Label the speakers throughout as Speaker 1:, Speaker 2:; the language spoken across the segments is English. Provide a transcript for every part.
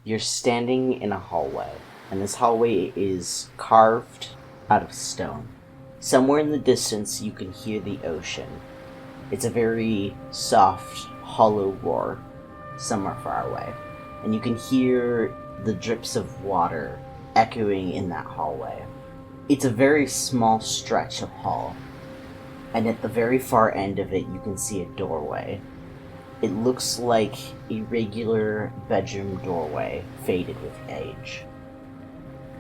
Speaker 1: You're standing in a hallway, and this hallway is carved out of stone. Somewhere in the distance, you can hear the ocean. It's a very soft, hollow roar, somewhere far away. And you can hear the drips of water echoing in that hallway. It's a very small stretch of hall, and at the very far end of it, you can see a doorway. It looks like a regular bedroom doorway, faded with age.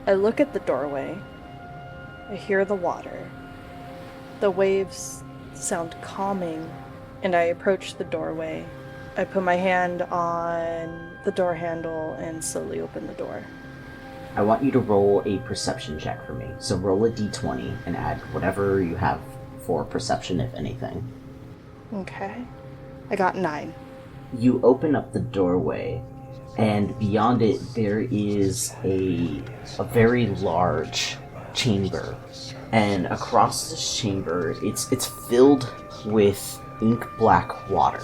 Speaker 2: I look at the doorway. I hear the water. The waves sound calming, and I approach the doorway. I put my hand on the door handle and slowly open the door.
Speaker 1: I want you to roll a perception check for me. So roll a d20 and add whatever you have for perception, if anything.
Speaker 2: Okay. I got 9.
Speaker 1: You open up the doorway, and beyond it there is a very large chamber. And across this chamber, it's filled with ink black water.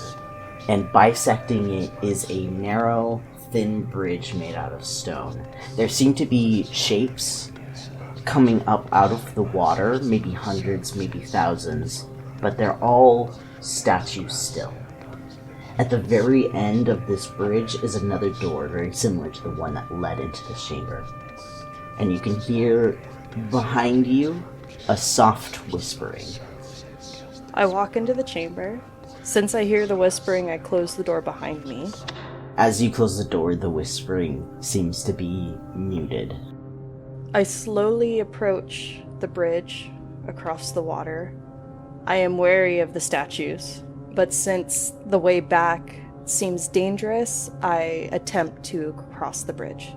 Speaker 1: And bisecting it is a narrow, thin bridge made out of stone. There seem to be shapes coming up out of the water, maybe hundreds, maybe thousands, but they're all statues still. At the very end of this bridge is another door, very similar to the one that led into the chamber. And you can hear behind you a soft whispering.
Speaker 2: I walk into the chamber. Since I hear the whispering, I close the door behind me.
Speaker 1: As you close the door, the whispering seems to be muted.
Speaker 2: I slowly approach the bridge across the water. I am wary of the statues, but since the way back seems dangerous, I attempt to cross the bridge.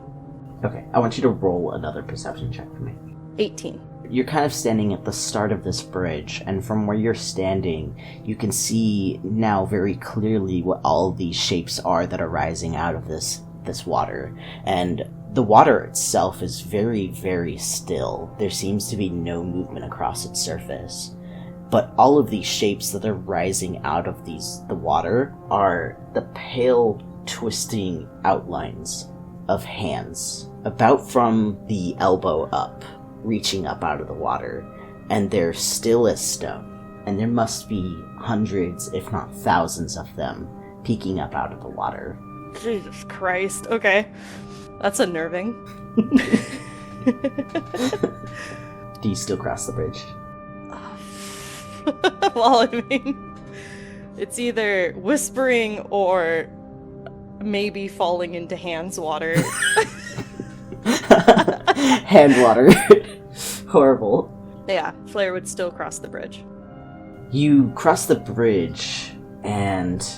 Speaker 1: Okay, I want you to roll another perception check for me.
Speaker 2: 18.
Speaker 1: You're kind of standing at the start of this bridge, and from where you're standing, you can see now very clearly what all these shapes are that are rising out of this water. And the water itself is very, very still. There seems to be no movement across its surface. But all of these shapes that are rising out of the water are the pale, twisting outlines of hands, about from the elbow up, reaching up out of the water, and they're still as stone. And there must be hundreds, if not thousands of them, peeking up out of the water.
Speaker 2: Jesus Christ. Okay. That's unnerving.
Speaker 1: Do you still cross the bridge?
Speaker 2: Well, I mean, it's either whispering or maybe falling into Hand's water.
Speaker 1: Hand water. Horrible.
Speaker 2: Yeah, Flarre would still cross the bridge.
Speaker 1: You cross the bridge, and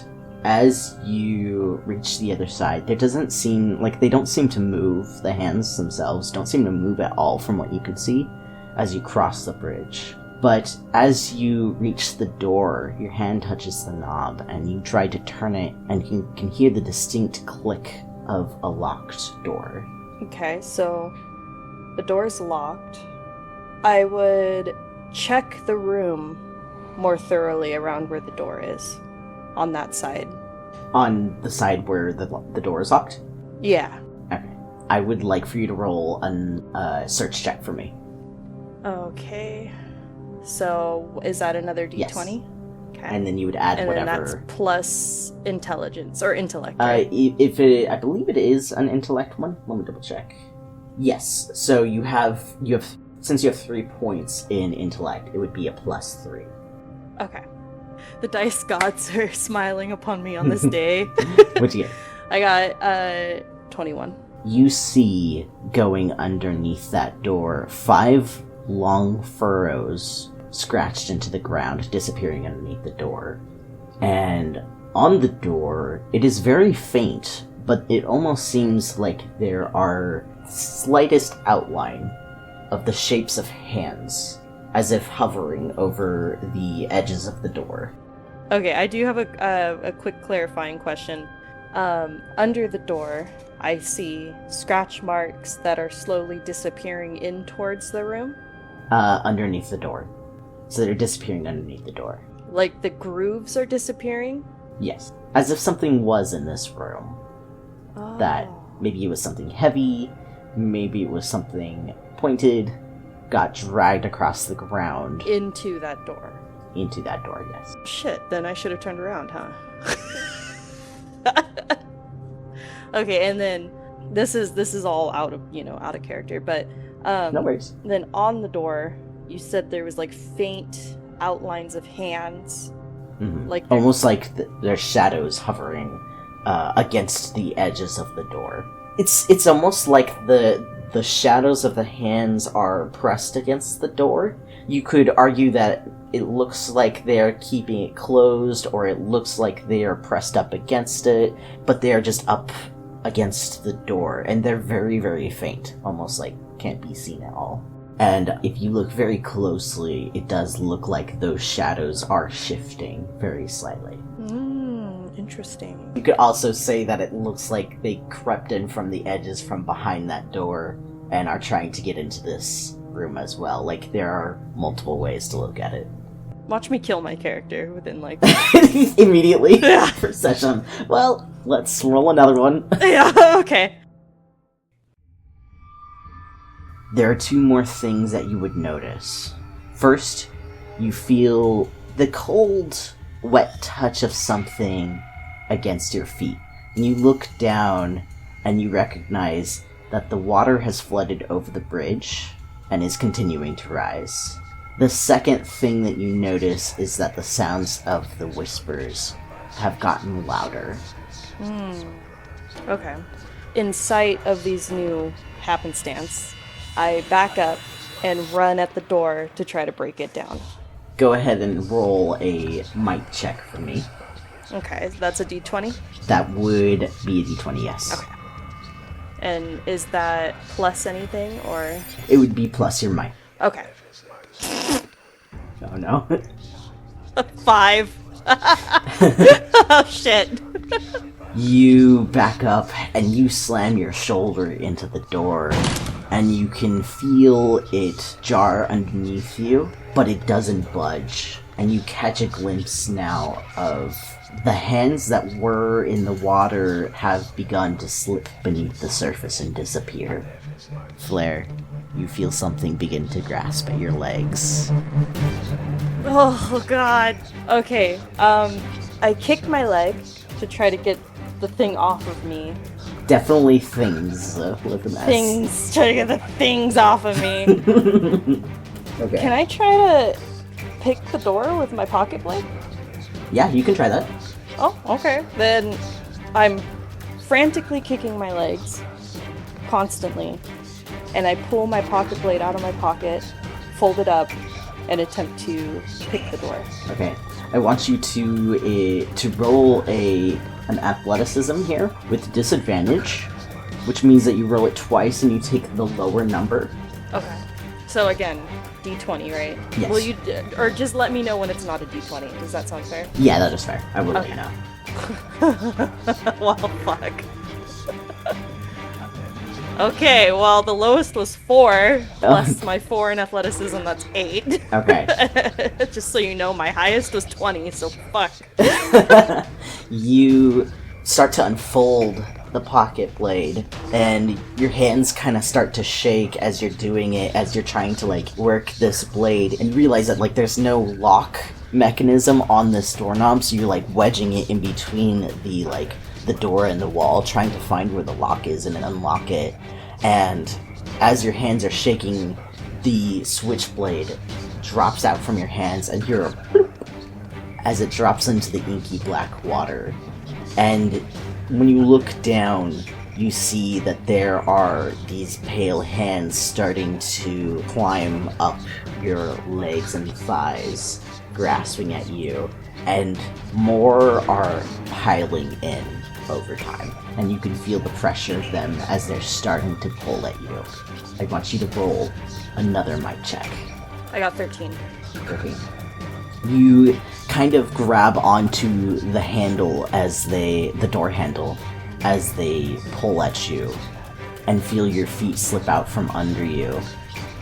Speaker 1: as you reach the other side, there doesn't seem like they don't seem to move. The hands themselves don't seem to move at all from what you can see as you cross the bridge. But as you reach the door, your hand touches the knob, and you try to turn it, and you can hear the distinct click of a locked door.
Speaker 2: Okay, so the door's locked. I would check the room more thoroughly around where the door is, on that side.
Speaker 1: On the side where the door is locked?
Speaker 2: Yeah.
Speaker 1: Okay. I would like for you to roll a search check for me.
Speaker 2: Okay. So, is that another d20?
Speaker 1: Yes.
Speaker 2: Okay.
Speaker 1: And then you would add
Speaker 2: and
Speaker 1: whatever.
Speaker 2: And then that's plus intelligence, or intellect,
Speaker 1: I
Speaker 2: right?
Speaker 1: I believe it is an intellect one. Let me double check. Yes. So you have since you have 3 points in intellect, it would be a +3.
Speaker 2: Okay. The dice gods are smiling upon me on this day.
Speaker 1: What'd you get?
Speaker 2: I got 21.
Speaker 1: You see, going underneath that door, 5 long furrows scratched into the ground, disappearing underneath the door. And on the door, it is very faint, but it almost seems like there are slightest outline of the shapes of hands, as if hovering over the edges of the door.
Speaker 2: Okay, I do have a quick clarifying question. Under the door, I see scratch marks that are slowly disappearing in towards the room.
Speaker 1: Underneath the door. So they're disappearing underneath the door.
Speaker 2: Like the grooves are disappearing?
Speaker 1: Yes. As if something was in this room that Maybe it was something heavy, maybe it was something pointed, got dragged across the ground.
Speaker 2: Into that door.
Speaker 1: Into that door, yes.
Speaker 2: Shit, then I should have turned around, huh? Okay, and then this is all out of character, but
Speaker 1: no worries.
Speaker 2: Then on the door, you said there was like faint outlines of hands.
Speaker 1: Mm-hmm.
Speaker 2: Like
Speaker 1: almost like there's shadows hovering against the edges of the door. It's almost like the shadows of the hands are pressed against the door. You could argue that it looks like they're keeping it closed, or it looks like they are pressed up against it, but they are just up against the door, and they're very, very faint, almost like can't be seen at all. And if you look very closely, it does look like those shadows are shifting very slightly.
Speaker 2: Interesting.
Speaker 1: You could also say that it looks like they crept in from the edges from behind that door and are trying to get into this room as well. Like, there are multiple ways to look at it.
Speaker 2: Watch me kill my character within, like...
Speaker 1: Immediately?
Speaker 2: Yeah.
Speaker 1: For session. Well, let's roll another one.
Speaker 2: Yeah, okay.
Speaker 1: There are two more things that you would notice. First, you feel the cold, wet touch of something against your feet. And you look down and you recognize that the water has flooded over the bridge and is continuing to rise. The second thing that you notice is that the sounds of the whispers have gotten louder.
Speaker 2: Okay. In sight of these new happenstance, I back up and run at the door to try to break it down.
Speaker 1: Go ahead and roll a might check for me.
Speaker 2: Okay, that's a d20?
Speaker 1: That would be a d20, yes.
Speaker 2: Okay. And is that plus anything, or...?
Speaker 1: It would be plus your might.
Speaker 2: Okay.
Speaker 1: Oh no.
Speaker 2: 5. Oh shit.
Speaker 1: You back up and you slam your shoulder into the door, and you can feel it jar underneath you, but it doesn't budge. And you catch a glimpse now of the hands that were in the water have begun to slip beneath the surface and disappear. Flarre, you feel something begin to grasp at your legs.
Speaker 2: Oh god. Okay, I kicked my leg to try to get the thing off of me.
Speaker 1: Definitely things with an S.
Speaker 2: Things, try to get the things off of me.
Speaker 1: Okay.
Speaker 2: Can I try to pick the door with my pocket blade?
Speaker 1: Yeah, you can try that.
Speaker 2: Oh, okay. Then I'm frantically kicking my legs constantly, and I pull my pocket blade out of my pocket, fold it up, and attempt to pick the door.
Speaker 1: Okay. I want you to roll an athleticism here with disadvantage, which means that you roll it twice and you take the lower number.
Speaker 2: Okay. So again, d20, right?
Speaker 1: Yes.
Speaker 2: Will you, or just let me know when it's not a d20. Does that sound fair?
Speaker 1: Yeah, that is fair. I will let you know.
Speaker 2: Well, fuck. Okay, well, the lowest was 4, plus my 4 in athleticism, that's 8.
Speaker 1: Okay.
Speaker 2: Just so you know, my highest was 20, so fuck.
Speaker 1: You start to unfold the pocket blade, and your hands kind of start to shake as you're doing it, as you're trying to, like, work this blade, and you realize that, like, there's no lock mechanism on this doorknob, so you're, like, wedging it in between the door and the wall, trying to find where the lock is and then unlock it. And as your hands are shaking, the switchblade drops out from your hands, and you're bloop, as it drops into the inky black water. And when you look down, you see that there are these pale hands starting to climb up your legs and thighs, grasping at you, and more are piling in over time, and you can feel the pressure of them as they're starting to pull at you. I want you to roll another might check.
Speaker 2: I got 13.
Speaker 1: Okay. You kind of grab onto the handle the door handle, as they pull at you, and feel your feet slip out from under you.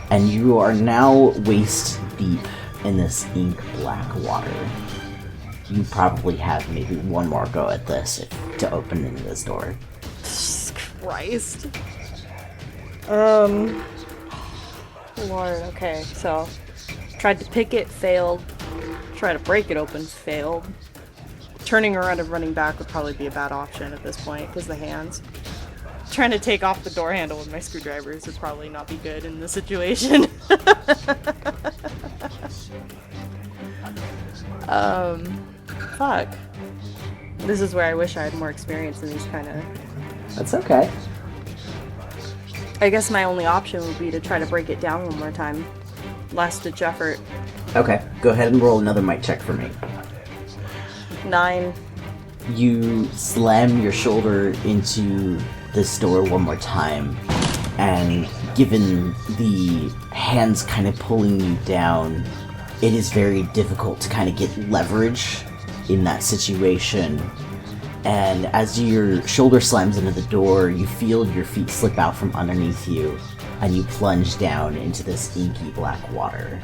Speaker 1: And you are now waist deep in this ink black water. You probably have maybe one more go at this to open this door.
Speaker 2: Christ. Lord, okay, so tried to pick it, failed. Try to break it open, failed. Turning around and running back would probably be a bad option at this point, because the hands. Trying to take off the door handle with my screwdrivers would probably not be good in this situation. Fuck. This is where I wish I had more experience in these kind of...
Speaker 1: That's okay.
Speaker 2: I guess my only option would be to try to break it down one more time. Last ditch effort.
Speaker 1: Okay, go ahead and roll another might check for me.
Speaker 2: 9.
Speaker 1: You slam your shoulder into this door one more time, and given the hands kind of pulling you down, it is very difficult to kind of get leverage in that situation. And as your shoulder slams into the door, you feel your feet slip out from underneath you, and you plunge down into this inky black water.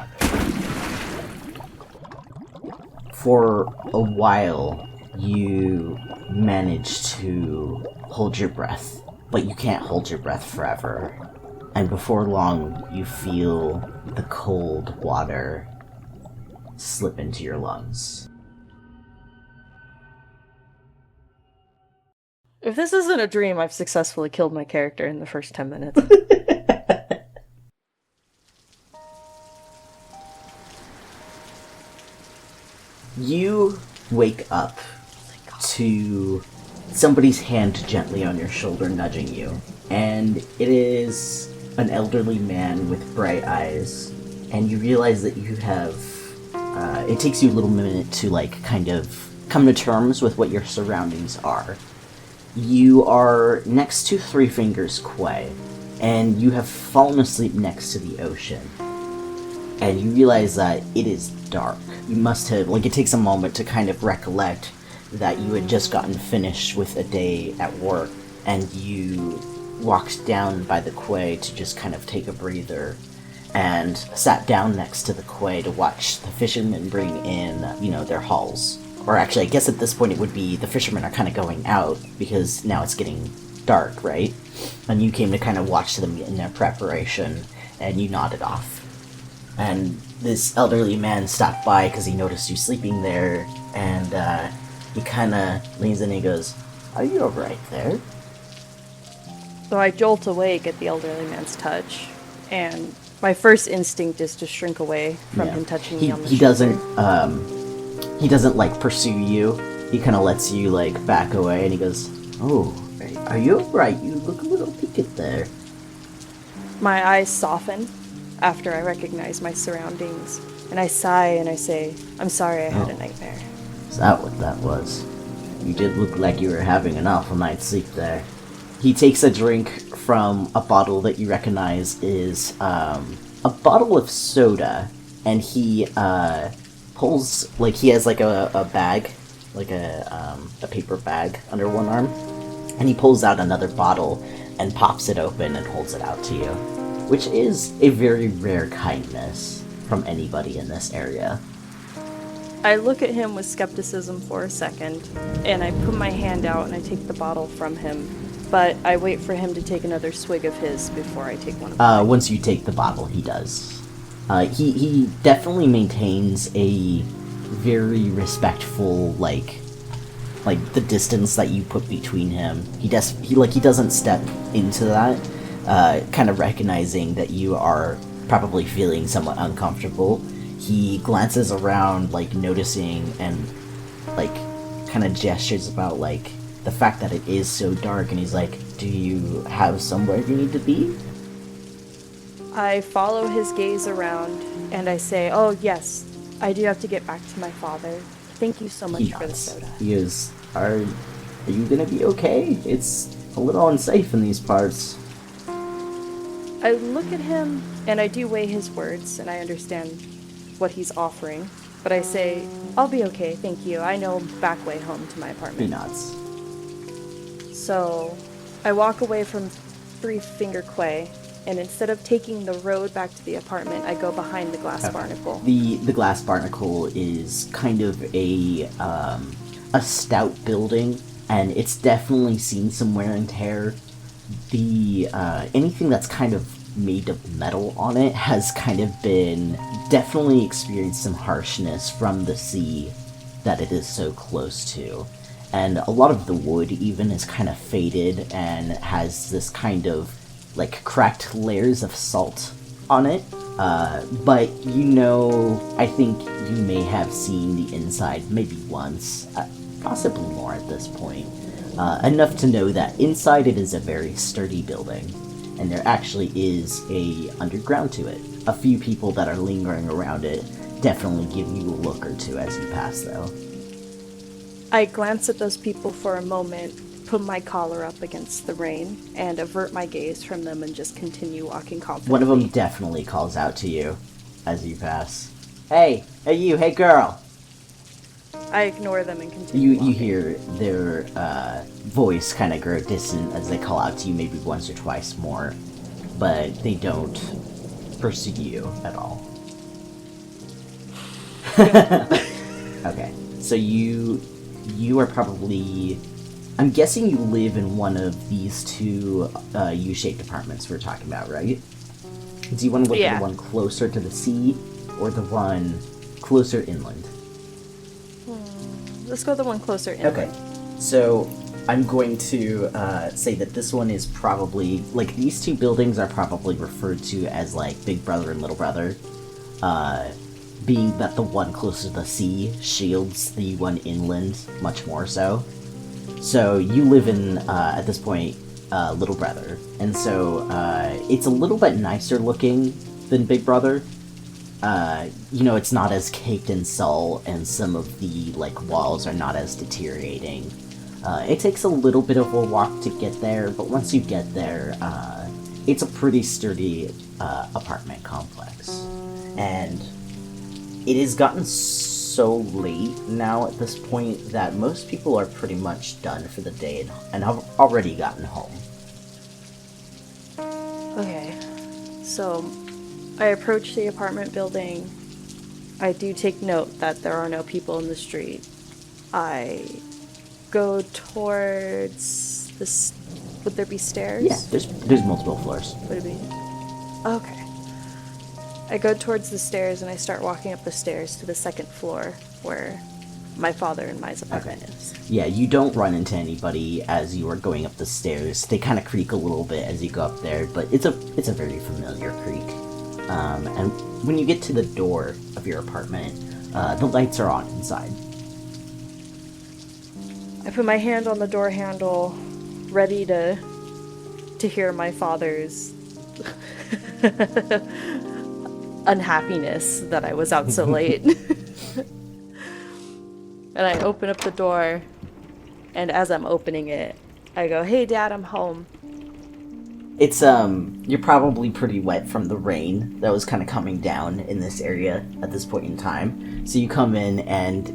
Speaker 1: For a while, you manage to hold your breath, but you can't hold your breath forever. And before long, you feel the cold water slip into your lungs.
Speaker 2: If this isn't a dream, I've successfully killed my character in the first 10 minutes.
Speaker 1: You wake up to somebody's hand gently on your shoulder nudging you. And it is an elderly man with bright eyes. And you realize that you have... it takes you a little minute to, like, kind of come to terms with what your surroundings are. You are next to Three Fingers Quay, and you have fallen asleep next to the ocean. And you realize that it is dark. You must have, like, it takes a moment to kind of recollect that you had just gotten finished with a day at work, and you walked down by the quay to just kind of take a breather, and sat down next to the quay to watch the fishermen bring in, their hauls. Or actually, I guess at this point it would be the fishermen are kind of going out, because now it's getting dark, right? And you came to kind of watch them in their preparation, and you nodded off. And this elderly man stopped by because he noticed you sleeping there, and he kind of leans in and he goes, "Are you alright there?"
Speaker 2: So I jolt awake at the elderly man's touch, and my first instinct is to shrink away from him touching me on the shoulder.
Speaker 1: He doesn't, like, pursue you. He kind of lets you, like, back away, and he goes, "Oh, are you alright? You look a little peaked there."
Speaker 2: My eyes soften after I recognize my surroundings, and I sigh and I say, "I'm sorry I had a nightmare."
Speaker 1: Is that what that was? You did look like you were having an awful night's sleep there. He takes a drink from a bottle that you recognize is a bottle of soda, and he pulls, like, he has like a bag, like a paper bag under one arm, and he pulls out another bottle and pops it open and holds it out to you, which is a very rare kindness from anybody in this area.
Speaker 2: I look at him with skepticism for a second, and I put my hand out and I take the bottle from him, but I wait for him to take another swig of his before I take one of mine.
Speaker 1: Once you take the bottle, he does. He definitely maintains a very respectful, like the distance that you put between him. He doesn't step into that, kind of recognizing that you are probably feeling somewhat uncomfortable. He glances around, like, noticing, and, like, kind of gestures about, like, the fact that it is so dark, and he's like, "Do you have somewhere you need to be?"
Speaker 2: I follow his gaze around, and I say, "Oh, yes, I do have to get back to my father. Thank you so much for the soda."
Speaker 1: He goes, Are you gonna be okay? It's a little unsafe in these parts."
Speaker 2: I look at him, and I do weigh his words, and I understand what he's offering, but I say, "I'll be okay, thank you. I know back way home to my apartment."
Speaker 1: He nods.
Speaker 2: So I walk away from Three Finger Quay, and instead of taking the road back to the apartment, I go behind the glass barnacle.
Speaker 1: The glass barnacle is kind of a stout building, and it's definitely seen some wear and tear. the anything that's kind of made of metal on it has kind of been definitely experienced some harshness from the sea that it is so close to. And a lot of the wood even is kind of faded and has this kind of like cracked layers of salt on it. But I think you may have seen the inside maybe once, possibly more at this point. Enough to know that inside it is a very sturdy building, and there actually is a underground to it. A few people that are lingering around it definitely give you a look or two as you pass, though.
Speaker 2: I glance at those people for a moment, put my collar up against the rain, and avert my gaze from them and just continue walking confidently.
Speaker 1: One of them definitely calls out to you as you pass. Hey you, hey girl!
Speaker 2: I ignore them and continue
Speaker 1: You hear their voice kind of grow distant as they call out to you maybe once or twice more, but they don't pursue you at all. Okay, so you are probably... I'm guessing you live in one of these two U-shaped apartments we're talking about, right? Do you want to look at the one closer to the sea or the one closer inland?
Speaker 2: Let's go the one closer inland.
Speaker 1: Okay, so I'm going to say that this one is probably... Like, these two buildings are probably referred to as, like, Big Brother and Little Brother. Being that the one closer to the sea shields the one inland much more so. So you live in, at this point, Little Brother. And so it's a little bit nicer looking than Big Brother. It's not as caked in salt, and some of the, like, walls are not as deteriorating. It takes a little bit of a walk to get there, but once you get there, it's a pretty sturdy apartment complex. And it has gotten so late now at this point that most people are pretty much done for the day and have already gotten home.
Speaker 2: Okay, so I approach the apartment building. I do take note that there are no people in the street. I go towards this. Would there be stairs?
Speaker 1: Yeah, there's multiple floors.
Speaker 2: Would it be? Okay. I go towards the stairs and I start walking up the stairs to the second floor where my father and my apartment is.
Speaker 1: Yeah, you don't run into anybody as you are going up the stairs. They kind of creak a little bit as you go up there, but it's a very familiar creak. And when you get to the door of your apartment, the lights are on inside.
Speaker 2: I put my hand on the door handle, ready to hear my father's unhappiness that I was out so late. And I open up the door, and as I'm opening it, I go, "Hey Dad, I'm home."
Speaker 1: It's, you're probably pretty wet from the rain that was kind of coming down in this area at this point in time. So you come in, and,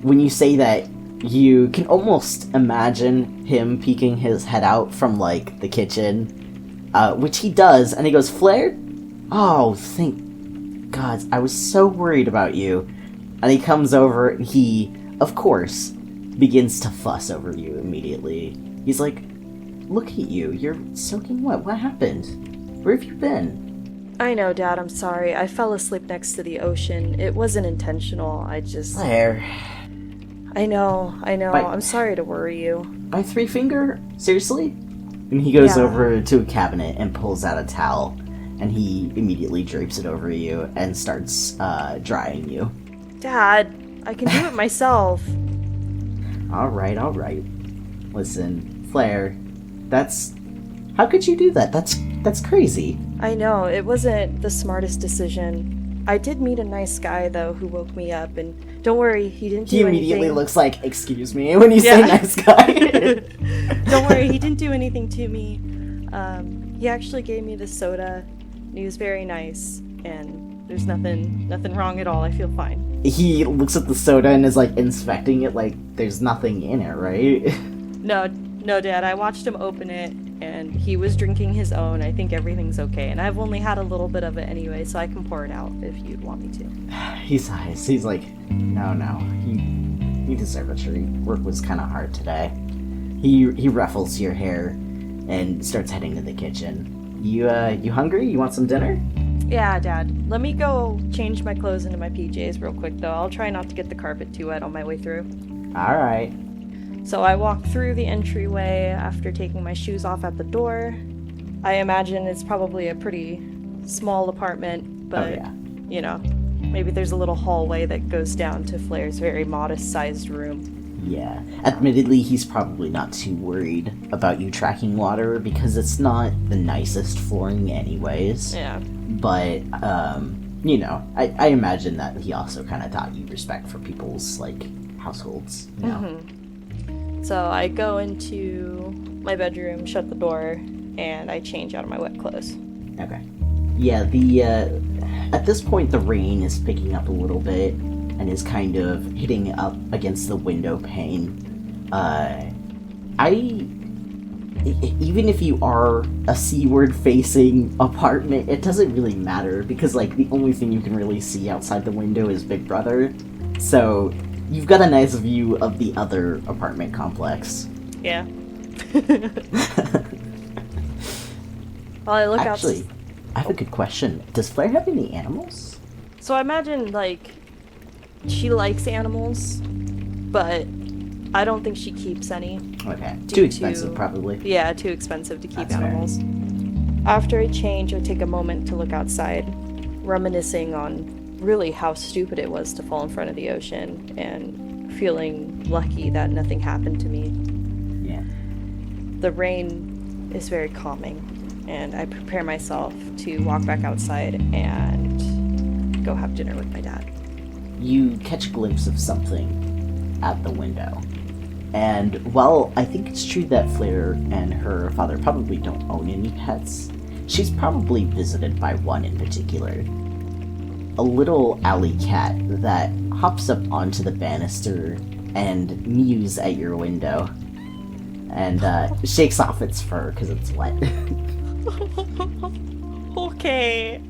Speaker 1: when you say that, you can almost imagine him peeking his head out from, like, the kitchen, which he does, and he goes, "Flarre? Oh, thank God, I was so worried about you." And he comes over, and he, of course, begins to fuss over you immediately. He's like, "Look at you, you're soaking wet, what happened? Where have you been?"
Speaker 2: "I know, Dad, I'm sorry. I fell asleep next to the ocean. It wasn't intentional, I just..."
Speaker 1: "Flarre."
Speaker 2: I know, I'm sorry to worry you."
Speaker 1: "My three finger? Seriously?" And he goes
Speaker 2: Yeah.
Speaker 1: over to a cabinet and pulls out a towel, and he immediately drapes it over you and starts drying you.
Speaker 2: "Dad, I can do it myself."
Speaker 1: Alright. Listen, Flarre, how could you do that? That's crazy.
Speaker 2: I know, it wasn't the smartest decision. I did meet a nice guy, though, who woke me up, and don't worry, he didn't do anything.
Speaker 1: He immediately looks like, "Excuse me," when you say nice guy.
Speaker 2: Don't worry, he didn't do anything to me. He actually gave me the soda, and he was very nice, and there's nothing wrong at all. I feel fine.
Speaker 1: He looks at the soda and is, like, inspecting it like there's nothing in it, right?
Speaker 2: No, Dad, I watched him open it, and he was drinking his own. I think everything's okay, and I've only had a little bit of it anyway, so I can pour it out if you'd want me to.
Speaker 1: He sighs. He's like, no, you deserve a treat. Work was kind of hard today. He ruffles your hair, and starts heading to the kitchen. You hungry? You want some dinner?
Speaker 2: Yeah, Dad. Let me go change my clothes into my PJs real quick, though. I'll try not to get the carpet too wet on my way through.
Speaker 1: Alright.
Speaker 2: So I walk through the entryway after taking my shoes off at the door. I imagine it's probably a pretty small apartment, but, maybe there's a little hallway that goes down to Flarre's very modest-sized room.
Speaker 1: Yeah. Admittedly, he's probably not too worried about you tracking water because it's not the nicest flooring anyways.
Speaker 2: Yeah.
Speaker 1: But, I imagine that he also kind of taught you respect for people's, households,
Speaker 2: Mm-hmm. So I go into my bedroom, shut the door, and I change out of my wet clothes.
Speaker 1: Okay. Yeah, at this point the rain is picking up a little bit and is kind of hitting up against the window pane. Even if you are a seaward facing apartment, it doesn't really matter because the only thing you can really see outside the window is Big Brother. So you've got a nice view of the other apartment complex.
Speaker 2: Yeah. Well, I look
Speaker 1: Actually, I have a good question. Does Flarre have any animals?
Speaker 2: So I imagine, she likes animals, but I don't think she keeps any.
Speaker 1: Okay. Too expensive, probably.
Speaker 2: Yeah, too expensive to keep
Speaker 1: That's
Speaker 2: animals.
Speaker 1: Fair.
Speaker 2: After I change, I take a moment to look outside, reminiscing on really how stupid it was to fall in front of the ocean, and feeling lucky that nothing happened to me.
Speaker 1: Yeah.
Speaker 2: The rain is very calming, and I prepare myself to walk back outside and go have dinner with my dad.
Speaker 1: You catch a glimpse of something at the window. And while I think it's true that Flarre and her father probably don't own any pets, she's probably visited by one in particular. A little alley cat that hops up onto the banister and mews at your window. And shakes off its fur because it's wet.
Speaker 2: Okay.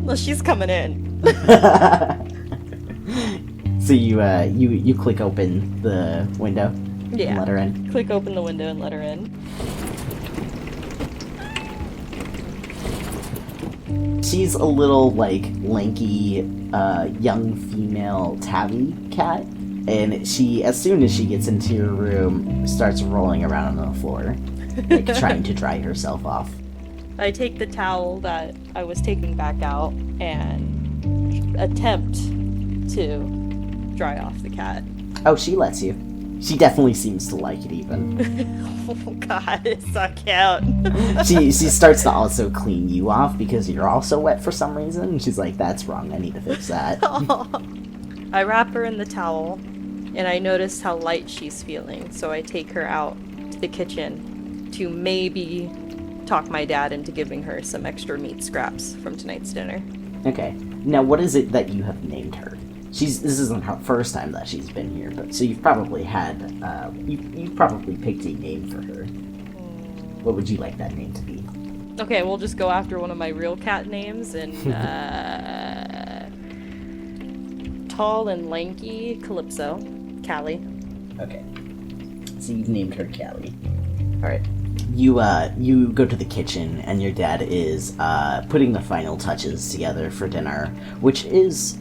Speaker 2: Well, she's coming in.
Speaker 1: So you click open the window
Speaker 2: Yeah.
Speaker 1: and let her in.
Speaker 2: Click open the window and let her in.
Speaker 1: She's a little lanky young female tabby cat, and she, as soon as she gets into your room, starts rolling around on the floor, trying to dry herself off.
Speaker 2: I take the towel that I was taking back out and attempt to dry off the cat.
Speaker 1: Oh, she lets you. She definitely seems to like it even.
Speaker 2: Oh god, it's so cute.
Speaker 1: She starts to also clean you off because you're also wet for some reason. And she's like, that's wrong, I need to fix that.
Speaker 2: I wrap her in the towel, and I notice how light she's feeling, so I take her out to the kitchen to maybe talk my dad into giving her some extra meat scraps from tonight's dinner.
Speaker 1: Okay. Now, what is it that you have named her? This isn't her first time that she's been here, but so you've probably had, you've probably picked a name for her. What would you like that name to be?
Speaker 2: Okay, we'll just go after one of my real cat names, and, tall and lanky Calypso. Callie.
Speaker 1: Okay. So you've named her Callie. Alright. You go to the kitchen, and your dad is, putting the final touches together for dinner, which is,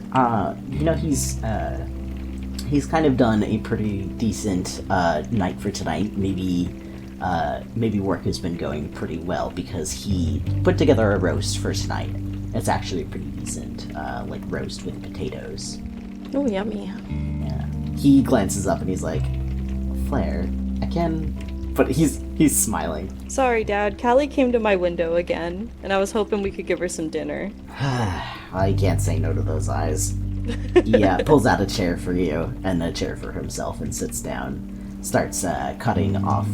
Speaker 1: he's kind of done a pretty decent, night for tonight. Maybe work has been going pretty well, because he put together a roast for tonight. It's actually pretty decent, roast with potatoes.
Speaker 2: Oh, yummy.
Speaker 1: Yeah. He glances up and he's like, Flarre, again? But he's smiling.
Speaker 2: Sorry, Dad. Callie came to my window again, and I was hoping we could give her some dinner.
Speaker 1: I can't say no to those eyes. He pulls out a chair for you and a chair for himself and sits down. Starts cutting off,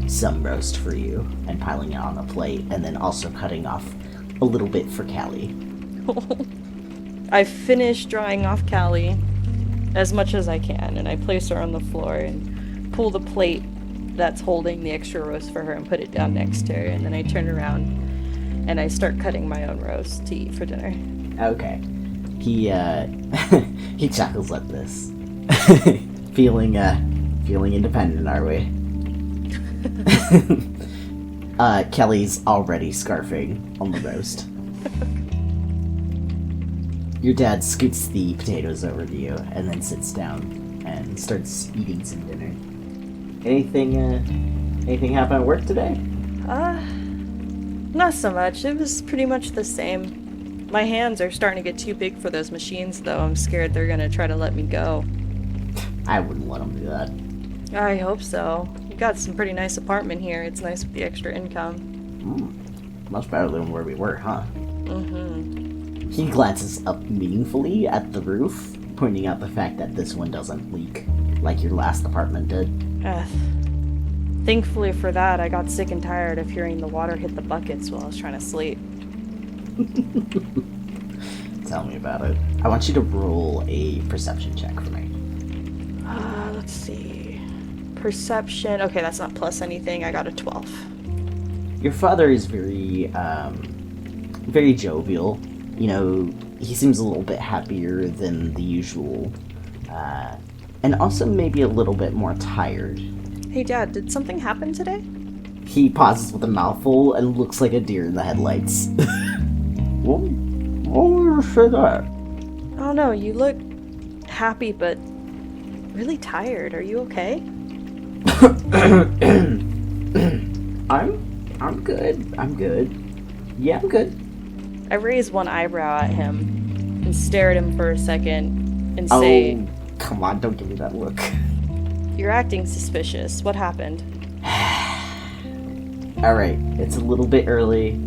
Speaker 1: some roast for you and piling it on a plate, and then also cutting off a little bit for Callie.
Speaker 2: I finish drying off Callie as much as I can, and I place her on the floor and pull the plate that's holding the extra roast for her and put it down next to her, and then I turn around and I start cutting my own roast to eat for dinner.
Speaker 1: Okay. He he chuckles at this. Feeling independent, are we? Kelly's already scarfing on the roast. Your dad scoots the potatoes over to you and then sits down and starts eating some dinner. Anything happen at work today?
Speaker 2: Not so much. It was pretty much the same. My hands are starting to get too big for those machines, though. I'm scared they're gonna try to let me go.
Speaker 1: I wouldn't let them do that.
Speaker 2: I hope so. You got some pretty nice apartment here. It's nice with the extra income.
Speaker 1: Much better than where we were, huh?
Speaker 2: Mm-hmm.
Speaker 1: He glances up meaningfully at the roof, pointing out the fact that this one doesn't leak like your last apartment did.
Speaker 2: Thankfully for that, I got sick and tired of hearing the water hit the buckets while I was trying to sleep.
Speaker 1: Tell me about it. I want you to roll a perception check for me.
Speaker 2: Let's see. Perception. Okay, that's not plus anything. I got a 12.
Speaker 1: Your father is very jovial. You know, he seems a little bit happier than the usual. And also maybe a little bit more tired.
Speaker 2: Hey, Dad, did something happen today?
Speaker 1: He pauses with a mouthful and looks like a deer in the headlights. What would you say that?
Speaker 2: I don't know, you look happy but really tired. Are you okay?
Speaker 1: I'm good. Yeah, I'm good.
Speaker 2: I raise one eyebrow at him and stare at him for a second and say...
Speaker 1: Oh, come on, don't give me that look.
Speaker 2: You're acting suspicious. What happened?
Speaker 1: Alright, it's a little bit early.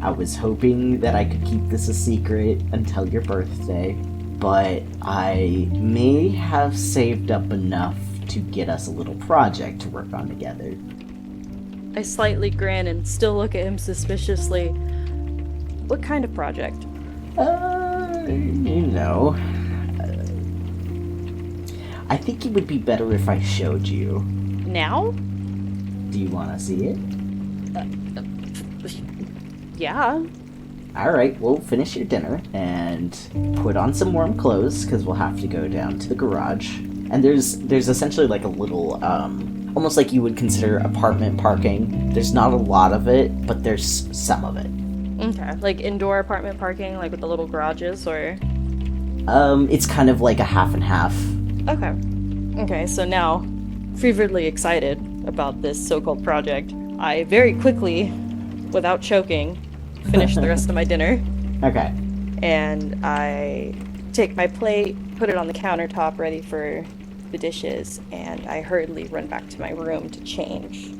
Speaker 1: I was hoping that I could keep this a secret until your birthday, but I may have saved up enough to get us a little project to work on together.
Speaker 2: I slightly grin and still look at him suspiciously. What kind of project?
Speaker 1: I think it would be better if I showed you.
Speaker 2: Now?
Speaker 1: Do you want to see it?
Speaker 2: Yeah.
Speaker 1: Alright, we'll finish your dinner and put on some warm clothes, because we'll have to go down to the garage. And there's essentially like a little, almost like you would consider apartment parking. There's not a lot of it, but there's some of it.
Speaker 2: Okay, like indoor apartment parking, like with the little garages, or?
Speaker 1: It's kind of like a half and half.
Speaker 2: Okay, so now, feverishly excited about this so-called project, I very quickly, without choking, finish the rest of my dinner.
Speaker 1: Okay.
Speaker 2: And I take my plate, put it on the countertop ready for the dishes, and I hurriedly run back to my room to change.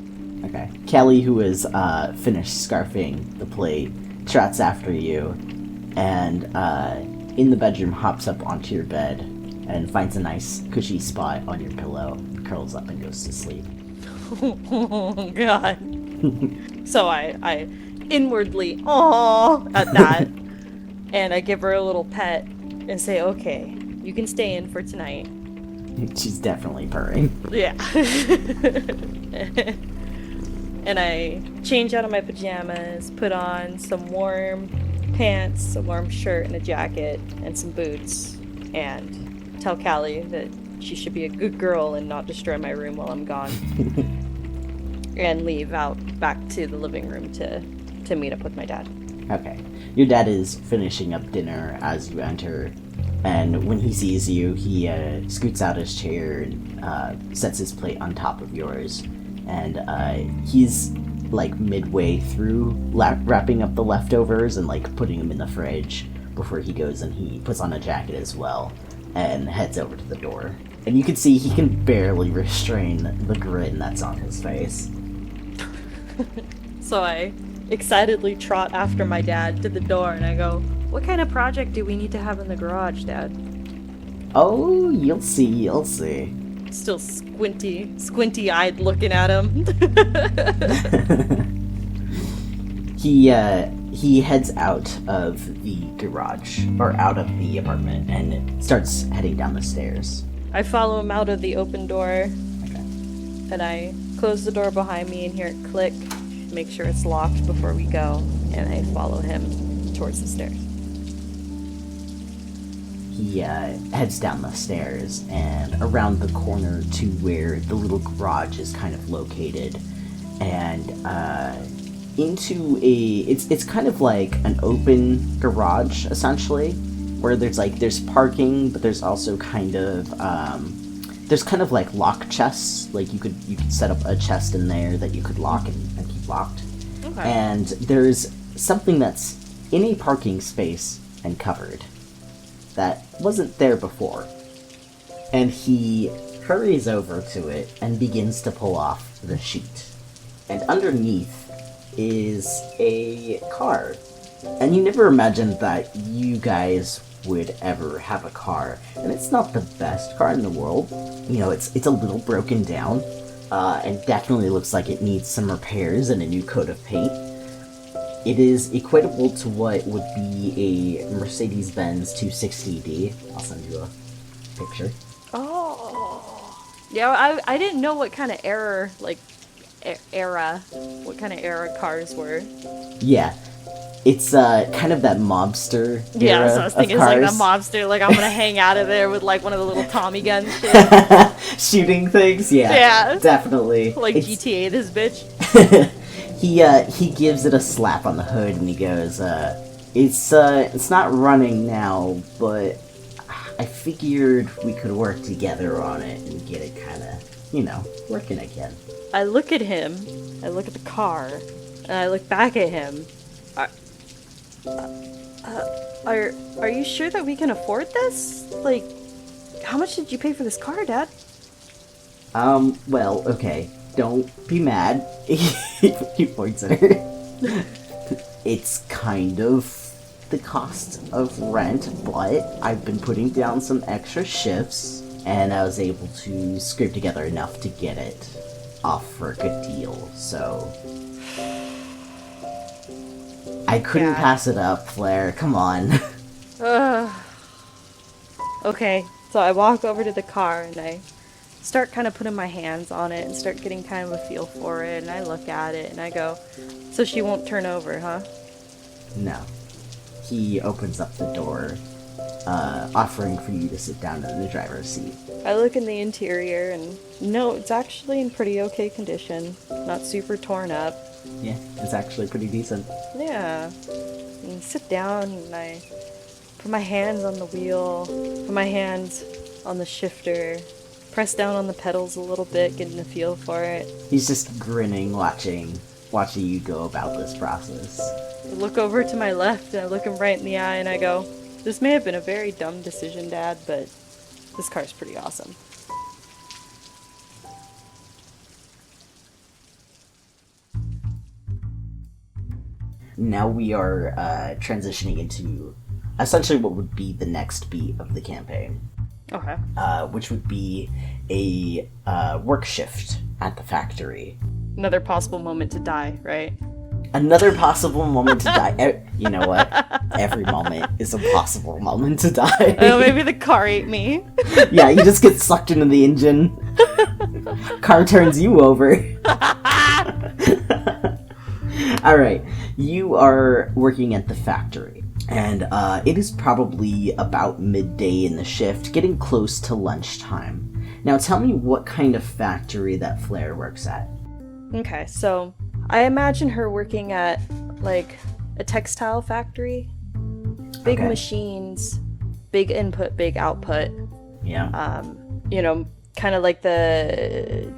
Speaker 1: Okay. Kelly, who is finished scarfing the plate, trots after you, and in the bedroom hops up onto your bed and finds a nice cushy spot on your pillow, curls up and goes to sleep.
Speaker 2: Oh, God. So I inwardly, aww, at that, and I give her a little pet and say, okay, you can stay in for tonight.
Speaker 1: She's definitely purring.
Speaker 2: Yeah. And I change out of my pajamas, put on some warm pants, a warm shirt and a jacket, and some boots, and tell Callie that she should be a good girl and not destroy my room while I'm gone. And leave out back to the living room to meet up with my dad.
Speaker 1: Okay. Your dad is finishing up dinner as you enter, and when he sees you, he scoots out his chair and sets his plate on top of yours. And he's like midway through wrapping up the leftovers and like putting them in the fridge before he goes and he puts on a jacket as well and heads over to the door. And you can see he can barely restrain the grin that's on his face.
Speaker 2: So I excitedly trot after my dad to the door and I go, what kind of project do we need to have in the garage, Dad?
Speaker 1: Oh, you'll see.
Speaker 2: Still squinty-eyed looking at him.
Speaker 1: He heads out of the garage, or out of the apartment, and starts heading down the stairs.
Speaker 2: I follow him out of the open door,
Speaker 1: Okay.
Speaker 2: and I close the door behind me and hear it click, make sure it's locked before we go, and I follow him towards the stairs.
Speaker 1: he heads down the stairs and around the corner to where the little garage is kind of located, and into it's kind of like an open garage essentially, where there's parking, but there's also kind of like lock chests. Like you could set up a chest in there that you could lock and keep locked.
Speaker 2: Okay.
Speaker 1: And there's something that's in a parking space and covered that wasn't there before. And he hurries over to it and begins to pull off the sheet. And underneath is a car. And you never imagined that you guys would ever have a car. And it's not the best car in the world. You know, it's a little broken down, and definitely looks like it needs some repairs and a new coat of paint. It is equatable to what would be a Mercedes-Benz 260D. I'll send you a picture.
Speaker 2: Oh. Yeah, I didn't know what kind of era cars were.
Speaker 1: Yeah. It's kind of that mobster
Speaker 2: Yeah,
Speaker 1: era
Speaker 2: so I was thinking
Speaker 1: of
Speaker 2: it's like
Speaker 1: cars.
Speaker 2: the mobster, like I'm gonna hang out of there with like one of the little Tommy gun shit.
Speaker 1: Shooting things, yeah. Definitely.
Speaker 2: Like
Speaker 1: It's-
Speaker 2: GTA this bitch.
Speaker 1: He gives it a slap on the hood and he goes, it's not running now, but I figured we could work together on it and get it kinda, working again.
Speaker 2: I look at him, I look at the car, and I look back at him. Are you sure that we can afford this? Like, how much did you pay for this car, Dad?
Speaker 1: Well, okay. Don't be mad. He points at her. It's kind of the cost of rent, but I've been putting down some extra shifts, and I was able to scrape together enough to get it off for a good deal, so... I couldn't pass it up, Flarre. Come on.
Speaker 2: Okay, so I walk over to the car and I start kind of putting my hands on it and start getting kind of a feel for it, and I look at it and I go, so she won't turn over, huh?
Speaker 1: No. He opens up the door, offering for you to sit down in the driver's seat.
Speaker 2: I look in the interior and no, it's actually in pretty okay condition. Not super torn up.
Speaker 1: Yeah, it's actually pretty decent.
Speaker 2: Yeah. And sit down and I put my hands on the wheel, put my hands on the shifter, press down on the pedals a little bit, getting a feel for it.
Speaker 1: He's just grinning, watching you go about this process.
Speaker 2: I look over to my left and I look him right in the eye and I go, this may have been a very dumb decision, Dad, but this car's pretty awesome.
Speaker 1: Now we are transitioning into essentially what would be the next beat of the campaign.
Speaker 2: Okay.
Speaker 1: Which would be a work shift at the factory.
Speaker 2: Another possible moment to die, right?
Speaker 1: Another possible moment to die. You know what? Every moment is a possible moment to die.
Speaker 2: Oh, maybe the car ate me.
Speaker 1: Yeah, you just get sucked into the engine. Car turns you over. Alright, you are working at the factory. And it is probably about midday in the shift, getting close to lunchtime. Now tell me what kind of factory that Flarre works at.
Speaker 2: Okay, so I imagine her working at, like, a textile factory. Big machines, big input, big output.
Speaker 1: Yeah.
Speaker 2: Kind of like the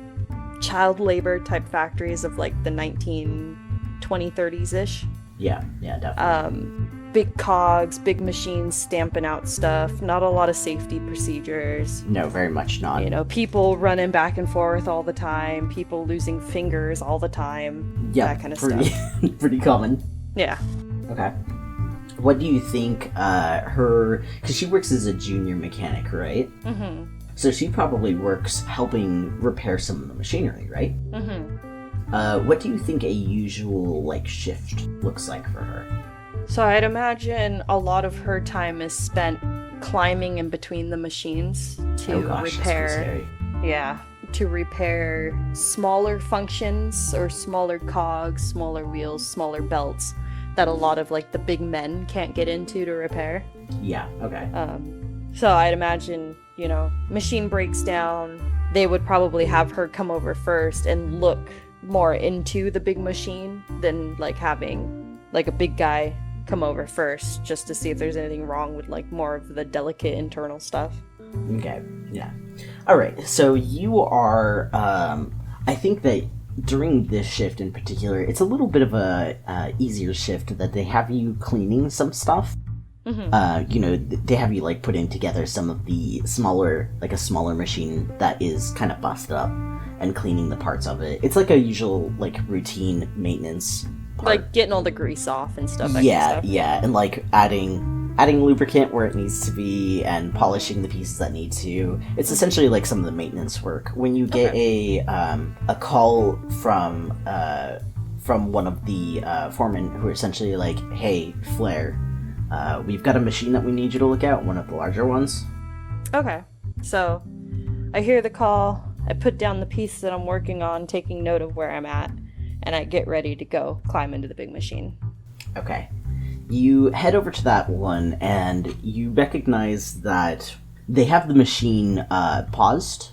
Speaker 2: child labor type factories of, like, the 1920-30s-ish.
Speaker 1: Yeah, definitely.
Speaker 2: Big cogs, big machines stamping out stuff, not a lot of safety procedures.
Speaker 1: No, very much not.
Speaker 2: People running back and forth all the time, people losing fingers all the time, that kind of stuff.
Speaker 1: Pretty common.
Speaker 2: Yeah.
Speaker 1: Okay. What do you think because she works as a junior mechanic, right?
Speaker 2: Mm-hmm.
Speaker 1: So she probably works helping repair some of the machinery, right?
Speaker 2: Mm-hmm.
Speaker 1: What do you think a usual, shift looks like for her?
Speaker 2: So I'd imagine a lot of her time is spent climbing in between the machines to repair. Yeah, to repair smaller functions or smaller cogs, smaller wheels, smaller belts that a lot of the big men can't get into to repair.
Speaker 1: Yeah. Okay.
Speaker 2: So I'd imagine, machine breaks down. They would probably have her come over first and look more into the big machine than, having, a big guy come over first just to see if there's anything wrong with, more of the delicate internal stuff.
Speaker 1: Okay, yeah. Alright, so you are, I think that during this shift in particular, it's a little bit of a easier shift that they have you cleaning some stuff. Mm-hmm. They have you, putting together some of the smaller machine that is kind of busted up and cleaning the parts of it. It's a usual, routine maintenance part.
Speaker 2: Getting all the grease off and stuff.
Speaker 1: Yeah, and, adding lubricant where it needs to be and polishing the pieces that need to. It's essentially some of the maintenance work. When you get a call from one of the foremen who are essentially hey, Flarre, we've got a machine that we need you to look at, one of the larger ones.
Speaker 2: Okay, so I hear the call, I put down the piece that I'm working on, taking note of where I'm at, and I get ready to go climb into the big machine.
Speaker 1: Okay. You head over to that one, and you recognize that they have the machine paused.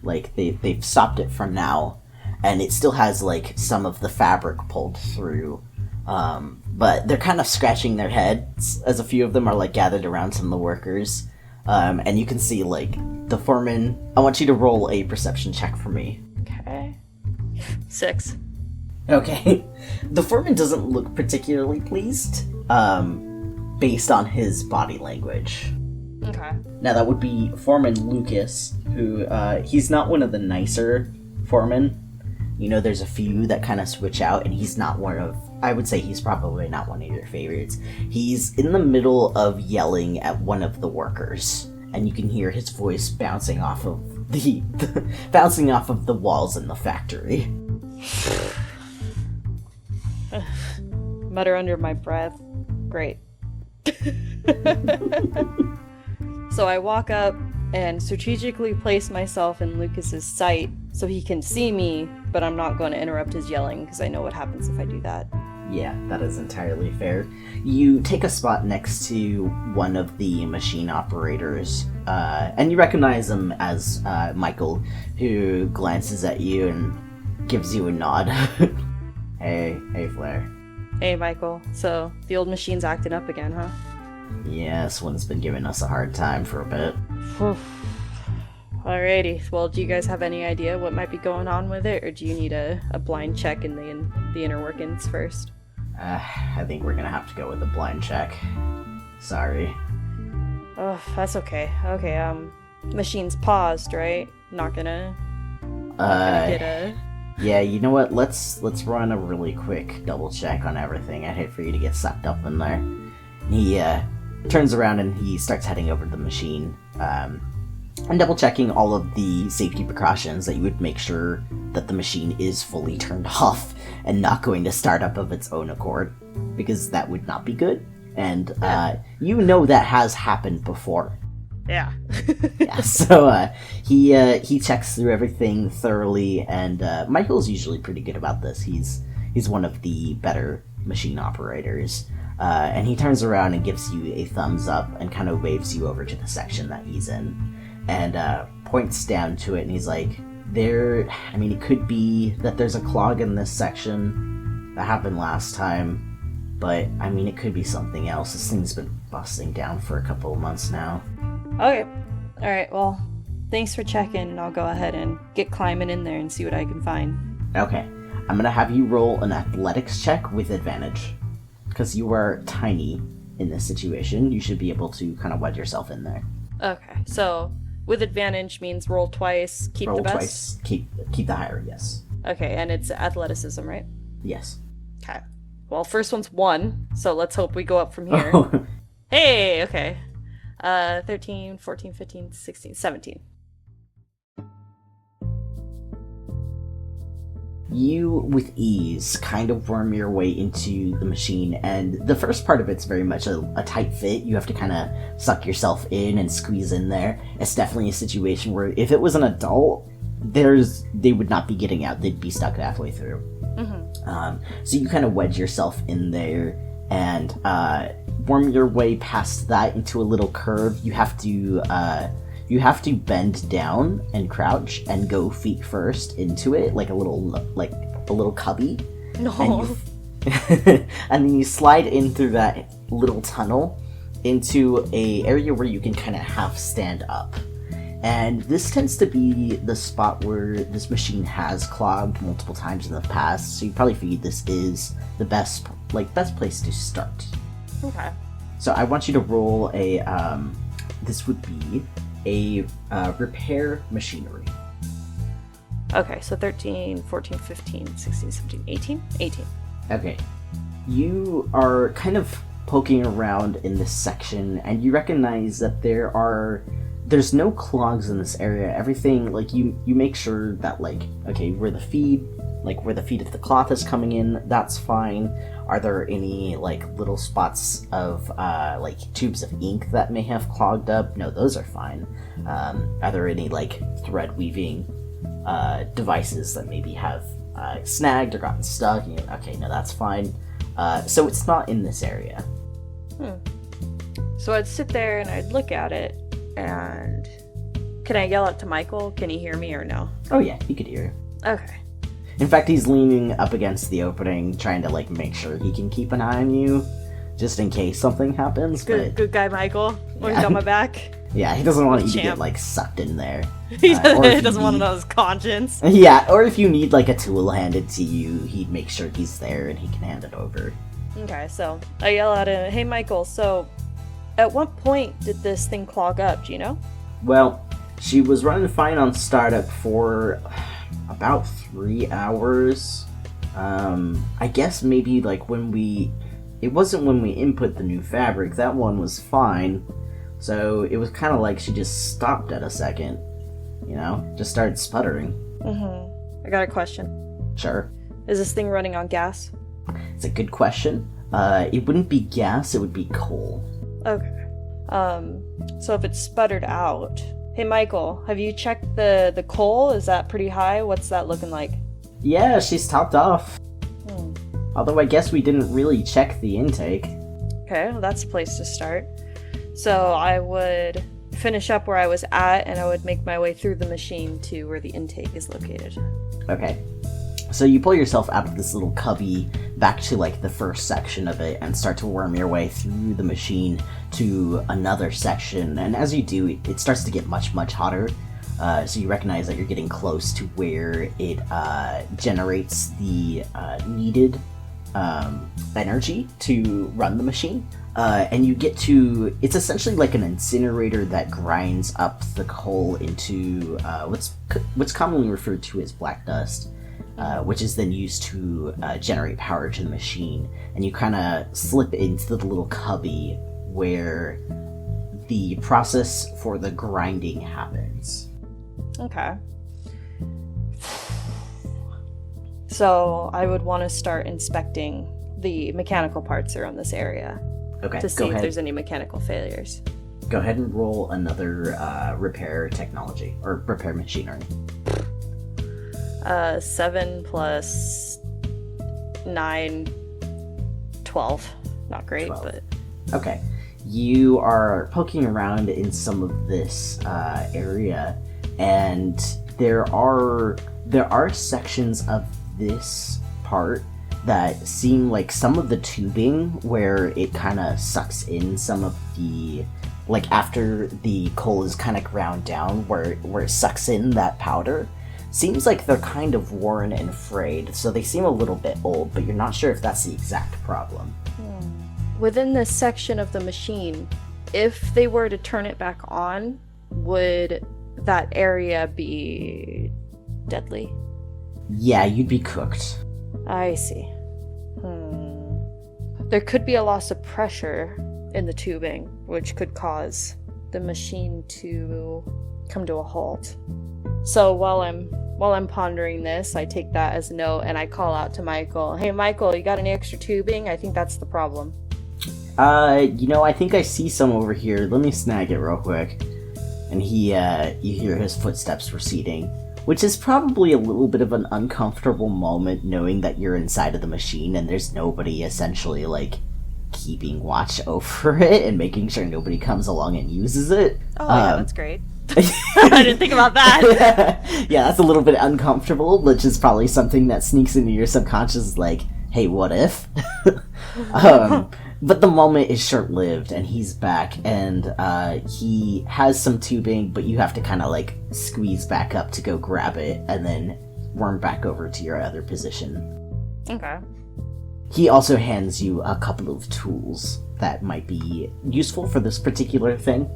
Speaker 1: They've stopped it for now, and it still has, some of the fabric pulled through. But they're kind of scratching their heads, as a few of them are, gathered around some of the workers. And you can see, the foreman... I want you to roll a perception check for me.
Speaker 2: Okay. 6.
Speaker 1: Okay. The foreman doesn't look particularly pleased, based on his body language.
Speaker 2: Okay.
Speaker 1: Now that would be Foreman Lucas, who, he's not one of the nicer foremen. There's a few that kind of switch out, and he's not I would say he's probably not one of your favorites. He's in the middle of yelling at one of the workers, and you can hear his voice bouncing off of bouncing off of the walls in the factory.
Speaker 2: Mutter under my breath. Great. So I walk up and strategically place myself in Lucas's sight so he can see me, but I'm not going to interrupt his yelling because I know what happens if I do that.
Speaker 1: Yeah, that is entirely fair. You take a spot next to one of the machine operators, and you recognize him as Michael, who glances at you and gives you a nod. Hey, Flarre.
Speaker 2: Hey, Michael. So, the old machine's acting up again, huh?
Speaker 1: Yeah, this one's been giving us a hard time for a bit.
Speaker 2: Alrighty. Well, do you guys have any idea what might be going on with it, or do you need a blind check in the inner workings first?
Speaker 1: I think we're gonna have to go with a blind check. Sorry.
Speaker 2: Oh, that's okay. Okay, machine's paused, right? Not gonna get a...
Speaker 1: Yeah, you know what? Let's run a really quick double check on everything. I'd hate for you to get sucked up in there. He turns around and he starts heading over to the machine, and double checking all of the safety precautions that you would make sure that the machine is fully turned off and not going to start up of its own accord, because that would not be good. And that has happened before.
Speaker 2: Yeah.
Speaker 1: Yeah. So he checks through everything thoroughly, and Michael's usually pretty good about this. He's one of the better machine operators, and he turns around and gives you a thumbs up and kind of waves you over to the section that he's in, and points down to it, and he's like, it could be that there's a clog in this section that happened last time, but it could be something else. This thing's been busting down for a couple of months now.
Speaker 2: Okay. Alright, well, thanks for checking, and I'll go ahead and get climbing in there and see what I can find.
Speaker 1: Okay. I'm gonna have you roll an athletics check with advantage. Because you are tiny in this situation, you should be able to kind of wedge yourself in there.
Speaker 2: Okay, so with advantage means roll twice, keep
Speaker 1: roll
Speaker 2: the best?
Speaker 1: Twice, keep the higher, yes.
Speaker 2: Okay, and it's athleticism, right?
Speaker 1: Yes.
Speaker 2: Okay. Well, first one's 1, so let's hope we go up from here. Hey, okay. 13, 14, 15, 16, 17.
Speaker 1: You, with ease, kind of worm your way into the machine, and the first part of it's very much a tight fit. You have to kind of suck yourself in and squeeze in there. It's definitely a situation where if it was an adult, they would not be getting out. They'd be stuck halfway through. Mm-hmm. So you kind of wedge yourself in there, and worm your way past that into a little curve, you have to bend down and crouch and go feet first into it, like a little cubby.
Speaker 2: No.
Speaker 1: And then you slide in through that little tunnel into a area where you can kind of half stand up. And this tends to be the spot where this machine has clogged multiple times in the past, so you probably figure this is the best place to start.
Speaker 2: Okay.
Speaker 1: So I want you to roll a, this would be a repair machinery.
Speaker 2: Okay, so 13, 14, 15, 16, 17, 18? 18.
Speaker 1: Okay. You are kind of poking around in this section, and you recognize that there's no clogs in this area. Everything, like, you make sure that, like, okay, where the feed of the cloth is coming in, that's fine. Are there any, like, little spots of, like, tubes of ink that may have clogged up? No, those are fine. Are there any, like, thread weaving devices that maybe have snagged or gotten stuck? Okay, no, that's fine. So it's not in this area.
Speaker 2: So I'd sit there and I'd look at it, and can I yell out to Michael? Can he hear me or no?
Speaker 1: Oh yeah, he could hear.
Speaker 2: Okay.
Speaker 1: In fact, he's leaning up against the opening, trying to, like, make sure he can keep an eye on you, just in case something happens.
Speaker 2: Good guy, Michael. Always got my back.
Speaker 1: Yeah, he doesn't want you to get, like, sucked in there.
Speaker 2: He doesn't want to know his conscience.
Speaker 1: Yeah, or if you need, like, a tool handed to you, he'd make sure he's there and he can hand it over.
Speaker 2: Okay, so I yell at him, "Hey, Michael, so at what point did this thing clog up, do you know?"
Speaker 1: Well, she was running fine on startup for about 3 hours. I guess maybe, like, it wasn't when we input the new fabric, that one was fine. So it was kind of like she just stopped at a second, just started sputtering.
Speaker 2: I got a question.
Speaker 1: Sure.
Speaker 2: Is this thing running on gas?
Speaker 1: It's a good question. It wouldn't be gas, it would be coal.
Speaker 2: Okay. So if it's sputtered out... Hey, Michael, have you checked the coal? Is that pretty high? What's that looking like?
Speaker 1: Yeah, she's topped off. Although I guess we didn't really check the intake.
Speaker 2: Okay, well, that's a place to start. So I would finish up where I was at, and I would make my way through the machine to where the intake is located.
Speaker 1: Okay. So you pull yourself out of this little cubby back to, like, the first section of it and start to worm your way through the machine to another section. And as you do, it starts to get much, much hotter. So you recognize that you're getting close to where it generates the needed energy to run the machine. And you get to... It's essentially like an incinerator that grinds up the coal into what's commonly referred to as black dust. Which is then used to generate power to the machine. And you kind of slip into the little cubby where the process for the grinding happens.
Speaker 2: Okay. So I would want to start inspecting the mechanical parts around this area.
Speaker 1: Okay,
Speaker 2: to see if there's any mechanical failures.
Speaker 1: Go ahead and roll another repair technology, or repair machinery.
Speaker 2: 7 plus 9, 12. Not great,
Speaker 1: 12.
Speaker 2: but...
Speaker 1: Okay. You are poking around in some of this area, and there are sections of this part that seem like some of the tubing where it kind of sucks in some of the... Like, after the coal is kind of ground down, where it sucks in that powder... Seems like they're kind of worn and frayed, so they seem a little bit old, but you're not sure if that's the exact problem.
Speaker 2: Within this section of the machine, if they were to turn it back on, would that area be deadly?
Speaker 1: Yeah, you'd be cooked.
Speaker 2: I see. There could be a loss of pressure in the tubing, which could cause the machine to come to a halt. So while I'm pondering this, I take that as a note and I call out to Michael. Hey, Michael, you got any extra tubing? I think that's the problem.
Speaker 1: I think I see some over here. Let me snag it real quick. And you hear his footsteps receding, which is probably a little bit of an uncomfortable moment knowing that you're inside of the machine and there's nobody essentially, like, keeping watch over it and making sure nobody comes along and uses it.
Speaker 2: Oh, yeah, that's great. I didn't think about that.
Speaker 1: Yeah, that's a little bit uncomfortable, which is probably something that sneaks into your subconscious, like, hey, what if? But the moment is short-lived, and he's back, and he has some tubing, but you have to kind of, like, squeeze back up to go grab it, and then worm back over to your other position.
Speaker 2: Okay.
Speaker 1: He also hands you a couple of tools that might be useful for this particular thing.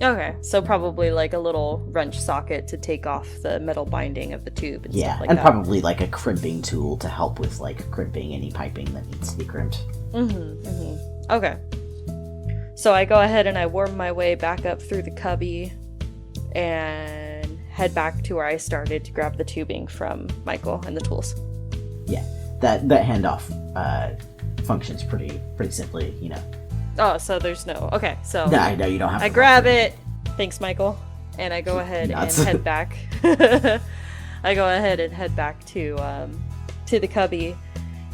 Speaker 2: Okay, so probably like a little wrench socket to take off the metal binding of the tube and stuff like that. Yeah, and
Speaker 1: probably like a crimping tool to help with like crimping any piping that needs to be crimped.
Speaker 2: Okay. So I go ahead and I worm my way back up through the cubby and head back to where I started to grab the tubing from Michael and the tools.
Speaker 1: Yeah, that handoff functions pretty simply, you know.
Speaker 2: Oh, so there's no... Okay, so...
Speaker 1: No, you don't have to...
Speaker 2: I grab it. Thanks, Michael. And I go ahead and head back. I go ahead and head back to the cubby,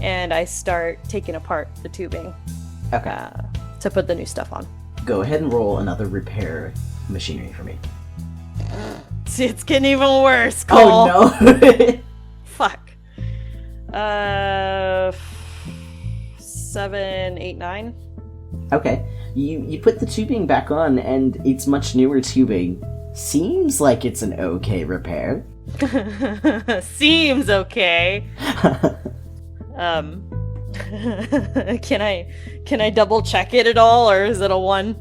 Speaker 2: and I start taking apart the tubing.
Speaker 1: Okay.
Speaker 2: To put the new stuff on.
Speaker 1: Go ahead and roll another repair machinery for me.
Speaker 2: See, it's getting even worse, Cole.
Speaker 1: Oh, no.
Speaker 2: Fuck. 7, 8, 9.
Speaker 1: Okay, you put the tubing back on, and it's much newer tubing. Seems like it's an okay repair.
Speaker 2: Seems okay. Can I double check it at all, or is it a 1?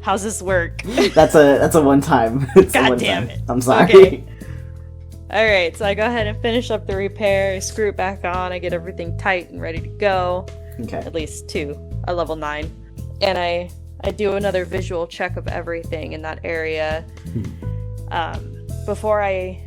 Speaker 2: How's this work?
Speaker 1: That's a one time.
Speaker 2: God damn it!
Speaker 1: I'm sorry.
Speaker 2: Okay. All right, so I go ahead and finish up the repair. I screw it back on. I get everything tight and ready to go.
Speaker 1: Okay.
Speaker 2: At least to a level 9. And I do another visual check of everything in that area. Before I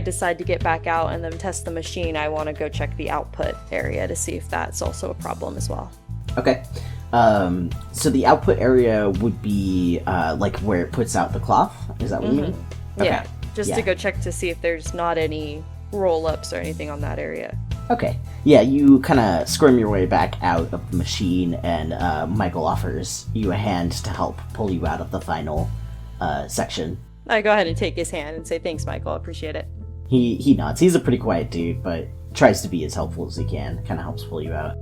Speaker 2: decide to get back out and then test the machine, I want to go check the output area to see if that's also a problem as well.
Speaker 1: Okay. So the output area would be like where it puts out the cloth? Is that what you mean? Okay.
Speaker 2: Yeah, just to go check to see if there's not any roll-ups or anything on that area.
Speaker 1: Okay. Yeah, you kind of squirm your way back out of the machine, and Michael offers you a hand to help pull you out of the final section.
Speaker 2: I go ahead and take his hand and say, thanks, Michael, I appreciate it.
Speaker 1: He nods. He's a pretty quiet dude, but tries to be as helpful as he can. Kind of helps pull you out.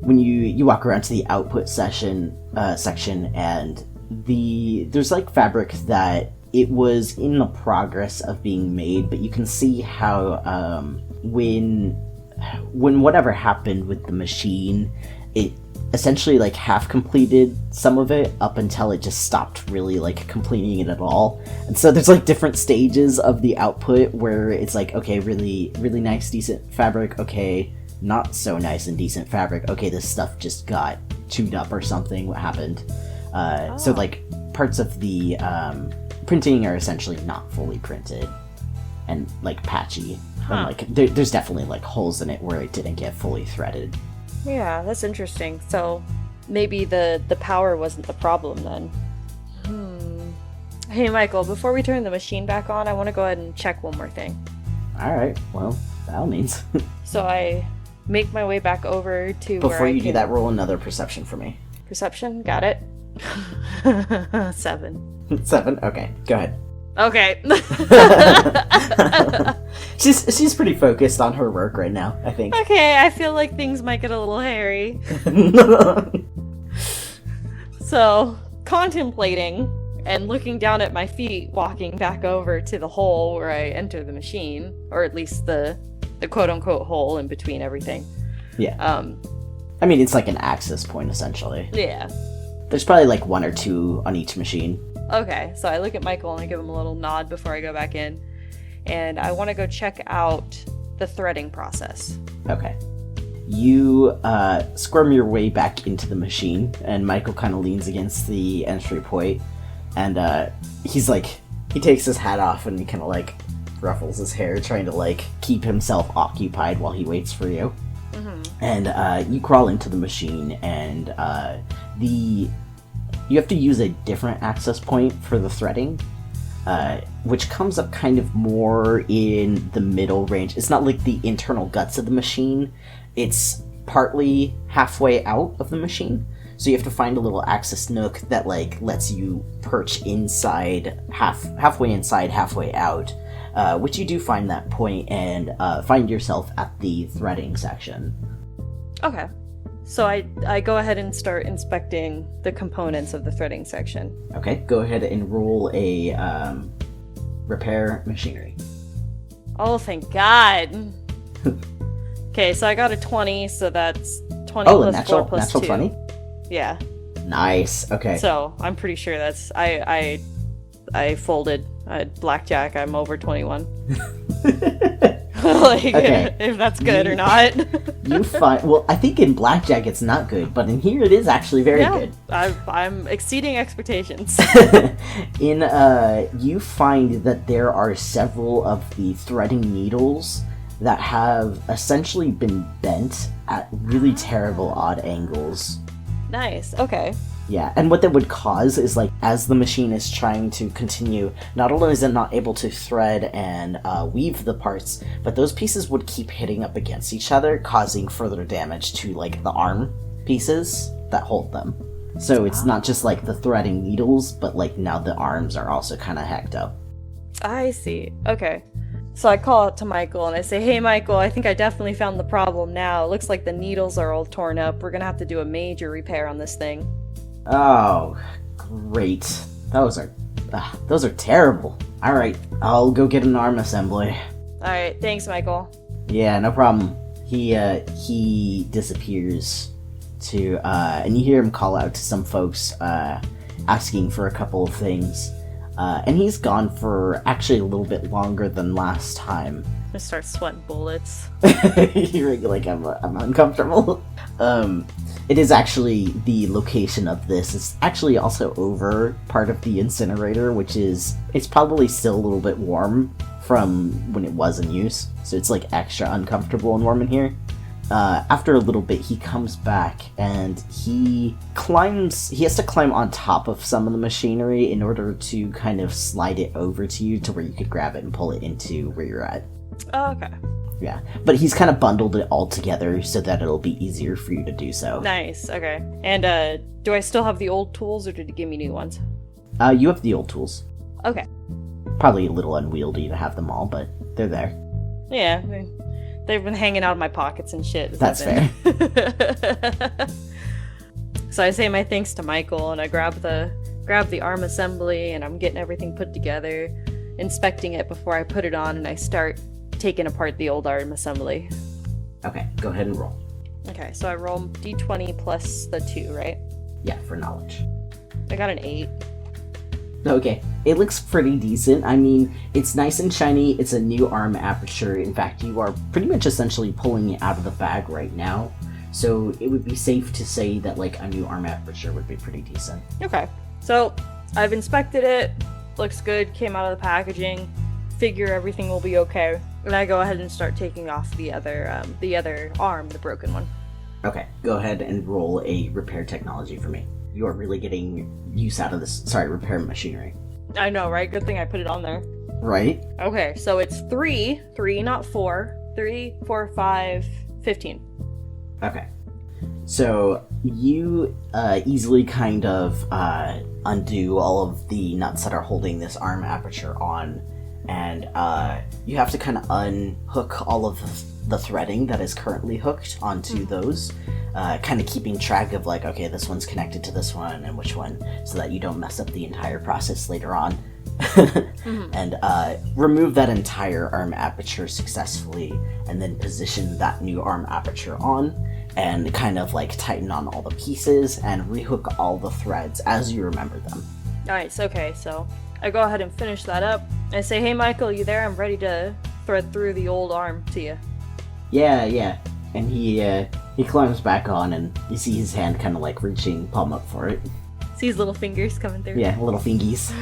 Speaker 1: When you walk around to the output section, and there's like fabric that it was in the progress of being made, but you can see how when whatever happened with the machine, it essentially like half completed some of it up until it just stopped really like completing it at all. And so there's like different stages of the output where it's like, okay, really nice decent fabric, okay, not so nice and decent fabric, okay, this stuff just got chewed up or something, what happened? So like parts of the printing are essentially not fully printed and like patchy. And like there's definitely like holes in it where it didn't get fully threaded.
Speaker 2: Yeah, that's interesting. So maybe the power wasn't the problem then. Hey Michael, before we turn the machine back on, I want to go ahead and check one more thing.
Speaker 1: Alright, well, by all means.
Speaker 2: So I make my way back over to
Speaker 1: Before you do that, roll another perception for me.
Speaker 2: Perception? Got it. 7.
Speaker 1: 7? Okay, go ahead.
Speaker 2: Okay.
Speaker 1: She's pretty focused on her work right now, I think.
Speaker 2: Okay, I feel like things might get a little hairy. So, contemplating and looking down at my feet, walking back over to the hole where I enter the machine, or at least the quote-unquote hole in between everything.
Speaker 1: Yeah. I mean, it's like an access point, essentially.
Speaker 2: Yeah.
Speaker 1: There's probably like 1 or 2 on each machine.
Speaker 2: Okay, so I look at Michael and I give him a little nod before I go back in. And I want to go check out the threading process. Okay.
Speaker 1: You squirm your way back into the machine, and Michael kind of leans against the entry point. And he's like, he takes his hat off and he kind of like ruffles his hair, trying to like keep himself occupied while he waits for you. Mm-hmm. And you crawl into the machine, and you have to use a different access point for the threading, which comes up kind of more in the middle range. It's not like the internal guts of the machine. It's partly halfway out of the machine. So you have to find a little access nook that like lets you perch inside, halfway inside, halfway out, which you do find that point and find yourself at the threading section.
Speaker 2: Okay. So I go ahead and start inspecting the components of the threading section.
Speaker 1: Okay, go ahead and roll a repair machinery.
Speaker 2: Oh, thank God. Okay, so I got a 20, so that's 20
Speaker 1: Oh,
Speaker 2: plus
Speaker 1: natural,
Speaker 2: 4 plus
Speaker 1: natural
Speaker 2: 2.
Speaker 1: 20?
Speaker 2: Yeah.
Speaker 1: Nice, okay.
Speaker 2: So I'm pretty sure that's I folded blackjack. I'm over 21. Like,
Speaker 1: Okay.
Speaker 2: if that's good or not.
Speaker 1: You find, well, I think in blackjack it's not good, but in here it is actually very good.
Speaker 2: I'm exceeding expectations.
Speaker 1: You find that there are several of the threading needles that have essentially been bent at really terrible odd angles.
Speaker 2: Nice. Okay.
Speaker 1: Yeah, and what that would cause is, like, as the machine is trying to continue, not only is it not able to thread and weave the parts, but those pieces would keep hitting up against each other, causing further damage to, like, the arm pieces that hold them. So it's not just, like, the threading needles, but, like, now the arms are also kind of hacked up.
Speaker 2: I see. Okay. So I call out to Michael and I say, "Hey, Michael, I think I definitely found the problem now. It looks like the needles are all torn up. We're gonna have to do a major repair on this thing."
Speaker 1: Oh, great. Those are terrible. Alright, I'll go get an arm assembly.
Speaker 2: Alright, thanks, Michael.
Speaker 1: Yeah, no problem. He disappears to, and you hear him call out to some folks, asking for a couple of things. And he's gone for actually a little bit longer than last time.
Speaker 2: I start sweating bullets.
Speaker 1: You're like, I'm uncomfortable. It is actually the location of this. It's actually also over part of the incinerator, which is, it's probably still a little bit warm from when it was in use. So it's like extra uncomfortable and warm in here. After a little bit, he comes back and he has to climb on top of some of the machinery in order to kind of slide it over to you to where you could grab it and pull it into where you're at.
Speaker 2: Oh, okay.
Speaker 1: Yeah, but he's kind of bundled it all together so that it'll be easier for you to do so.
Speaker 2: Nice, okay. And, do I still have the old tools, or did he give me new ones?
Speaker 1: You have the old tools.
Speaker 2: Okay.
Speaker 1: Probably a little unwieldy to have them all, but they're there.
Speaker 2: Yeah, they've been hanging out of my pockets and shit.
Speaker 1: That's fair.
Speaker 2: So I say my thanks to Michael, and I grab the arm assembly, and I'm getting everything put together, inspecting it before I put it on, and I start taking apart the old arm assembly.
Speaker 1: Okay, go ahead and roll.
Speaker 2: Okay, so I roll d20 plus the 2, right?
Speaker 1: Yeah, for knowledge.
Speaker 2: I got an 8.
Speaker 1: Okay, it looks pretty decent. I mean, it's nice and shiny, it's a new arm aperture. In fact, you are pretty much essentially pulling it out of the bag right now. So it would be safe to say that, like, a new arm aperture would be pretty decent.
Speaker 2: Okay, so I've inspected it, looks good, came out of the packaging, figure everything will be okay. And I go ahead and start taking off the other arm, the broken one.
Speaker 1: Okay, go ahead and roll a repair technology for me. You are really getting use out of this, repair machinery.
Speaker 2: I know, right? Good thing I put it on there.
Speaker 1: Right?
Speaker 2: Okay, so it's 3, not 4. 3, 4, 5, 15.
Speaker 1: Okay. So you easily kind of undo all of the nuts that are holding this arm aperture on, and you have to kind of unhook all of the threading that is currently hooked onto those, kind of keeping track of, like, okay, this one's connected to this one and which one, so that you don't mess up the entire process later on. And remove that entire arm aperture successfully, and then position that new arm aperture on, and kind of like tighten on all the pieces and rehook all the threads as you remember them.
Speaker 2: Nice, okay, so I go ahead and finish that up. I say, "Hey Michael, you there? I'm ready to thread through the old arm to you."
Speaker 1: Yeah. And he climbs back on, and you see his hand kind of like reaching palm up for it.
Speaker 2: See his little fingers coming through?
Speaker 1: Yeah, little fingies.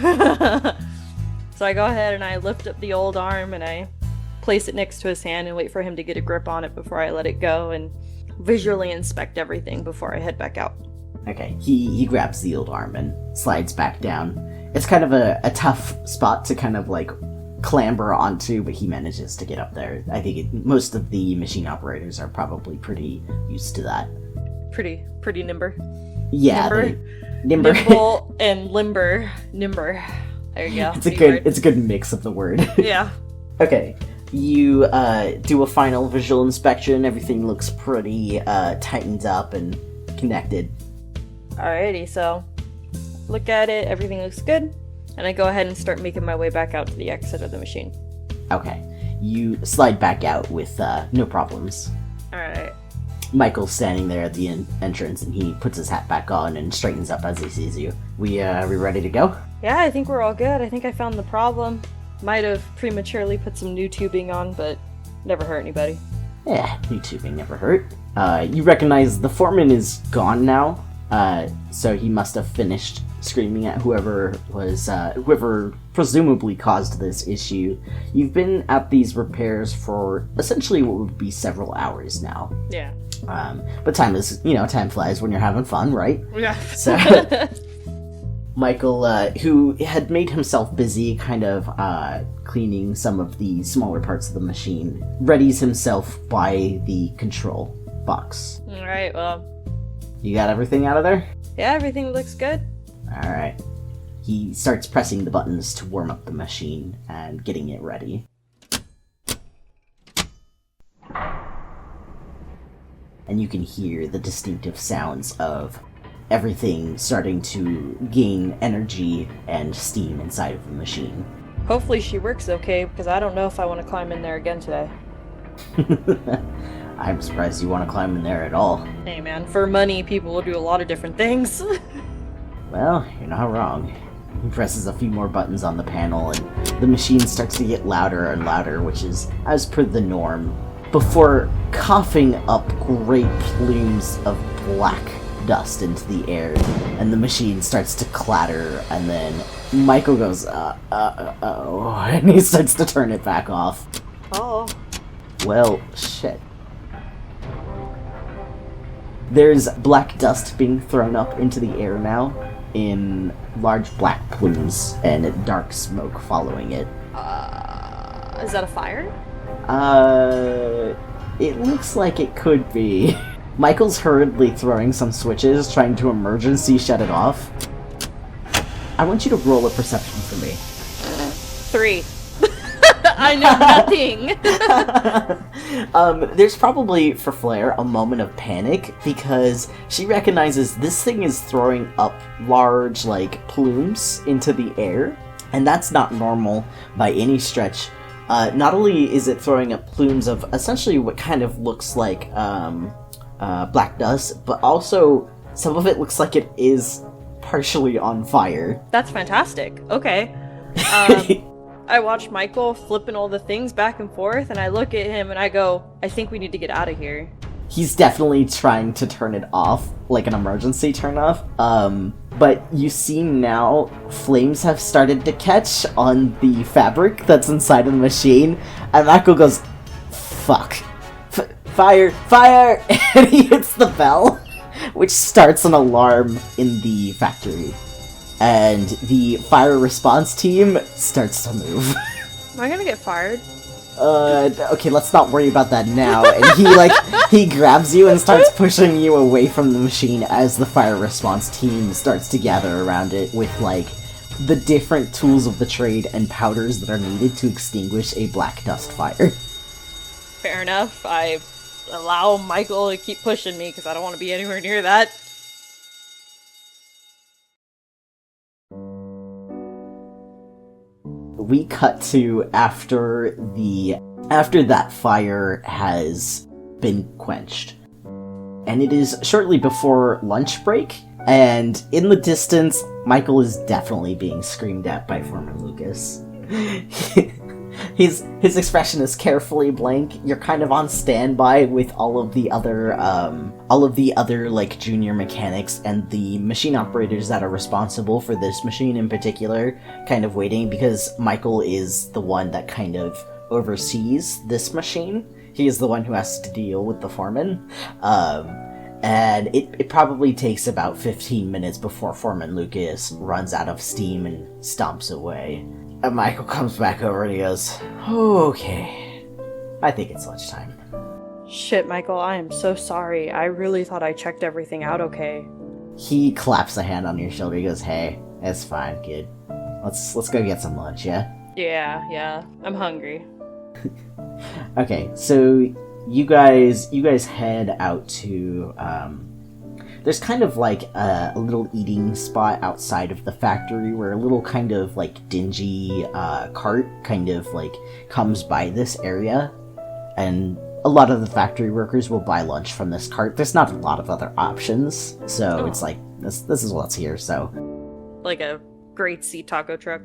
Speaker 2: So I go ahead and I lift up the old arm and I place it next to his hand and wait for him to get a grip on it before I let it go, and visually inspect everything before I head back out.
Speaker 1: Okay, he grabs the old arm and slides back down. It's kind of a tough spot to kind of like clamber onto, but he manages to get up there. I think most of the machine operators are probably pretty used to that.
Speaker 2: Pretty nimber.
Speaker 1: Yeah,
Speaker 2: nimber. Nimble and limber. Nimber. There you go.
Speaker 1: It's a good mix of the word.
Speaker 2: Yeah.
Speaker 1: Okay. You do a final visual inspection. Everything looks pretty tightened up and connected.
Speaker 2: Alrighty, so look at it, everything looks good, and I go ahead and start making my way back out to the exit of the machine.
Speaker 1: Okay. You slide back out with no problems.
Speaker 2: Alright.
Speaker 1: Michael's standing there at the entrance, and he puts his hat back on and straightens up as he sees you. We ready to go?
Speaker 2: Yeah, I think we're all good. I think I found the problem. Might have prematurely put some new tubing on, but never hurt anybody.
Speaker 1: Yeah, new tubing never hurt. You recognize the foreman is gone now, so he must have finished screaming at whoever presumably caused this issue. You've been at these repairs for essentially what would be several hours now.
Speaker 2: Yeah.
Speaker 1: But time flies when you're having fun, right?
Speaker 2: Yeah.
Speaker 1: So Michael, who had made himself busy kind of cleaning some of the smaller parts of the machine, readies himself by the control box.
Speaker 2: Alright, well.
Speaker 1: You got everything out of there?
Speaker 2: Yeah, everything looks good.
Speaker 1: Alright. He starts pressing the buttons to warm up the machine and getting it ready. And you can hear the distinctive sounds of everything starting to gain energy and steam inside of the machine.
Speaker 2: Hopefully she works okay, because I don't know if I want to climb in there again today.
Speaker 1: I'm surprised you want to climb in there at all.
Speaker 2: Hey man, for money, people will do a lot of different things.
Speaker 1: Well, you're not wrong. He presses a few more buttons on the panel, and the machine starts to get louder and louder, which is as per the norm, before coughing up great plumes of black dust into the air, and the machine starts to clatter, and then Michael goes, and he starts to turn it back off.
Speaker 2: Oh.
Speaker 1: Well, shit. There's black dust being thrown up into the air now, in large black plumes, and dark smoke following it.
Speaker 2: Is that a fire?
Speaker 1: It looks like it could be. Michael's hurriedly throwing some switches, trying to emergency shut it off. I want you to roll a perception for me.
Speaker 2: 3. I know
Speaker 1: nothing! There's probably, for Flarre, a moment of panic, because she recognizes this thing is throwing up large, plumes into the air, and that's not normal by any stretch. Not only is it throwing up plumes of essentially what kind of looks like, black dust, but also some of it looks like it is partially on fire.
Speaker 2: That's fantastic. Okay. I watch Michael flipping all the things back and forth, and I look at him and I go, I think we need to get out of here.
Speaker 1: He's definitely trying to turn it off, like an emergency turn off. But you see now, flames have started to catch on the fabric that's inside of the machine, and Michael goes, fuck. Fire! Fire! And he hits the bell, which starts an alarm in the factory. And the fire response team starts to move.
Speaker 2: Am I gonna get fired?
Speaker 1: Okay, let's not worry about that now. And he grabs you and starts pushing you away from the machine as the fire response team starts to gather around it with, the different tools of the trade and powders that are needed to extinguish a black dust fire.
Speaker 2: Fair enough. I allow Michael to keep pushing me because I don't want to be anywhere near that.
Speaker 1: We cut to after that fire has been quenched. And it is shortly before lunch break, and in the distance, Michael is definitely being screamed at by Foreman Lucas. His expression is carefully blank. You're kind of on standby with all of the other junior mechanics and the machine operators that are responsible for this machine in particular, kind of waiting because Michael is the one that kind of oversees this machine. He is the one who has to deal with the foreman. And it probably takes about 15 minutes before Foreman Lucas runs out of steam and stomps away. And Michael comes back over and he goes, okay, I think it's lunchtime.
Speaker 2: Shit, Michael, I am so sorry. I really thought I checked everything out okay.
Speaker 1: He claps a hand on your shoulder. He goes, hey, it's fine, kid. Let's go get some lunch, yeah?
Speaker 2: Yeah. I'm hungry.
Speaker 1: Okay, so you guys head out to, there's kind of like a little eating spot outside of the factory where a little kind of like dingy cart kind of like comes by this area, and a lot of the factory workers will buy lunch from this cart. There's not a lot of other options, so It's like, this is what's here, so.
Speaker 2: Like a Great Sea taco truck?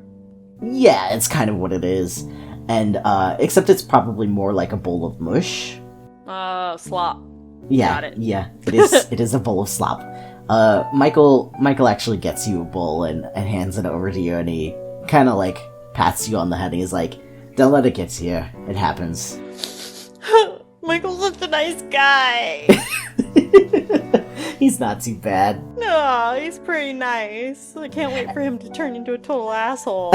Speaker 1: Yeah, it's kind of what it is. And, except it's probably more like a bowl of mush.
Speaker 2: Slop.
Speaker 1: Yeah,
Speaker 2: Got it.
Speaker 1: Yeah, it is a bowl of slop. Michael actually gets you a bowl and hands it over to you, and he kind of like pats you on the head, and he's like, don't let it get to you. It happens.
Speaker 2: Michael's such a nice guy.
Speaker 1: He's not too bad.
Speaker 2: No, he's pretty nice. I can't wait for him to turn into a total asshole.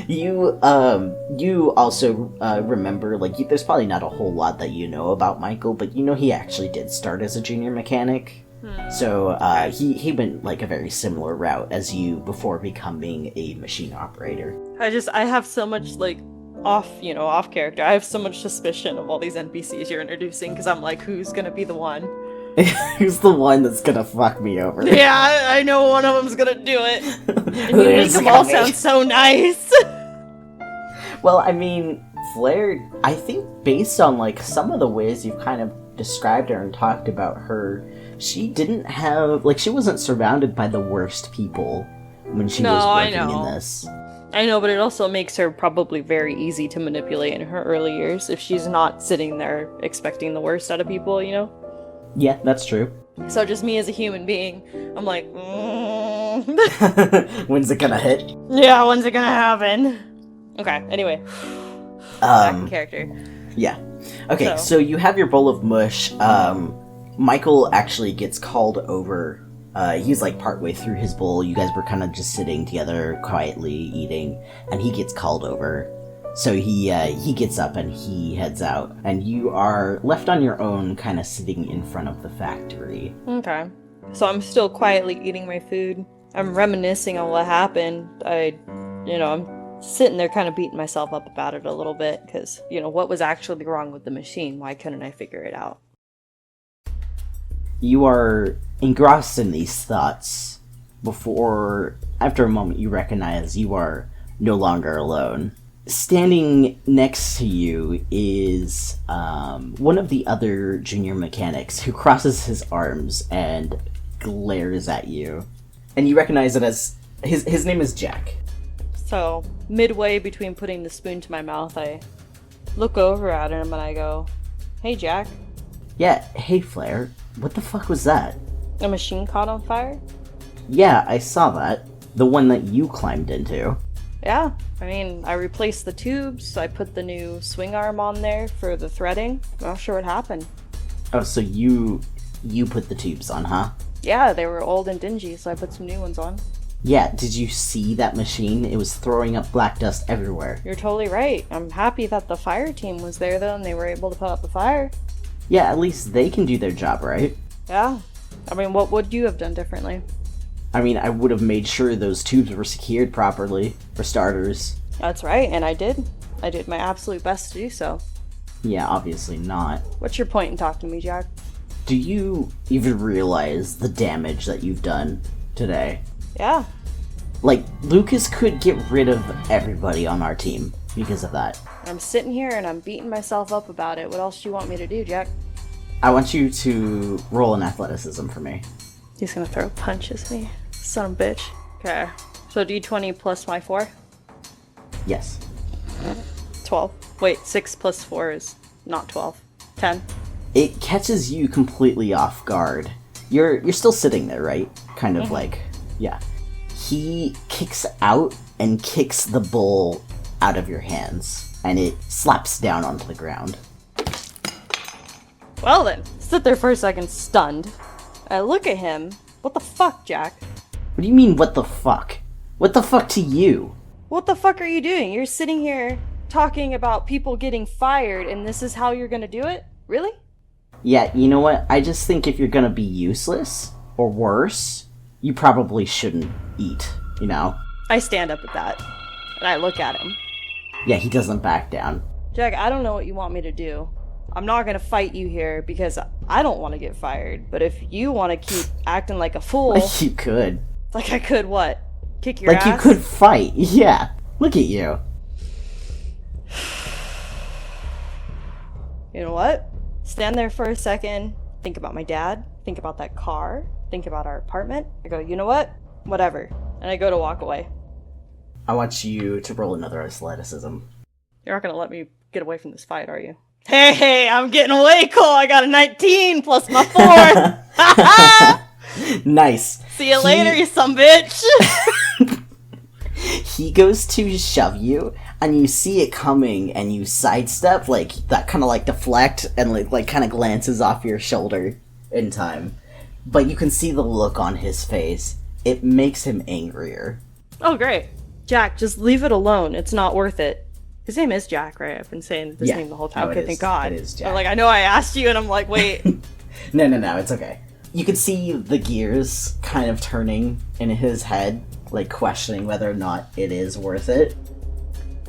Speaker 1: You also remember, like, there's probably not a whole lot that you know about Michael, but you know he actually did start as a junior mechanic. So, he went, like, a very similar route as you before becoming a machine operator.
Speaker 2: I have so much, like, off character. I have so much suspicion of all these NPCs you're introducing, because I'm like, who's gonna be the one?
Speaker 1: Who's the one that's gonna fuck me over?
Speaker 2: Yeah, I know one of them's gonna do it. And you make them all sound so nice.
Speaker 1: Well, I mean, Flarre, I think based on, like, some of the ways you've kind of described her and talked about her, she didn't have, like, she wasn't surrounded by the worst people when she was working in this.
Speaker 2: I know, but it also makes her probably very easy to manipulate in her early years if she's not sitting there expecting the worst out of people, you know?
Speaker 1: Yeah, that's true.
Speaker 2: So just me as a human being, I'm like,
Speaker 1: when's it gonna hit?
Speaker 2: Yeah, when's it gonna happen? Okay, anyway. Back to character.
Speaker 1: Yeah. Okay, so you have your bowl of mush. Michael actually gets called over. He's like partway through his bowl. You guys were kind of just sitting together, quietly eating, and he gets called over. So he gets up and he heads out, and you are left on your own, kind of sitting in front of the factory.
Speaker 2: Okay. So I'm still quietly eating my food. I'm reminiscing on what happened. I'm sitting there kind of beating myself up about it a little bit, because, what was actually wrong with the machine? Why couldn't I figure it out?
Speaker 1: You are engrossed in these thoughts before, after a moment, you recognize you are no longer alone. Standing next to you is one of the other junior mechanics who crosses his arms and glares at you. And you recognize it as... His name is Jack.
Speaker 2: So, midway between putting the spoon to my mouth, I look over at him and I go, "Hey, Jack."
Speaker 1: Yeah, hey, Flarre. What the fuck was that?
Speaker 2: A machine caught on fire?
Speaker 1: Yeah, I saw that. The one that you climbed into.
Speaker 2: Yeah, I replaced the tubes, I put the new swing arm on there for the threading. I'm not sure what happened.
Speaker 1: Oh, so you put the tubes on, huh?
Speaker 2: Yeah, they were old and dingy, so I put some new ones on.
Speaker 1: Yeah, did you see that machine? It was throwing up black dust everywhere.
Speaker 2: You're totally right. I'm happy that the fire team was there, though, and they were able to put out the fire.
Speaker 1: Yeah, at least they can do their job, right?
Speaker 2: Yeah. What would you have done differently?
Speaker 1: I would have made sure those tubes were secured properly, for starters.
Speaker 2: That's right, and I did. I did my absolute best to do so.
Speaker 1: Yeah, obviously not.
Speaker 2: What's your point in talking to me, Jack?
Speaker 1: Do you even realize the damage that you've done today?
Speaker 2: Yeah.
Speaker 1: Like, Lucas could get rid of everybody on our team because of that.
Speaker 2: I'm sitting here and I'm beating myself up about it. What else do you want me to do, Jack?
Speaker 1: I want you to roll an athleticism for me.
Speaker 2: He's gonna throw punches at me. Son of a bitch. Okay. So D20 plus my 4?
Speaker 1: Yes.
Speaker 2: 12. Wait, 6 plus 4 is not 12. 10.
Speaker 1: It catches you completely off guard. You're still sitting there, right? Kind of like, yeah. He kicks out and kicks the bowl out of your hands, and it slaps down onto the ground.
Speaker 2: Well then, sit there for a second stunned. I look at him. What the fuck, Jack?
Speaker 1: What do you mean, what the fuck? What the fuck to you?
Speaker 2: What the fuck are you doing? You're sitting here talking about people getting fired, and this is how you're gonna do it? Really?
Speaker 1: Yeah, you know what? I just think if you're gonna be useless, or worse, you probably shouldn't eat, you know?
Speaker 2: I stand up at that, and I look at him.
Speaker 1: Yeah, he doesn't back down.
Speaker 2: Jack, I don't know what you want me to do. I'm not gonna fight you here because I don't want to get fired, but if you want to keep acting like a fool...
Speaker 1: Like you could.
Speaker 2: Like I could what? Kick your ass?
Speaker 1: Like you could fight, yeah. Look at you.
Speaker 2: You know what? Stand there for a second, think about my dad, think about that car, think about our apartment. I go, you know what? Whatever. And I go to walk away.
Speaker 1: I want you to roll another athleticism.
Speaker 2: You're not gonna let me get away from this fight, are you? Hey, I'm getting away, Cole! I got a 19 plus my 4!
Speaker 1: Nice.
Speaker 2: See you later, you sumbitch!
Speaker 1: He goes to shove you, and you see it coming, and you sidestep, like, that kind of, like, deflect, and, like kind of glances off your shoulder in time. But you can see the look on his face. It makes him angrier.
Speaker 2: Oh, great. Jack, just leave it alone. It's not worth it. His name is Jack, right? I've been saying this name the whole time.
Speaker 1: No,
Speaker 2: okay, thank God.
Speaker 1: It is Jack.
Speaker 2: I'm like, I know I asked you, and I'm like, wait.
Speaker 1: No, it's okay. You can see the gears kind of turning in his head, like questioning whether or not it is worth it.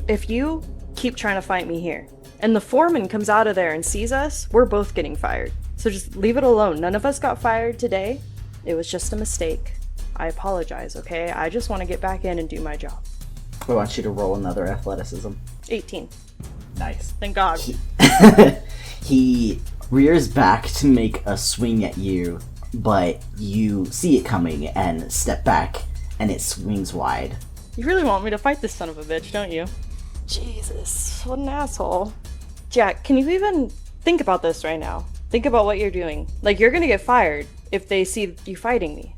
Speaker 2: If you keep trying to fight me here, and the foreman comes out of there and sees us, we're both getting fired. So just leave it alone. None of us got fired today. It was just a mistake. I apologize, okay? I just want to get back in and do my job.
Speaker 1: I want you to roll another athleticism.
Speaker 2: 18.
Speaker 1: Nice.
Speaker 2: Thank God.
Speaker 1: He rears back to make a swing at you, but you see it coming and step back, and it swings wide.
Speaker 2: You really want me to fight this son of a bitch, don't you? Jesus, what an asshole. Jack, can you even think about this right now? Think about what you're doing. Like, you're gonna get fired if they see you fighting me.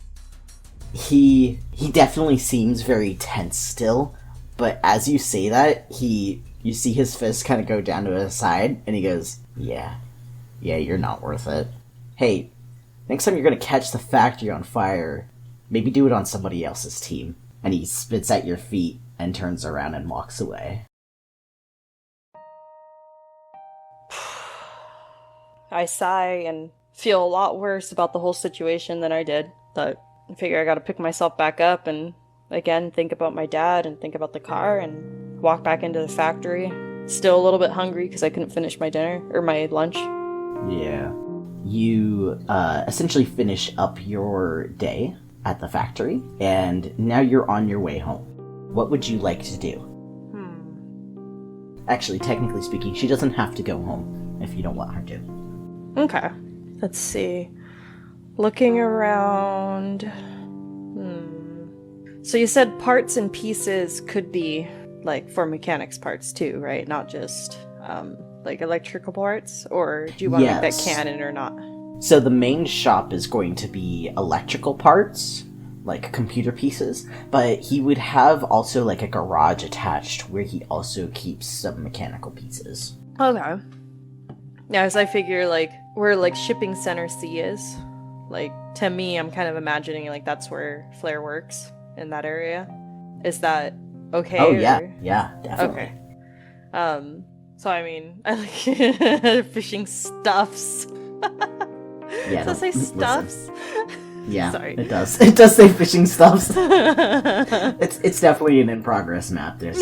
Speaker 1: He definitely seems very tense still, but as you say that, you see his fist kind of go down to his side, and he goes, yeah, you're not worth it. Hey, next time you're gonna catch the factory on fire, maybe do it on somebody else's team. And he spits at your feet and turns around and walks away.
Speaker 2: I sigh and feel a lot worse about the whole situation than I did, but I figure I gotta pick myself back up and, again, think about my dad and think about the car and walk back into the factory. Still a little bit hungry because I couldn't finish my dinner, or my lunch.
Speaker 1: Yeah. You, essentially finish up your day at the factory, and now you're on your way home. What would you like to do? Actually, technically speaking, she doesn't have to go home if you don't want her to.
Speaker 2: Okay. Let's see. Looking around... So you said parts and pieces could be, like, for mechanics parts too, right? Not just, like, electrical parts? Or do you want to make that canon or not?
Speaker 1: So the main shop is going to be electrical parts, like computer pieces, but he would have also like a garage attached where he also keeps some mechanical pieces.
Speaker 2: Okay. Yeah, as I figure, like, where, like, shipping center C is, like, to me, I'm kind of imagining, like, that's where Flarre works, in that area. Is that okay?
Speaker 1: Oh, yeah, definitely.
Speaker 2: Okay. So, I mean, I like fishing stuffs.
Speaker 1: Yeah,
Speaker 2: does it say stuffs?
Speaker 1: Yeah,
Speaker 2: Sorry.
Speaker 1: It does. It does say fishing stuffs. It's definitely an in-progress map.
Speaker 2: No.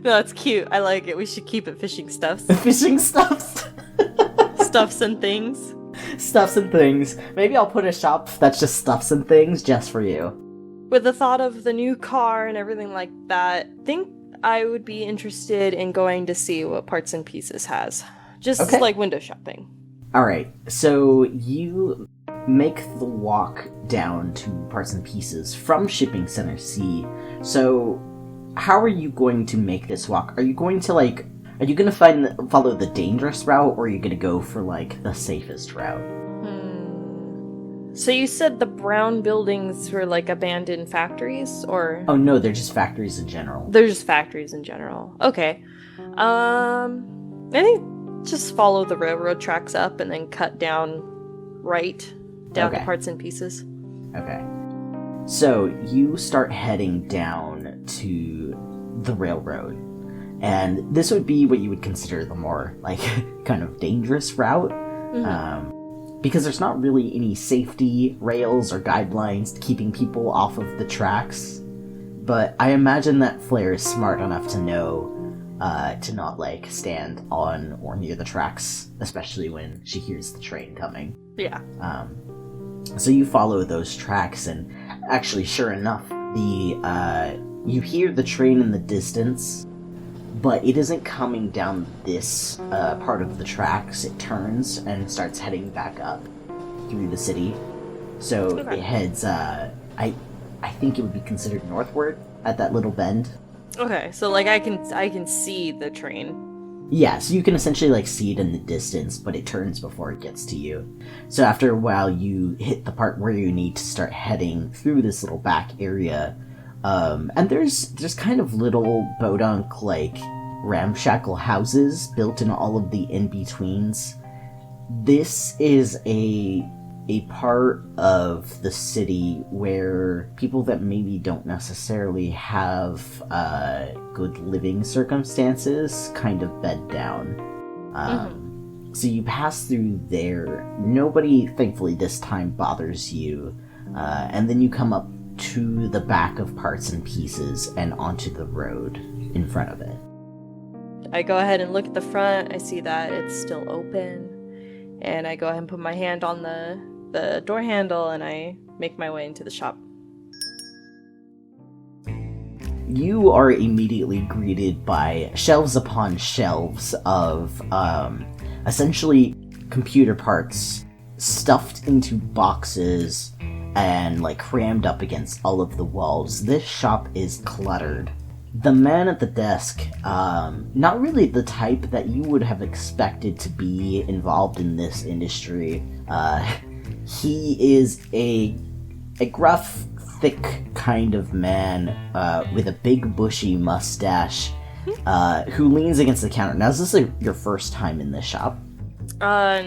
Speaker 2: No, it's cute. I like it. We should keep it fishing stuffs.
Speaker 1: Fishing stuffs?
Speaker 2: Stuffs and things.
Speaker 1: Stuffs and things. Maybe I'll put a shop that's just stuffs and things just for you.
Speaker 2: With the thought of the new car and everything like that, I think I would be interested in going to see what Parts and Pieces has. Just like window shopping.
Speaker 1: Alright, so you make the walk down to Parts and Pieces from Shipping Center C. So, how are you going to make this walk? Are you going to, like, are you going to follow the dangerous route, or are you going to go for, like, the safest route?
Speaker 2: So you said the brown buildings were, like, abandoned factories, or?
Speaker 1: Oh, no, they're just factories in general.
Speaker 2: They're just factories in general. Okay. I think just follow the railroad tracks up and then cut down right, down to Parts and Pieces.
Speaker 1: Okay. So you start heading down to the railroad, and this would be what you would consider the more, like, kind of dangerous route, because there's not really any safety rails or guidelines keeping people off of the tracks. But I imagine that Flarre is smart enough to know to not, like, stand on or near the tracks, especially when she hears the train coming.
Speaker 2: Yeah.
Speaker 1: So you follow those tracks, and actually, sure enough, you hear the train in the distance, but it isn't coming down this part of the tracks. It turns and starts heading back up through the city. So It heads, I think it would be considered northward at that little bend.
Speaker 2: Okay, so, like, I can see the train.
Speaker 1: Yeah, so you can essentially, like, see it in the distance, but it turns before it gets to you. So after a while, you hit the part where you need to start heading through this little back area. And there's kind of little bodunk, like, ramshackle houses built in all of the in-betweens. This is a part of the city where people that maybe don't necessarily have good living circumstances kind of bed down. So you pass through there. Nobody, thankfully, this time bothers you. And then you come up to the back of Parts and Pieces and onto the road in front of it.
Speaker 2: I go ahead and look at the front. I see that it's still open. And I go ahead and put my hand on the door handle, and I make my way into the shop.
Speaker 1: You are immediately greeted by shelves upon shelves of, essentially computer parts stuffed into boxes and, like, crammed up against all of the walls. This shop is cluttered. The man at the desk, not really the type that you would have expected to be involved in this industry. He is a gruff, thick kind of man with a big bushy mustache who leans against the counter. Now, is this your first time in this shop?
Speaker 2: Nah,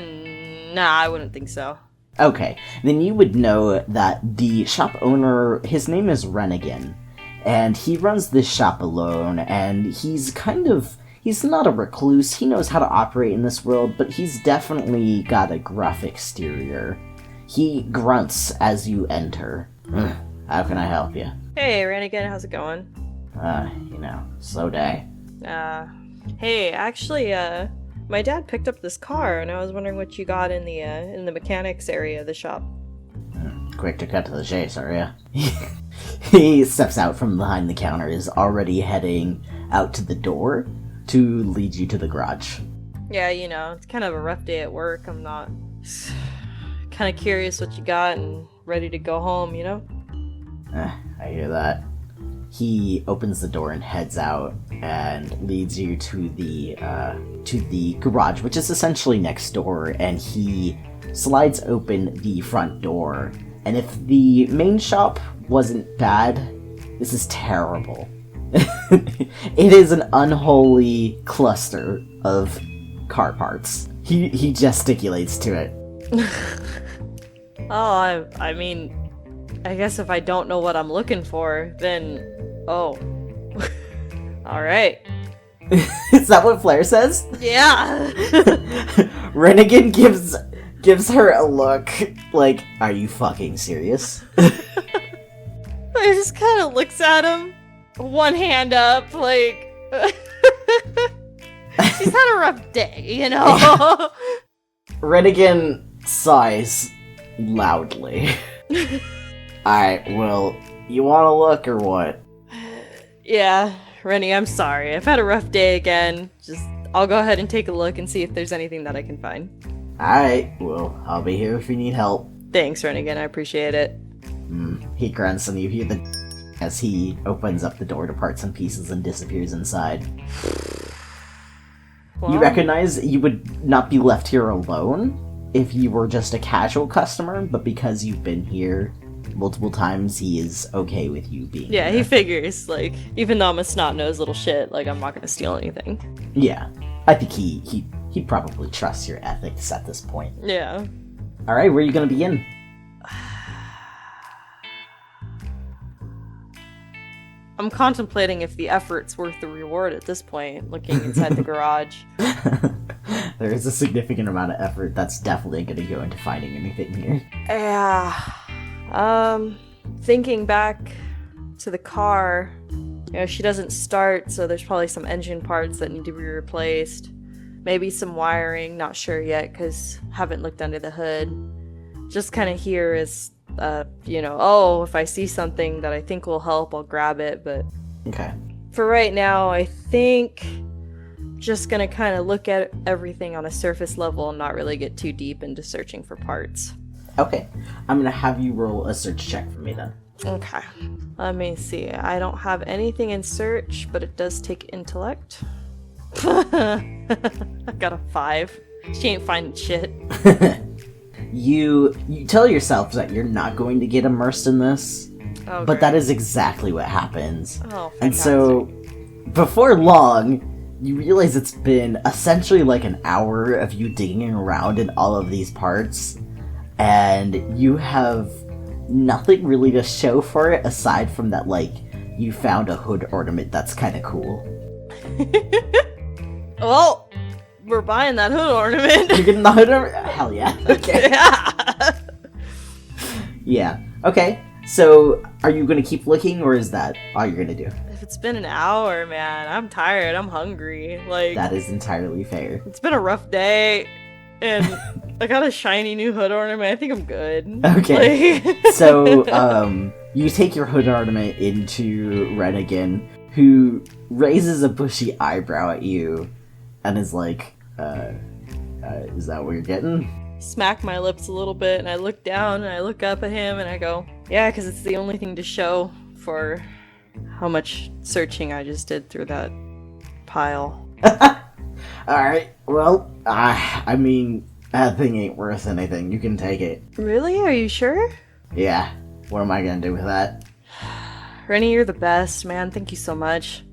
Speaker 2: I wouldn't think so.
Speaker 1: Okay, then you would know that the shop owner, his name is Rennigan, and he runs this shop alone, and he's not a recluse. He knows how to operate in this world, but he's definitely got a gruff exterior. He grunts as you enter. How can I help you?
Speaker 2: Hey, Rennigan, how's it going?
Speaker 1: Slow day.
Speaker 2: Hey, actually, my dad picked up this car, and I was wondering what you got in the mechanics area of the shop.
Speaker 1: Quick to cut to the chase, are you? He steps out from behind the counter, is already heading out to the door to lead you to the garage.
Speaker 2: Yeah, it's kind of a rough day at work. I'm not kind of curious what you got and ready to go home,
Speaker 1: I hear that. He opens the door and heads out and leads you to the garage, which is essentially next door, and he slides open the front door. And if the main shop wasn't bad, this is terrible. It is an unholy cluster of car parts. He gesticulates to it.
Speaker 2: Oh, I mean, I guess if I don't know what I'm looking for, then... Oh. Alright.
Speaker 1: Is that what Flarre says?
Speaker 2: Yeah!
Speaker 1: Rennigan gives her a look like, are you fucking serious?
Speaker 2: I just kind of looks at him, one hand up, like... She's had a rough day,
Speaker 1: Rennigan sighs loudly. Alright, well, you wanna look or what?
Speaker 2: Yeah, Rennie, I'm sorry. I've had a rough day again. I'll go ahead and take a look and see if there's anything that I can find.
Speaker 1: Alright, well, I'll be here if you need help.
Speaker 2: Thanks, Rennigan, I appreciate it.
Speaker 1: He grunts and you hear as he opens up the door to Parts and Pieces and disappears inside.
Speaker 2: Well,
Speaker 1: you recognize you would not be left here alone if you were just a casual customer, but because you've been here multiple times, he is okay with you being
Speaker 2: Yeah,
Speaker 1: here.
Speaker 2: he figures, like, even though I'm a snot-nosed little shit, like, I'm not gonna steal anything.
Speaker 1: Yeah, I think he probably trusts your ethics at this point.
Speaker 2: Yeah.
Speaker 1: Alright, where are you gonna begin?
Speaker 2: I'm contemplating if the effort's worth the reward at this point, looking inside the garage.
Speaker 1: There is a significant amount of effort that's definitely going to go into finding anything here.
Speaker 2: Yeah. Thinking back to the car, she doesn't start, so there's probably some engine parts that need to be replaced. Maybe some wiring, not sure yet, because haven't looked under the hood. Just kind of here is, if I see something that I think will help, I'll grab it, but...
Speaker 1: Okay.
Speaker 2: For right now, I think just gonna kind of look at everything on a surface level and not really get too deep into searching for parts.
Speaker 1: Okay. I'm gonna have you roll a search check for me then.
Speaker 2: Okay. Let me see. I don't have anything in search, but it does take intellect. I got a 5. She ain't finding shit.
Speaker 1: You tell yourself that you're not going to get immersed in this, but that is exactly what happens.
Speaker 2: Oh, fantastic.
Speaker 1: And so, before long, you realize it's been essentially like an hour of you digging around in all of these parts, and you have nothing really to show for it aside from that, like, you found a hood ornament that's kind of cool.
Speaker 2: Well, we're buying that hood ornament.
Speaker 1: You're getting the hood ornament? Hell yeah. Okay.
Speaker 2: Yeah.
Speaker 1: Yeah. Okay. So, are you going to keep looking, or is that all you're going to do?
Speaker 2: If it's been an hour, man, I'm tired. I'm hungry. Like,
Speaker 1: That is entirely fair.
Speaker 2: it's been a rough day, and I got a shiny new hood ornament. I think I'm good.
Speaker 1: Okay.
Speaker 2: Like...
Speaker 1: So, you take your hood ornament into Renigan, who raises a bushy eyebrow at you, and is like, is that what you're getting?
Speaker 2: Smack my lips a little bit, and I look down, and I look up at him, and I go, yeah, because it's the only thing to show for how much searching I just did through that pile.
Speaker 1: Alright, well, I mean, that thing ain't worth anything. You can take it.
Speaker 2: Really? Are you sure?
Speaker 1: Yeah. What am I gonna do with that?
Speaker 2: Rennie, you're the best, man. Thank you so much.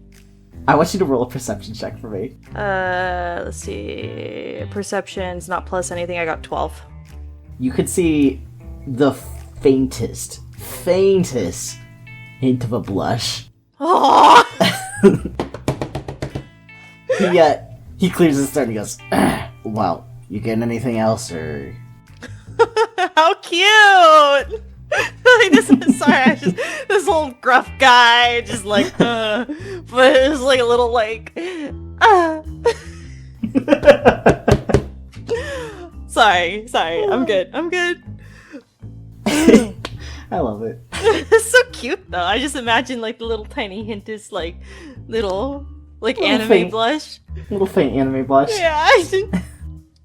Speaker 1: I want you to roll a perception check for me.
Speaker 2: Let's see. Perception's not plus anything. I got 12.
Speaker 1: You could see the faintest hint of a blush.
Speaker 2: Oh!
Speaker 1: He clears his throat and he goes, well, you getting anything else, or...
Speaker 2: How cute! Like, this old gruff guy, just like, but it was like a little like, Sorry, I'm good.
Speaker 1: I love it.
Speaker 2: It's so cute though. I just imagine like the little tiny hint is like little anime
Speaker 1: faint.
Speaker 2: blush.
Speaker 1: Little faint anime blush.
Speaker 2: Yeah.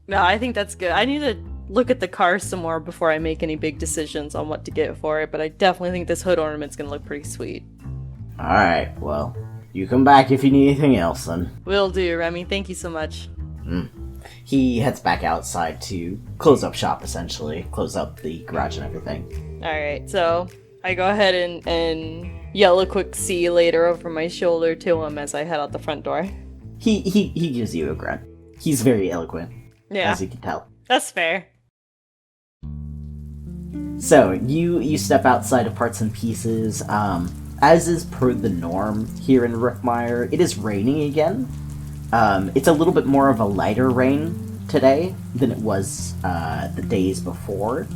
Speaker 2: No, I think that's good. I need to look at the car some more before I make any big decisions on what to get for it, but I definitely think this hood ornament's gonna look pretty sweet.
Speaker 1: Alright, well, you come back if you need anything else, then.
Speaker 2: Will do, Remy. Thank you so much.
Speaker 1: He heads back outside to close up shop, essentially. Close up the garage and everything.
Speaker 2: Alright, so I go ahead and yell a quick see you later over my shoulder to him as I head out the front door.
Speaker 1: He gives you a grunt. He's very eloquent,
Speaker 2: Yeah,
Speaker 1: as you can tell.
Speaker 2: that's fair.
Speaker 1: So, you step outside of Parts and Pieces. As is per the norm here in Rookmire, it is raining again. It's a little bit more of a lighter rain today than it was the days before,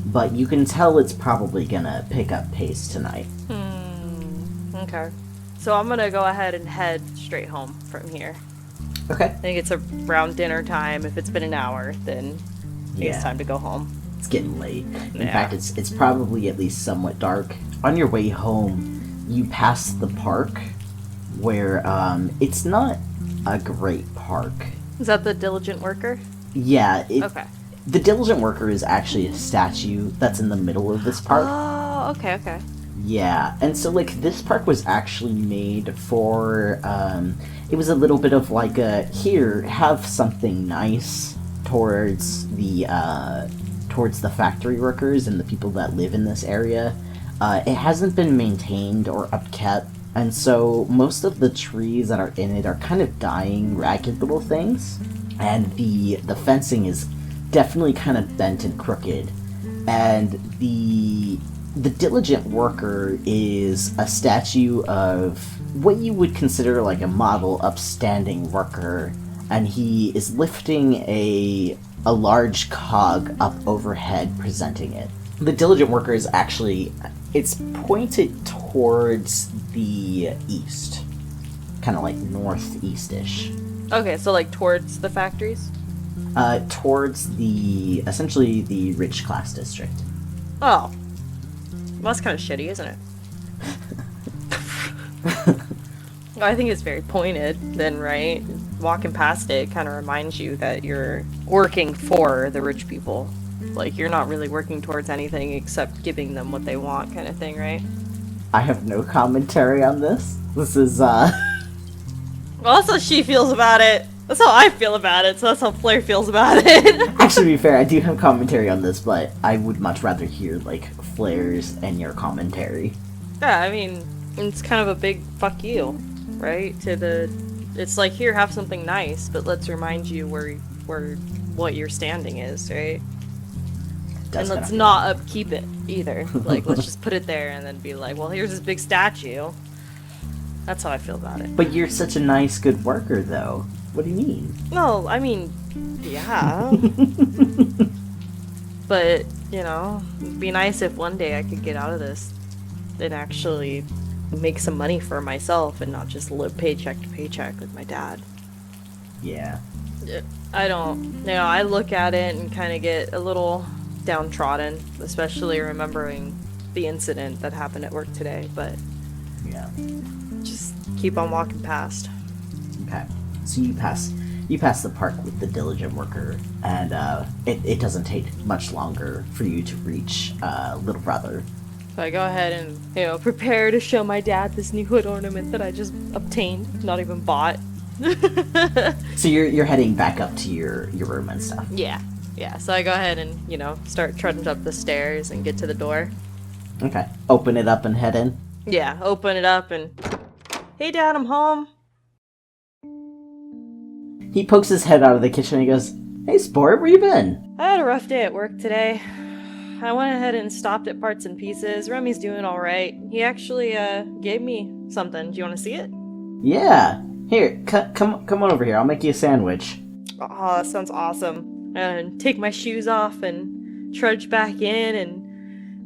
Speaker 1: but you can tell it's probably gonna pick up pace tonight.
Speaker 2: Okay. So I'm gonna go ahead and head straight home from here.
Speaker 1: Okay.
Speaker 2: I think it's around dinner time. If it's been an hour, then I think it's time to go home.
Speaker 1: It's getting late. In
Speaker 2: Yeah.
Speaker 1: fact, it's probably at least somewhat dark. On your way home, you pass the park, where it's not a great park.
Speaker 2: Is that the diligent worker?
Speaker 1: Yeah.
Speaker 2: Okay.
Speaker 1: The diligent worker is actually a statue that's in the middle of this park.
Speaker 2: Oh, okay.
Speaker 1: Yeah, and so, like, this park was actually made for, it was a little bit of, like, here, have something nice towards the factory workers and the people that live in this area. It hasn't been maintained or upkept, and so most of the trees that are in it are kind of dying, ragged little things, and the fencing is definitely kind of bent and crooked, and the The diligent worker is a statue of what you would consider like a model upstanding worker, and he is lifting a large cog up overhead, presenting it. The diligent worker is actually, it's pointed towards the east, kind of like northeast-ish.
Speaker 2: Okay, so like towards the factories?
Speaker 1: Towards essentially the rich class district.
Speaker 2: Oh. Well, that's kind of shitty, isn't it? I think it's very pointed then, right? Walking past it kind of reminds you that you're working for the rich people. Like, you're not really working towards anything except giving them what they want kind of thing, right?
Speaker 1: I have no commentary on this. This is,
Speaker 2: Well, that's how she feels about it. That's how I feel about it, so that's how Flarre feels about it.
Speaker 1: Actually, to be fair, I do have commentary on this, but I would much rather hear, like, Flarre's and your commentary.
Speaker 2: Yeah, I mean, it's kind of a big fuck you, right? It's like, here, have something nice, but let's remind you where what your standing is, right? And let's not upkeep it, either. Like, let's just put it there and then be like, well, here's this big statue. That's how I feel about it.
Speaker 1: But you're such a nice, good worker, though. What do you mean?
Speaker 2: No, I mean, yeah. But, you know, it'd be nice if one day I could get out of this and actually make some money for myself and not just live paycheck to paycheck with my dad.
Speaker 1: Yeah.
Speaker 2: I don't, you know, I look at it and kind of get a little downtrodden, especially remembering the incident that happened at work today, but
Speaker 1: yeah.
Speaker 2: Just keep on walking past.
Speaker 1: Okay. So you pass the park with the diligent worker, and it doesn't take much longer for you to reach little brother.
Speaker 2: So I go ahead and, you know, prepare to show my dad this new hood ornament that I just obtained, not even bought.
Speaker 1: So you're heading back up to your room and stuff.
Speaker 2: Yeah. So I go ahead and, you know, start trudging up the stairs and get to the door.
Speaker 1: Okay. Open it up and head in.
Speaker 2: Yeah, open it up and, hey Dad, I'm home.
Speaker 1: He pokes his head out of the kitchen and he goes, "Hey sport, where you been?"
Speaker 2: I had a rough day at work today. I went ahead and stopped at Parts and Pieces. Remy's doing alright. He actually gave me something. Do you want to see it?
Speaker 1: Yeah. Here, come on over here. I'll make you a sandwich.
Speaker 2: Oh, that sounds awesome. And take my shoes off and trudge back in, and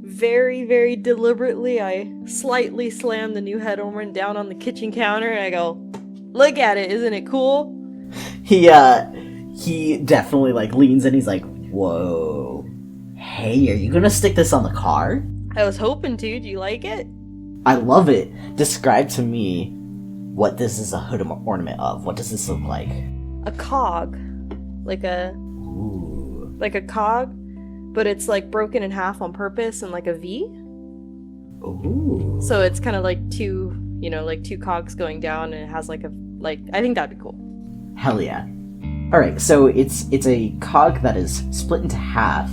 Speaker 2: very, very deliberately I slightly slam the new head ornament down on the kitchen counter and I go, "Look at it, isn't it cool?"
Speaker 1: He definitely like leans in. He's like, "Whoa, hey, are you gonna stick this on the car?"
Speaker 2: I was hoping to. Do you like it?
Speaker 1: I love it. Describe to me what this is a hood ornament of. What does this look like?
Speaker 2: A cog.
Speaker 1: Ooh.
Speaker 2: Like a cog, but it's like broken in half on purpose and like a V.
Speaker 1: Ooh.
Speaker 2: So it's kind of like two cogs going down, and it has I think that'd be cool.
Speaker 1: Hell yeah. Alright, so it's a cog that is split into half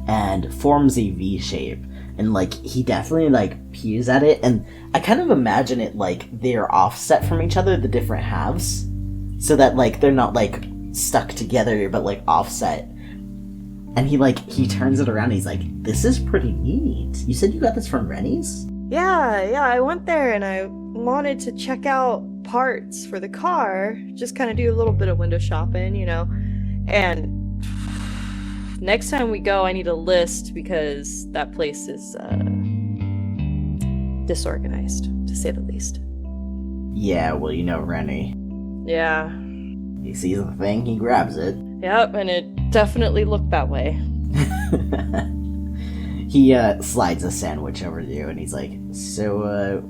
Speaker 1: and forms a V shape. And like he definitely like peers at it, and I kind of imagine it like they're offset from each other, the different halves. So that like they're not like stuck together but like offset. And he turns it around and he's like, "This is pretty neat. You said you got this from Rennie's?"
Speaker 2: Yeah, I went there and I wanted to check out parts for the car, just kind of do a little bit of window shopping, you know. And next time we go, I need a list because that place is disorganized, to say the least.
Speaker 1: Yeah, well, you know Rennie.
Speaker 2: Yeah.
Speaker 1: He sees the thing, he grabs it.
Speaker 2: Yep, and it definitely looked that way.
Speaker 1: He slides a sandwich over to you and he's like, "So,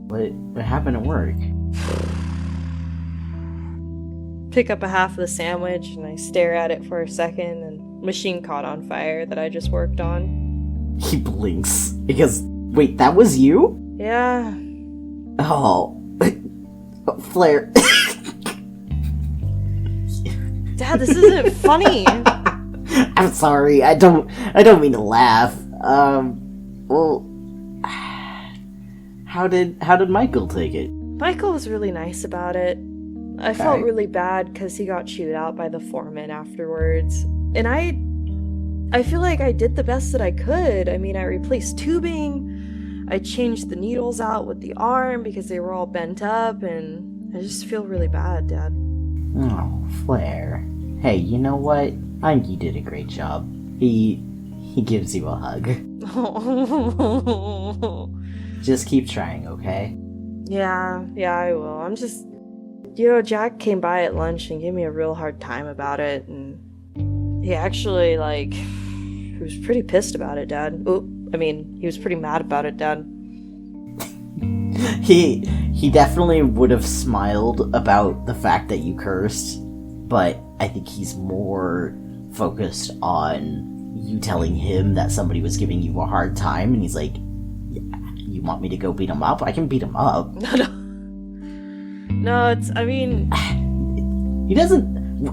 Speaker 1: what happened at work?"
Speaker 2: Pick up a half of the sandwich and I stare at it for a second, and machine caught on fire that I just worked on.
Speaker 1: He blinks. He goes, "Wait, that was you?"
Speaker 2: Yeah.
Speaker 1: Oh. Flarre.
Speaker 2: Dad, this isn't funny.
Speaker 1: I'm sorry. I don't mean to laugh. Well, how did Michael take it?
Speaker 2: Michael was really nice about it. I felt really bad because he got chewed out by the foreman afterwards. And I feel like I did the best that I could. I mean, I replaced tubing, I changed the needles out with the arm because they were all bent up, and I just feel really bad, Dad.
Speaker 1: Oh, Flarre. Hey, you know what? I think you did a great job. He gives you a hug. Just keep trying, okay?
Speaker 2: Yeah, I will. I'm just... Jack came by at lunch and gave me a real hard time about it, and he actually, he was pretty pissed about it, Dad. He was pretty mad about it, Dad.
Speaker 1: He definitely would have smiled about the fact that you cursed, but I think he's more focused on you telling him that somebody was giving you a hard time, and he's like, yeah, you want me to go beat him up? I can beat him up.
Speaker 2: No,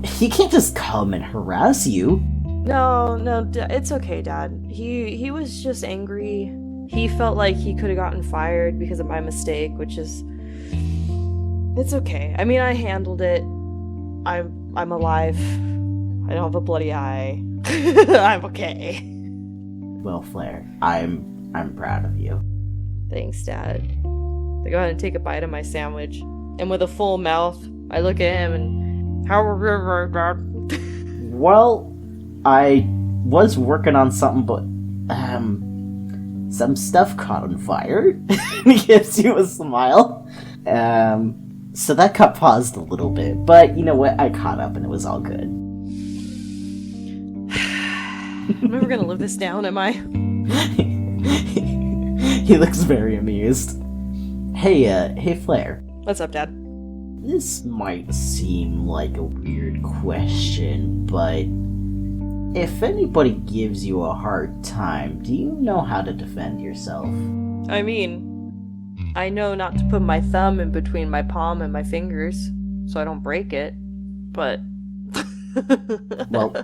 Speaker 1: He can't just come and harass you.
Speaker 2: No, it's okay, Dad. He was just angry. He felt like he could have gotten fired because of my mistake, which is... It's okay. I mean, I handled it. I'm alive. I don't have a bloody eye. I'm okay.
Speaker 1: Well, Flarre, I'm proud of you.
Speaker 2: Thanks, Dad. I go ahead and take a bite of my sandwich. And with a full mouth, I look at him and... How are you, Dad?
Speaker 1: Well, I was working on something, but, some stuff caught on fire. He gives you a smile. So that got paused a little bit, but you know what? I caught up and it was all good.
Speaker 2: I'm never gonna live this down, am I?
Speaker 1: He looks very amused. Hey, Flarre.
Speaker 2: What's up, Dad?
Speaker 1: This might seem like a weird question, but if anybody gives you a hard time, do you know how to defend yourself?
Speaker 2: I mean, I know not to put my thumb in between my palm and my fingers, so I don't break it, but...
Speaker 1: Well,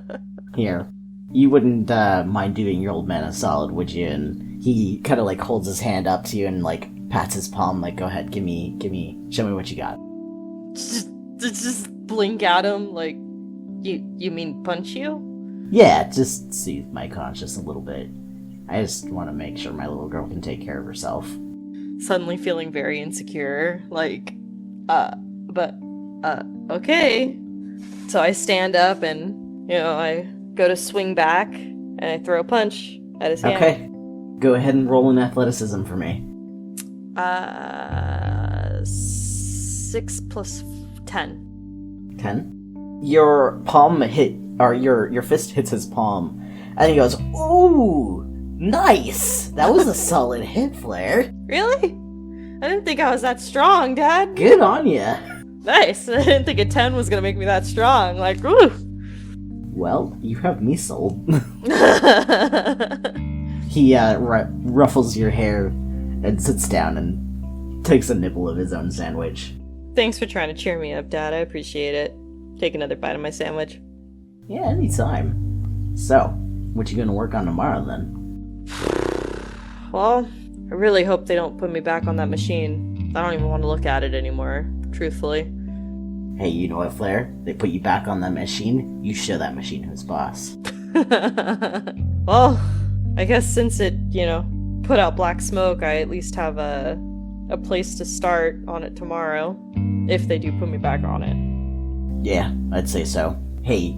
Speaker 1: here. You wouldn't mind doing your old man a solid, would you? And he kind of holds his hand up to you and pats his palm, go ahead, show me what you got.
Speaker 2: Just blink at him, you mean punch you?
Speaker 1: Yeah, just soothe my conscience a little bit. I just want to make sure my little girl can take care of herself.
Speaker 2: Suddenly feeling very insecure, okay. So I stand up and, I go to swing back, and I throw a punch at his hand.
Speaker 1: Okay. Go ahead and roll an athleticism for me.
Speaker 2: 6 plus 10.
Speaker 1: 10? Your palm your fist hits his palm, and he goes, "Ooh, nice! That was a solid hit, Flarre."
Speaker 2: Really? I didn't think I was that strong, Dad.
Speaker 1: Good on ya.
Speaker 2: Nice. I didn't think a 10 was gonna make me that strong. Woo!
Speaker 1: Well, you have me sold. He ruffles your hair and sits down and takes a nibble of his own sandwich.
Speaker 2: Thanks for trying to cheer me up, Dad. I appreciate it. Take another bite of my sandwich.
Speaker 1: Yeah, anytime. So, what you gonna work on tomorrow, then?
Speaker 2: Well, I really hope they don't put me back on that machine. I don't even want to look at it anymore, truthfully.
Speaker 1: Hey, you know what, Flarre? They put you back on that machine, you show that machine who's boss.
Speaker 2: Well, I guess since it, put out black smoke, I at least have a place to start on it tomorrow, if they do put me back on it.
Speaker 1: Yeah, I'd say so. Hey,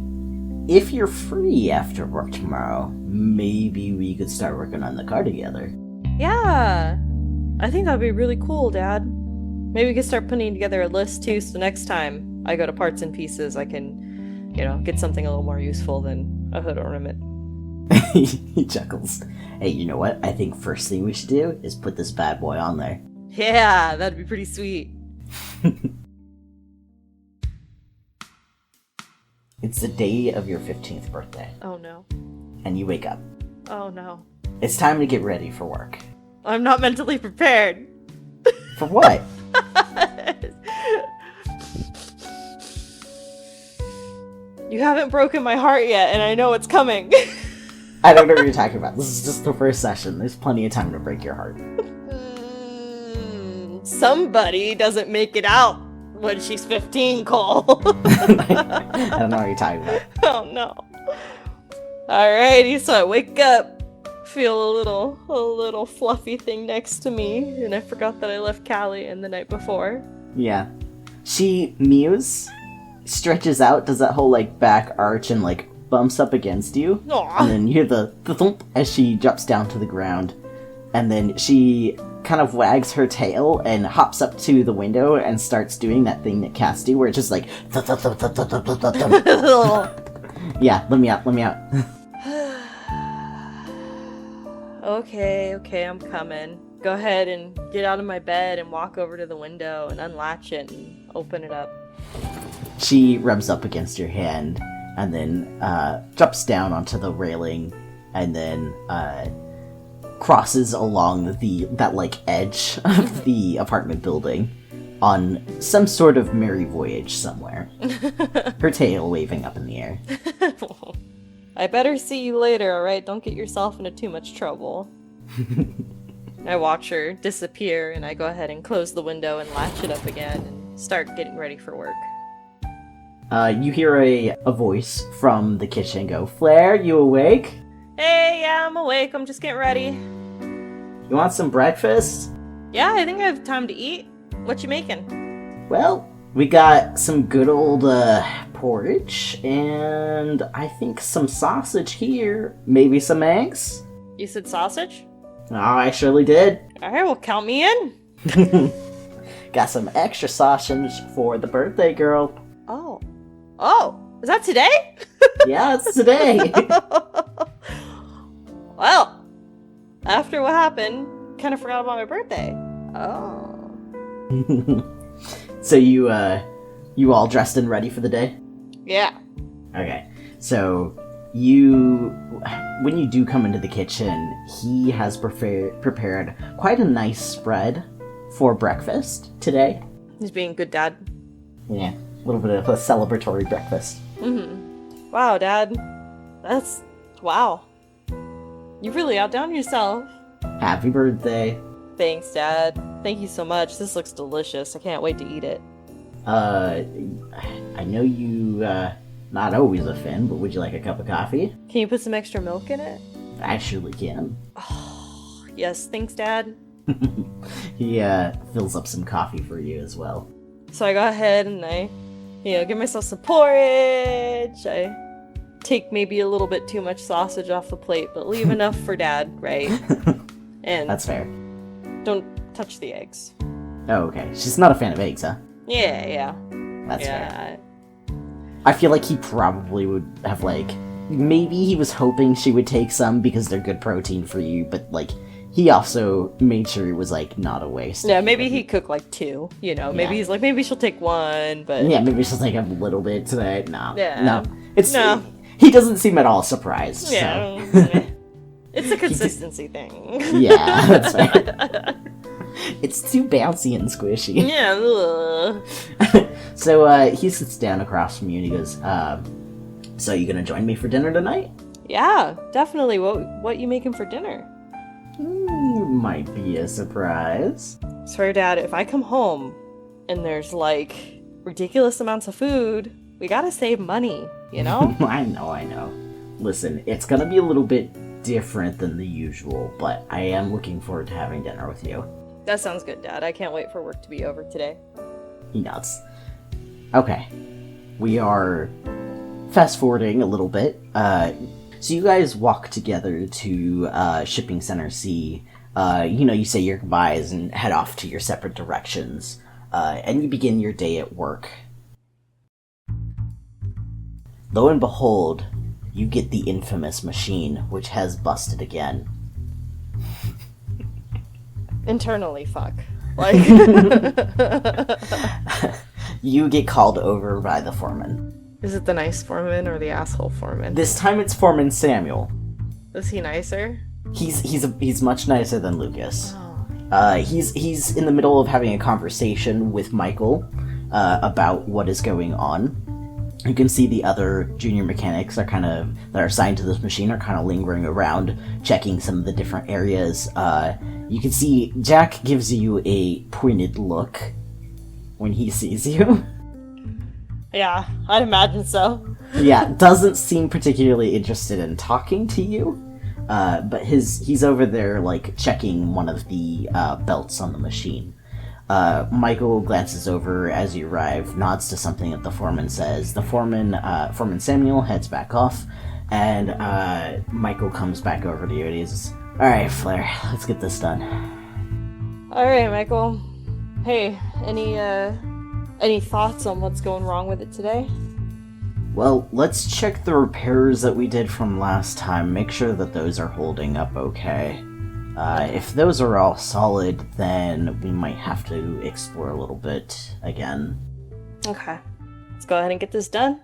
Speaker 1: if you're free after work tomorrow, maybe we could start working on the car together.
Speaker 2: Yeah, I think that'd be really cool, Dad. Maybe we could start putting together a list, too, so next time I go to Parts and Pieces, I can, get something a little more useful than a hood ornament.
Speaker 1: He chuckles. Hey, you know what? I think first thing we should do is put this bad boy on there.
Speaker 2: Yeah, that'd be pretty sweet.
Speaker 1: It's the day of your 15th birthday.
Speaker 2: Oh, no.
Speaker 1: And you wake up.
Speaker 2: Oh, no.
Speaker 1: It's time to get ready for work.
Speaker 2: I'm not mentally prepared.
Speaker 1: For what?
Speaker 2: You haven't broken my heart yet, and I know it's coming.
Speaker 1: I don't know what you're talking about. This is just the first session. There's plenty of time to break your heart.
Speaker 2: Somebody doesn't make it out when she's 15, Cole.
Speaker 1: I don't know what you're talking about.
Speaker 2: Oh, no. Alrighty, so I wake up, feel a little fluffy thing next to me, and I forgot that I left Callie in the night before.
Speaker 1: Yeah. She mews, stretches out, does that whole, like, back arch and, like, bumps up against you.
Speaker 2: Aww.
Speaker 1: And then you hear the thump as she drops down to the ground. And then she kind of wags her tail and hops up to the window and starts doing that thing that cats do, where it's just like... Yeah, let me out.
Speaker 2: Okay, I'm coming. Go ahead and get out of my bed and walk over to the window and unlatch it and open it up.
Speaker 1: She rubs up against your hand and then drops down onto the railing and then crosses along that like edge of the apartment building on some sort of merry voyage somewhere. Her tail waving up in the air.
Speaker 2: I better see you later, alright? Don't get yourself into too much trouble. I watch her disappear, and I go ahead and close the window and latch it up again and start getting ready for work.
Speaker 1: You hear a voice from the kitchen go, Flarre, you awake?
Speaker 2: Hey, yeah, I'm awake. I'm just getting ready.
Speaker 1: You want some breakfast?
Speaker 2: Yeah, I think I have time to eat. What you making?
Speaker 1: Well, we got some good old porridge, and I think some sausage here. Maybe some eggs?
Speaker 2: You said sausage?
Speaker 1: Oh, I surely did.
Speaker 2: Alright, well, count me in.
Speaker 1: Got some extra sausage for the birthday girl.
Speaker 2: Oh, is that today?
Speaker 1: Yeah, it's today.
Speaker 2: Well, after what happened, kind of forgot about my birthday. Oh.
Speaker 1: So you all dressed and ready for the day?
Speaker 2: Yeah.
Speaker 1: Okay. So when you do come into the kitchen, he has prepared quite a nice spread for breakfast today.
Speaker 2: He's being a good dad.
Speaker 1: Yeah, a little bit of a celebratory breakfast.
Speaker 2: Mm-hmm. Wow, Dad. Wow. You really outdone yourself.
Speaker 1: Happy birthday.
Speaker 2: Thanks, Dad. Thank you so much. This looks delicious. I can't wait to eat it.
Speaker 1: I know you, not always a fan, but would you like a cup of coffee?
Speaker 2: Can you put some extra milk in it?
Speaker 1: I surely can.
Speaker 2: Oh, yes, thanks, Dad.
Speaker 1: He, fills up some coffee for you as well.
Speaker 2: So I go ahead and I, give myself some porridge. I take maybe a little bit too much sausage off the plate, but leave enough for Dad, right? And
Speaker 1: that's fair.
Speaker 2: Don't touch the eggs.
Speaker 1: Oh, okay. She's not a fan of eggs, huh?
Speaker 2: Yeah.
Speaker 1: That's fair. I feel like he probably would have, like... Maybe he was hoping she would take some because they're good protein for you, but, like, he also made sure it was, like, not a waste.
Speaker 2: Yeah, maybe he cooked, like, 2, Maybe he's like, maybe she'll take 1, but...
Speaker 1: Yeah, maybe she'll take a little bit today. No.
Speaker 2: Yeah.
Speaker 1: No. He doesn't seem at all surprised,
Speaker 2: yeah.
Speaker 1: So...
Speaker 2: It's a consistency thing.
Speaker 1: Yeah, that's right. It's too bouncy and squishy.
Speaker 2: Yeah.
Speaker 1: So, he sits down across from you and he goes, so you gonna join me for dinner tonight?
Speaker 2: Yeah, definitely. What you making for dinner?
Speaker 1: Might be a surprise.
Speaker 2: Swear, Dad, if I come home and there's, like, ridiculous amounts of food, we gotta save money,
Speaker 1: I know. Listen, it's gonna be a little bit different than the usual, but I am looking forward to having dinner with you.
Speaker 2: That sounds good, Dad. I can't wait for work to be over today.
Speaker 1: He nods. Okay. We are fast-forwarding a little bit. So you guys walk together to Shipping Center C. You say your goodbyes and head off to your separate directions. And you begin your day at work. Lo and behold, you get the infamous machine, which has busted again.
Speaker 2: Internally, fuck. Like...
Speaker 1: You get called over by the foreman.
Speaker 2: Is it the nice foreman or the asshole foreman?
Speaker 1: This time it's Foreman Samuel.
Speaker 2: Is he nicer?
Speaker 1: He's much nicer than Lucas.
Speaker 2: Oh.
Speaker 1: He's in the middle of having a conversation with Michael about what is going on. You can see the other junior mechanics that are assigned to this machine are kind of lingering around, checking some of the different areas. You can see Jack gives you a pointed look when he sees you.
Speaker 2: Yeah, I'd imagine so.
Speaker 1: Yeah, doesn't seem particularly interested in talking to you. But he's over there, like, checking one of the belts on the machine. Michael glances over as you arrive, nods to something that the foreman says. The foreman Samuel, heads back off, and Michael comes back over to you and he's, "Alright, Flarre, let's get this done."
Speaker 2: Alright, Michael. Hey, any thoughts on what's going wrong with it today?
Speaker 1: Well, let's check the repairs that we did from last time, make sure that those are holding up okay. If those are all solid, then we might have to explore a little bit again.
Speaker 2: Okay. Let's go ahead and get this done.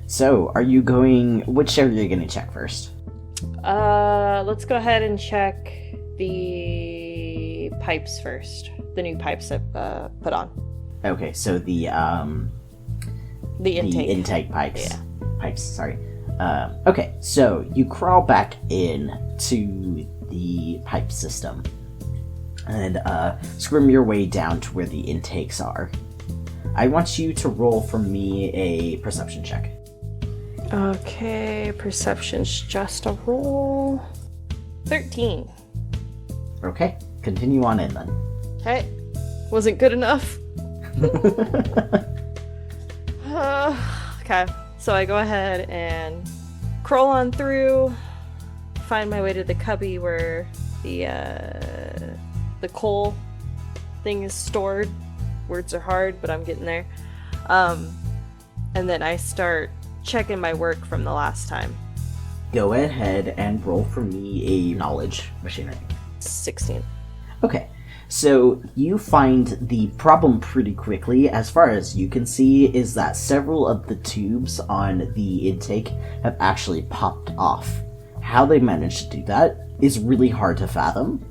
Speaker 1: So, which area are you going to check first?
Speaker 2: Let's go ahead and check the pipes first. The new pipes I've put on.
Speaker 1: Okay, so the intake pipes.
Speaker 2: Yeah.
Speaker 1: Pipes, sorry. Okay, so you crawl back in to the pipe system and scrim your way down to where the intakes are. I want you to roll for me a perception check.
Speaker 2: Okay, perception's just a roll. 13.
Speaker 1: Okay, continue on in then.
Speaker 2: Okay, wasn't good enough. Okay, so I go ahead and crawl on through, find my way to the cubby where the coal thing is stored. Words are hard, but I'm getting there. And then I start checking my work from the last time.
Speaker 1: Go ahead and roll for me a knowledge machinery.
Speaker 2: 16.
Speaker 1: Okay, so you find the problem pretty quickly. As far as you can see, is that several of the tubes on the intake have actually popped off. How they managed to do that is really hard to fathom,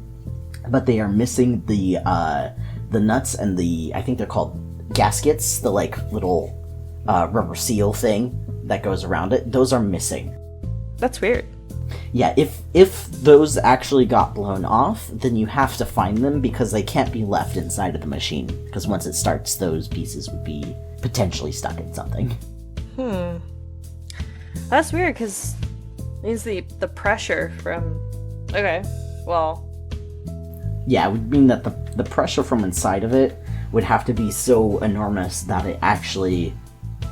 Speaker 1: but they are missing the nuts and I think they're called gaskets, the like little rubber seal thing that goes around it. Those are missing.
Speaker 2: That's weird.
Speaker 1: Yeah, if those actually got blown off, then you have to find them because they can't be left inside of the machine. Because once it starts, those pieces would be potentially stuck in something.
Speaker 2: That's weird because it means the pressure from... Okay, well...
Speaker 1: Yeah, it would mean that the pressure from inside of it would have to be so enormous that it actually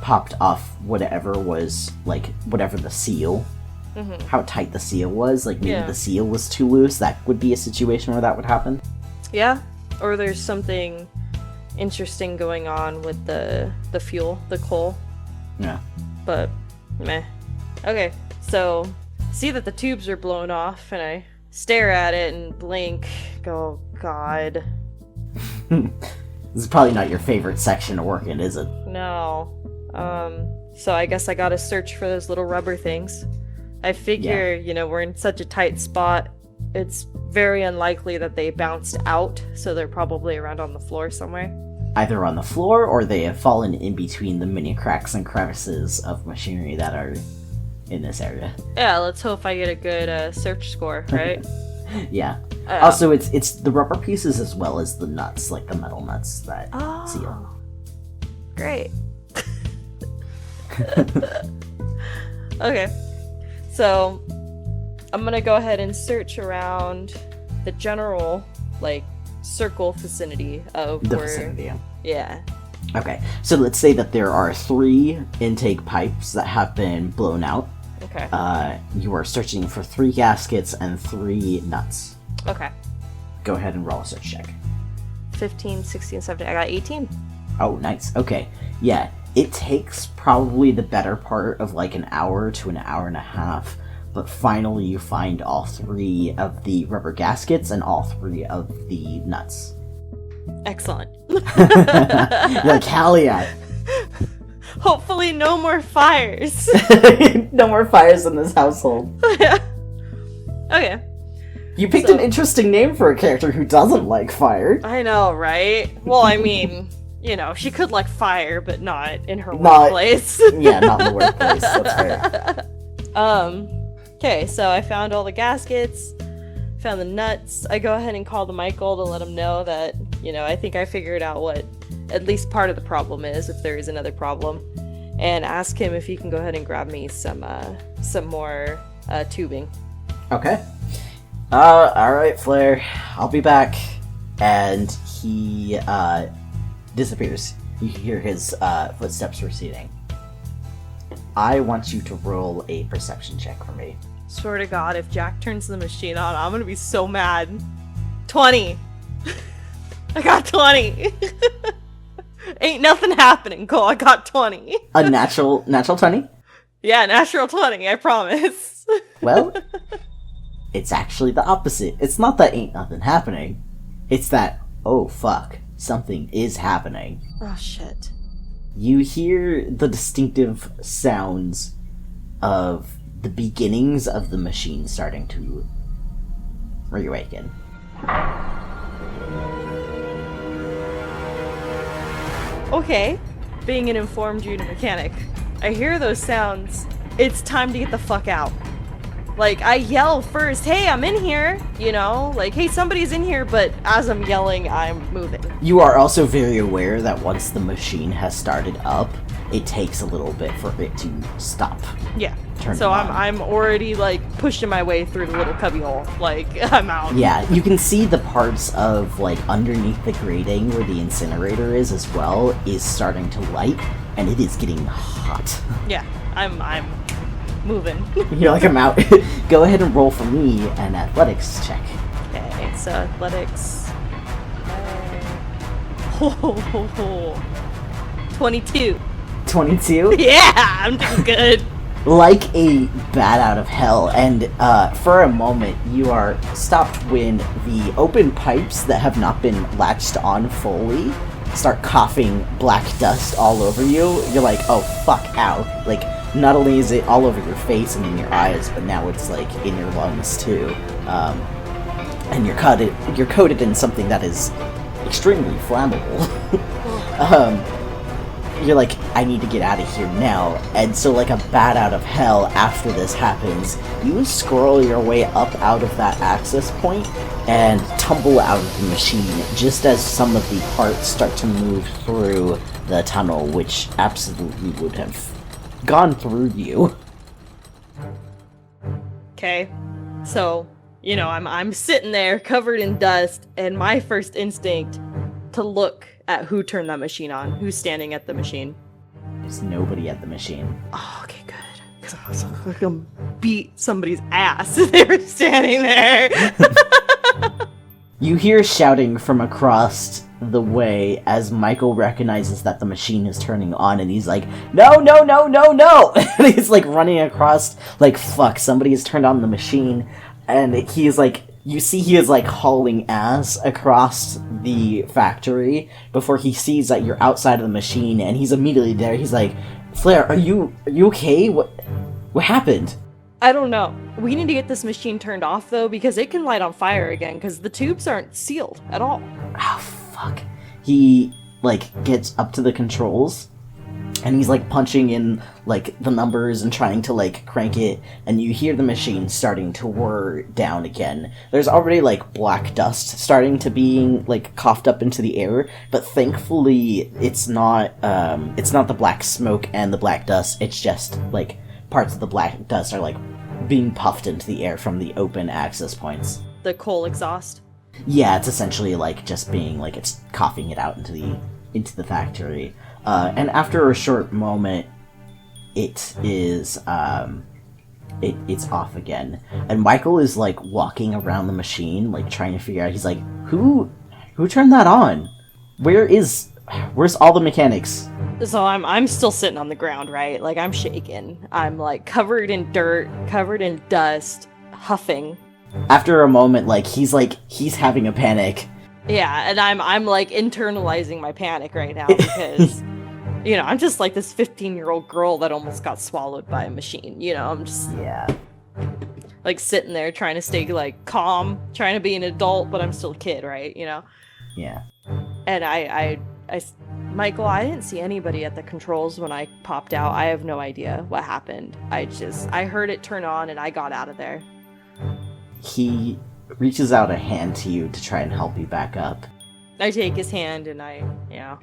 Speaker 1: popped off whatever the seal. Mm-hmm. How tight the seal was, like maybe the seal was too loose. That would be a situation where that would happen.
Speaker 2: Yeah, or there's something interesting going on with the fuel, the coal.
Speaker 1: Yeah.
Speaker 2: But, meh. Okay, so, see that the tubes are blown off, and I stare at it and blink, go, God.
Speaker 1: This is probably not your favorite section to work in, is it?
Speaker 2: No. So I guess I gotta search for those little rubber things. I figure, we're in such a tight spot, it's very unlikely that they bounced out, so they're probably around on the floor somewhere.
Speaker 1: Either on the floor, or they have fallen in between the many cracks and crevices of machinery that are in this area.
Speaker 2: Yeah, let's hope I get a good search score, right?
Speaker 1: Yeah. Also, it's the rubber pieces as well as the nuts, like the metal nuts that seal.
Speaker 2: Great. Okay. So, I'm gonna go ahead and search around the general, circle vicinity of
Speaker 1: the
Speaker 2: where...
Speaker 1: vicinity,
Speaker 2: yeah.
Speaker 1: Okay, so let's say that there are 3 intake pipes that have been blown out.
Speaker 2: Okay.
Speaker 1: You are searching for 3 gaskets and 3 nuts.
Speaker 2: Okay.
Speaker 1: Go ahead and roll a search check.
Speaker 2: 15, 16, 17, I got 18.
Speaker 1: Oh, nice. Okay. Yeah, it takes probably the better part of an hour to an hour and a half, but finally you find all 3 of the rubber gaskets and all 3 of the nuts.
Speaker 2: Excellent.
Speaker 1: You're like, hell yeah.
Speaker 2: Hopefully no more fires.
Speaker 1: No more fires in this household.
Speaker 2: Yeah. Okay.
Speaker 1: You picked an interesting name for a character who doesn't like fire.
Speaker 2: I know, right? Well, I mean, she could like fire, but not in her workplace.
Speaker 1: Yeah, not in the workplace. That's fair.
Speaker 2: Okay, so I found all the gaskets, found the nuts. I go ahead and call to Michael to let him know that, I think I figured out what at least part of the problem is, if there is another problem, and ask him if he can go ahead and grab me some more tubing.
Speaker 1: Okay. Alright, Flarre. I'll be back. And he disappears. You hear his footsteps receding. I want you to roll a perception check for me.
Speaker 2: Swear to God, if Jack turns the machine on, I'm gonna be so mad. 20! I got 20! Ain't nothing happening, Cole. I got 20.
Speaker 1: A natural 20?
Speaker 2: Yeah, natural 20, I promise.
Speaker 1: Well, it's actually the opposite. It's not that ain't nothing happening. It's that, oh fuck, something is happening.
Speaker 2: Oh shit.
Speaker 1: You hear the distinctive sounds of the beginnings of the machine starting to reawaken.
Speaker 2: Okay, being an informed unit mechanic, I hear those sounds. It's time to get the fuck out. Like, I yell first, hey, I'm in here, you know? Like, hey, somebody's in here, but as I'm yelling, I'm moving.
Speaker 1: You are also very aware that once the machine has started up, it takes a little bit for it to stop.
Speaker 2: Yeah. So I'm already, like, pushing my way through the little cubbyhole. Like, I'm out.
Speaker 1: Yeah, you can see the parts of, like, underneath the grating where the incinerator is as well is starting to light, and it is getting hot.
Speaker 2: Yeah, I'm moving.
Speaker 1: You're like, I'm out. Go ahead and roll for me an athletics check.
Speaker 2: Okay, so athletics. 22.
Speaker 1: 22?
Speaker 2: Yeah, I'm doing good.
Speaker 1: Like a bat out of hell, and for a moment you are stopped when the open pipes that have not been latched on fully start coughing black dust all over you. You're like, oh fuck, ow. Like, not only is it all over your face and in your eyes, but now it's like in your lungs too. And you're coated in something that is extremely flammable. You're like, I need to get out of here now. And so, like a bat out of hell, after this happens, you scroll your way up out of that access point and tumble out of the machine just as some of the parts start to move through the tunnel, which absolutely would have gone through you.
Speaker 2: Okay, so, you know, I'm sitting there covered in dust, and my first instinct to look at who turned that machine on, who's standing at the machine.
Speaker 1: There's nobody at the machine.
Speaker 2: Oh, okay, good. Because I was like, gonna beat somebody's ass if they were standing there.
Speaker 1: You hear shouting from across the way as Michael recognizes that the machine is turning on, and he's like, no, no, no, no, no! And he's like running across, like, fuck, somebody has turned on the machine, and he's like, you see he is like hauling ass across the factory before he sees that you're outside of the machine, and he's immediately there. He's like, Flarre, are you okay? What happened?
Speaker 2: I don't know. We need to get this machine turned off though, because it can light on fire again, because the tubes aren't sealed at all.
Speaker 1: Oh fuck. He like gets up to the controls, and he's like punching in like the numbers and trying to like crank it, and you hear the machine starting to whir down again. There's already like black dust starting to being like coughed up into the air, but thankfully it's not the black smoke and the black dust. It's just like parts of the black dust are like being puffed into the air from the open access points.
Speaker 2: The coal exhaust?
Speaker 1: Yeah, it's essentially like just being like it's coughing it out into the factory. And after a short moment, it is, it's off again. And Michael is, like, walking around the machine, like, trying to figure out, he's like, who turned that on? Where's all the mechanics?
Speaker 2: So I'm still sitting on the ground, right? Like, I'm shaking. I'm, like, covered in dirt, covered in dust, huffing.
Speaker 1: After a moment, like, he's having a panic.
Speaker 2: Yeah, and I'm like internalizing my panic right now because, you know, I'm just like this 15-year-old girl that almost got swallowed by a machine. You know, I'm just like sitting there trying to stay like calm, trying to be an adult, but I'm still a kid, right? You know?
Speaker 1: Yeah.
Speaker 2: And I Michael, I didn't see anybody at the controls when I popped out. I have no idea what happened. I heard it turn on and I got out of there.
Speaker 1: He reaches out a hand to you to try and help you back up.
Speaker 2: I take his hand and I,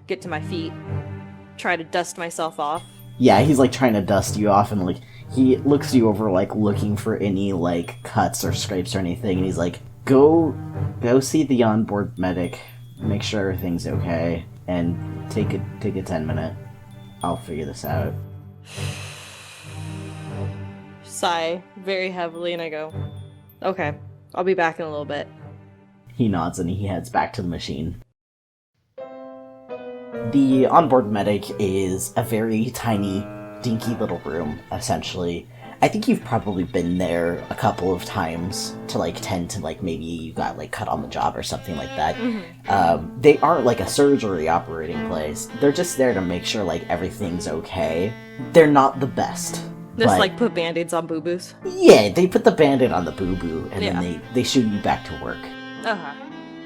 Speaker 2: get to my feet, try to dust myself off.
Speaker 1: Yeah, he's, like, trying to dust you off, and, like, he looks you over, like, looking for any, like, cuts or scrapes or anything, and he's like, Go see the onboard medic, make sure everything's okay, and take a 10-minute. I'll figure this out.
Speaker 2: Sigh very heavily, and I go, okay, I'll be back in a little bit.
Speaker 1: He nods and he heads back to the machine. The onboard medic is a very tiny, dinky little room, essentially. I think you've probably been there a couple of times to, like, tend to, like, maybe you got, like, cut on the job or something like that. Mm-hmm. They aren't, like, a surgery operating place. They're just there to make sure, like, everything's okay. They're not the best.
Speaker 2: Just, like, put Band-Aids on boo-boos?
Speaker 1: Yeah, they put the Band-Aid on the boo-boo, and then they shoot you back to work.
Speaker 2: Uh-huh.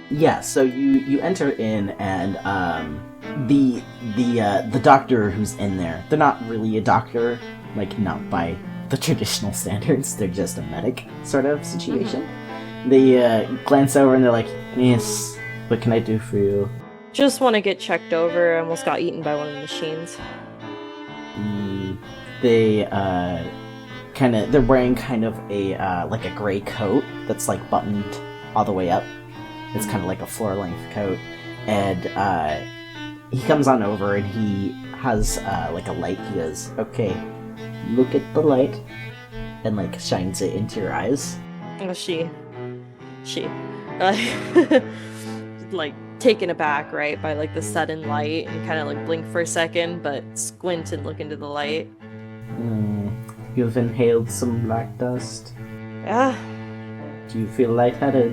Speaker 1: Yeah, so you enter in, and, the doctor who's in there, they're not really a doctor, like, not by the traditional standards, they're just a medic sort of situation. Mm-hmm. They glance over and they're like, yes, what can I do for you?
Speaker 2: Just want to get checked over. I almost got eaten by one of the machines.
Speaker 1: They're wearing kind of a, like a gray coat that's, like, buttoned all the way up. It's kind of like a floor-length coat. And, he comes on over and he has, like, a light. He goes, okay, look at the light, and, like, shines it into your eyes.
Speaker 2: Oh, she, like, taken aback, right, by, like, the sudden light, and kind of, like, blink for a second, but squint and look into the light.
Speaker 1: You've inhaled some black dust.
Speaker 2: Yeah.
Speaker 1: Do you feel lightheaded?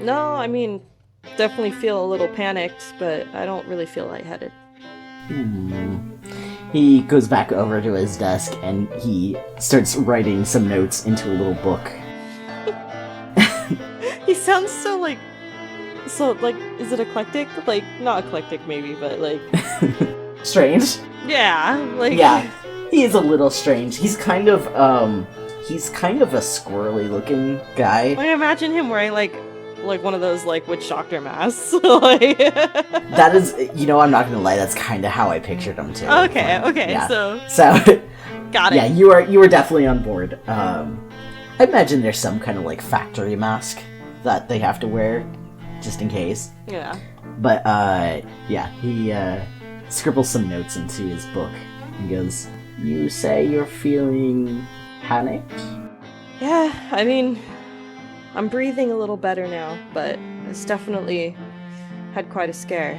Speaker 2: No, I mean, definitely feel a little panicked, but I don't really feel lightheaded.
Speaker 1: He goes back over to his desk and he starts writing some notes into a little book.
Speaker 2: He sounds so, like, is it eclectic? Like, not eclectic maybe, but, like...
Speaker 1: Strange?
Speaker 2: Yeah, like...
Speaker 1: Yeah, he is a little strange. He's kind of a squirrely looking guy.
Speaker 2: I imagine him wearing, like one of those, like, witch doctor masks. Like...
Speaker 1: That is, I'm not gonna lie, that's kind of how I pictured him too.
Speaker 2: Okay,
Speaker 1: yeah.
Speaker 2: so... Got it.
Speaker 1: Yeah, you are definitely on board. I imagine there's some kind of, like, factory mask that they have to wear, just in case.
Speaker 2: Yeah.
Speaker 1: But, he scribbles some notes into his book. He goes, you say you're feeling panicked?
Speaker 2: Yeah, I mean... I'm breathing a little better now, but it's definitely had quite a scare.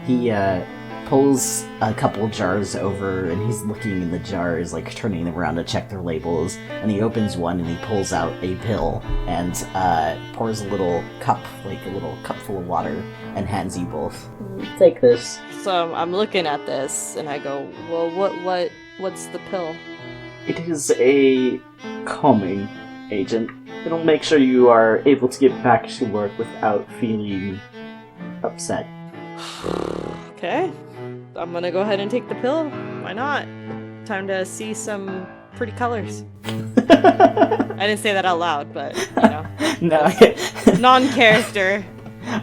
Speaker 1: He pulls a couple jars over, and he's looking in the jars, like turning them around to check their labels, and he opens one and he pulls out a pill and pours a little cup full of water, and hands you both. Take this.
Speaker 2: So I'm looking at this and I go, well, what's the pill?
Speaker 1: It is a calming agent. It'll make sure you are able to get back to work without feeling upset.
Speaker 2: Okay. I'm gonna go ahead and take the pill. Why not? Time to see some pretty colors. I didn't say that out loud, but,
Speaker 1: No.
Speaker 2: Non-character.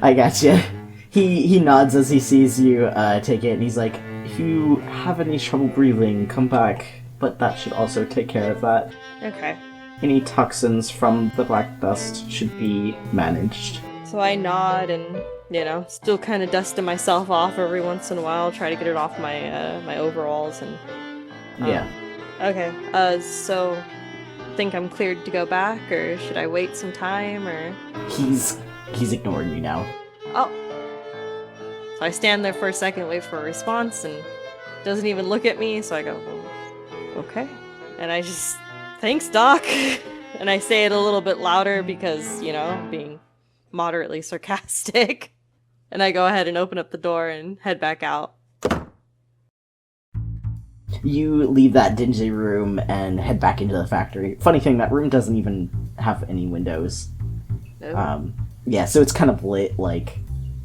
Speaker 1: I gotcha. He nods as he sees you take it, and he's like, if you have any trouble breathing, come back. But that should also take care of that.
Speaker 2: Okay.
Speaker 1: Any toxins from the black dust should be managed.
Speaker 2: So I nod and, still kind of dusting myself off every once in a while, try to get it off my my overalls and...
Speaker 1: Yeah.
Speaker 2: Okay, so think I'm cleared to go back, or should I wait some time, or... He's
Speaker 1: ignoring you now.
Speaker 2: Oh. So I stand there for a second, wait for a response, and doesn't even look at me, so I go, well, okay. And I just... Thanks, Doc! And I say it a little bit louder because, being moderately sarcastic. And I go ahead and open up the door and head back out.
Speaker 1: You leave that dingy room and head back into the factory. Funny thing, that room doesn't even have any windows.
Speaker 2: Oh.
Speaker 1: So it's kind of lit, like,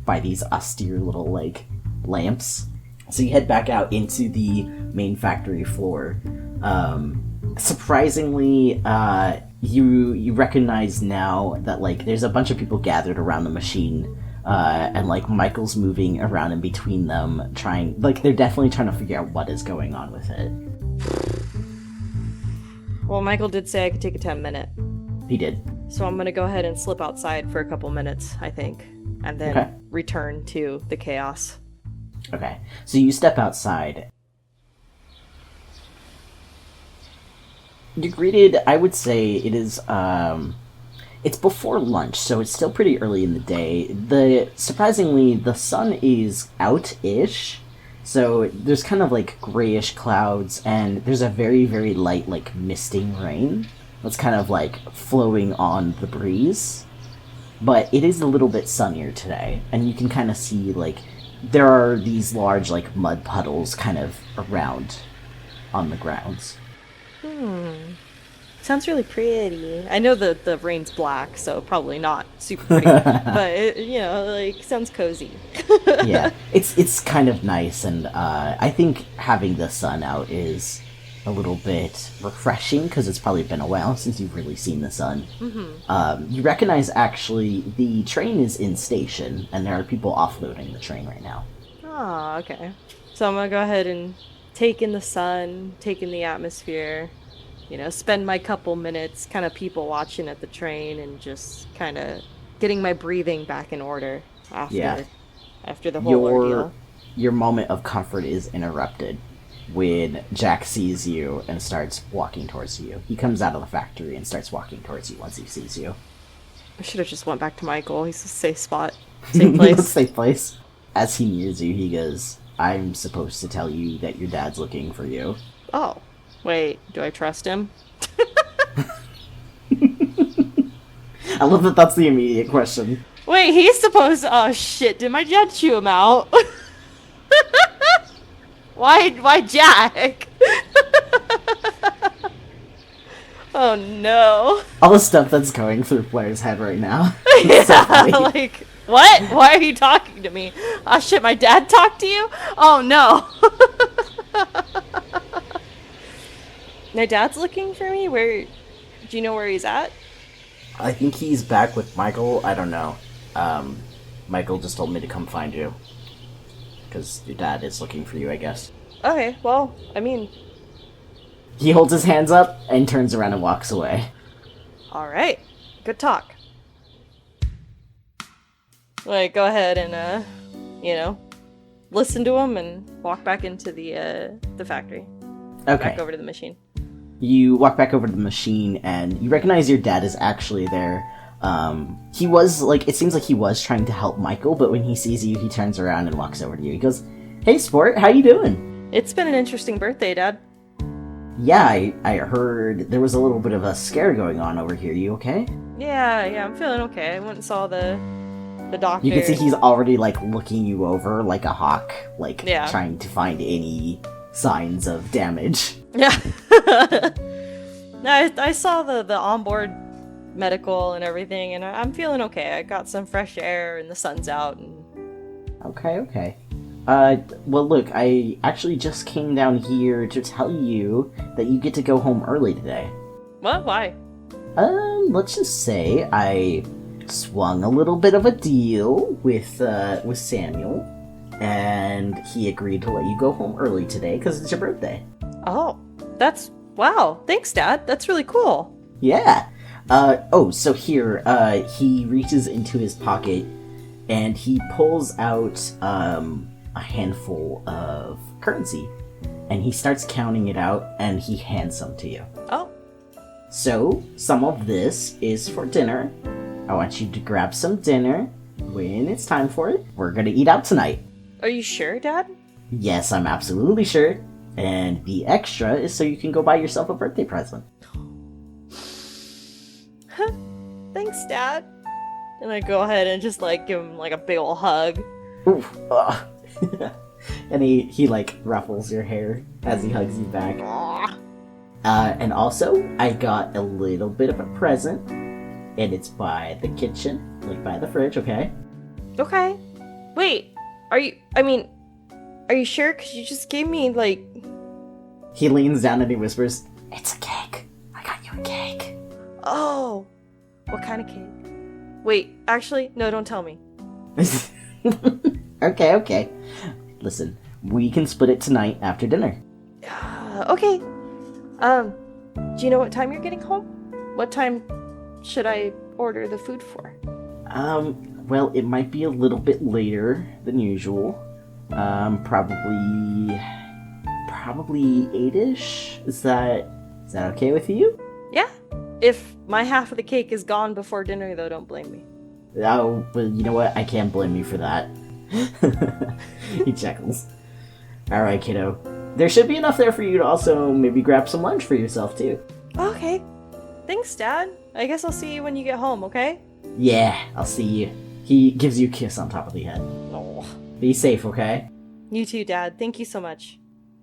Speaker 1: by these austere little, like, lamps. So you head back out into the main factory floor. Surprisingly, you recognize now that, like, there's a bunch of people gathered around the machine, and like Michael's moving around in between them, they're definitely trying to figure out what is going on with it.
Speaker 2: Well, Michael did say I could take a 10-minute.
Speaker 1: He did.
Speaker 2: So I'm gonna go ahead and slip outside for a couple minutes, I think, and then return to the chaos.
Speaker 1: Okay, so you step outside. You're greeted, I would say it is, it's before lunch, so it's still pretty early in the day. Surprisingly, the sun is out-ish, so there's kind of like grayish clouds, and there's a very, very light, like, misting rain that's kind of like flowing on the breeze. But it is a little bit sunnier today, and you can kind of see, like, there are these large, like, mud puddles kind of around on the grounds.
Speaker 2: Sounds really pretty. I know the rain's black, so probably not super pretty, but it, sounds cozy.
Speaker 1: Yeah, it's kind of nice, and I think having the sun out is a little bit refreshing, because it's probably been a while since you've really seen the sun. Mm-hmm. You recognize, actually, the train is in station, and there are people offloading the train right now.
Speaker 2: Oh, okay. So I'm gonna go ahead and take in the sun, take in the atmosphere, spend my couple minutes kind of people watching at the train and just kind of getting my breathing back in order after the whole ordeal.
Speaker 1: Your moment of comfort is interrupted when Jack sees you and starts walking towards you. He comes out of the factory and starts walking towards you once he sees you.
Speaker 2: I should have just went back to Michael. He's a safe spot. Safe place.
Speaker 1: Safe place. As he nears you, he goes, "I'm supposed to tell you that your dad's looking for you."
Speaker 2: Oh. Wait, do I trust him?
Speaker 1: I love that that's the immediate question.
Speaker 2: Wait, he's supposed to... Oh, shit, did my dad chew him out? Why Jack? Oh, no.
Speaker 1: All the stuff that's going through Flarre's head right now.
Speaker 2: Yeah, like, what? Why are you talking to me? Oh, shit, my dad talked to you? Oh, no. My dad's looking for me? Do you know where he's at?
Speaker 1: I think he's back with Michael. I don't know. Michael just told me to come find you. Because your dad is looking for you, I guess.
Speaker 2: Okay, well, I mean...
Speaker 1: He holds his hands up and turns around and walks away.
Speaker 2: Alright. Good talk. Like, go ahead and, listen to him and walk back into the factory.
Speaker 1: Okay.
Speaker 2: Back over to the machine.
Speaker 1: You walk back over to the machine, and you recognize your dad is actually there. He was, it seems like he was trying to help Michael, but when he sees you, he turns around and walks over to you. He goes, "Hey, sport, how you doing?"
Speaker 2: It's been an interesting birthday, Dad.
Speaker 1: Yeah, I heard there was a little bit of a scare going on over here. You okay?
Speaker 2: Yeah, I'm feeling okay. I went and saw the doctor.
Speaker 1: You can see he's already, looking you over like a hawk, trying to find any signs of damage.
Speaker 2: Yeah. I saw the onboard medical and everything, and I'm feeling okay. I got some fresh air and the sun's out. And...
Speaker 1: Okay. Well, look, I actually just came down here to tell you that you get to go home early today.
Speaker 2: What? Why?
Speaker 1: Let's just say I swung a little bit of a deal with Samuel, and he agreed to let you go home early today because it's your birthday.
Speaker 2: Oh, wow. Thanks, Dad. That's really cool.
Speaker 1: Yeah. So here, he reaches into his pocket and he pulls out, a handful of currency, and he starts counting it out, and he hands some to you.
Speaker 2: Oh.
Speaker 1: So, some of this is for dinner. I want you to grab some dinner when it's time for it. We're gonna eat out tonight.
Speaker 2: Are you sure, Dad?
Speaker 1: Yes, I'm absolutely sure. And the extra is so you can go buy yourself a birthday present.
Speaker 2: Thanks, Dad. And I go ahead and just, give him, a big ol' hug.
Speaker 1: Oof. And he ruffles your hair as he hugs you back. And also, I got a little bit of a present, and it's by the kitchen, by the fridge, okay?
Speaker 2: Okay. Wait, are you sure? Because you just gave me,
Speaker 1: He leans down and he whispers, "It's a cake. I got you a cake."
Speaker 2: Oh, what kind of cake? Wait, actually, no, don't tell me.
Speaker 1: Okay. Listen, we can split it tonight after dinner.
Speaker 2: Okay. Do you know what time you're getting home? What time should I order the food for?
Speaker 1: Well, it might be a little bit later than usual. Probably 8-ish? Is that okay with you?
Speaker 2: Yeah. If my half of the cake is gone before dinner, though, don't blame me.
Speaker 1: Oh, well, you know what? I can't blame you for that. He chuckles. Alright, kiddo. There should be enough there for you to also maybe grab some lunch for yourself, too.
Speaker 2: Okay. Thanks, Dad. I guess I'll see you when you get home, okay?
Speaker 1: Yeah, I'll see you. He gives you a kiss on top of the head.
Speaker 2: Oh.
Speaker 1: Be safe, okay?
Speaker 2: You too, Dad. Thank you so much.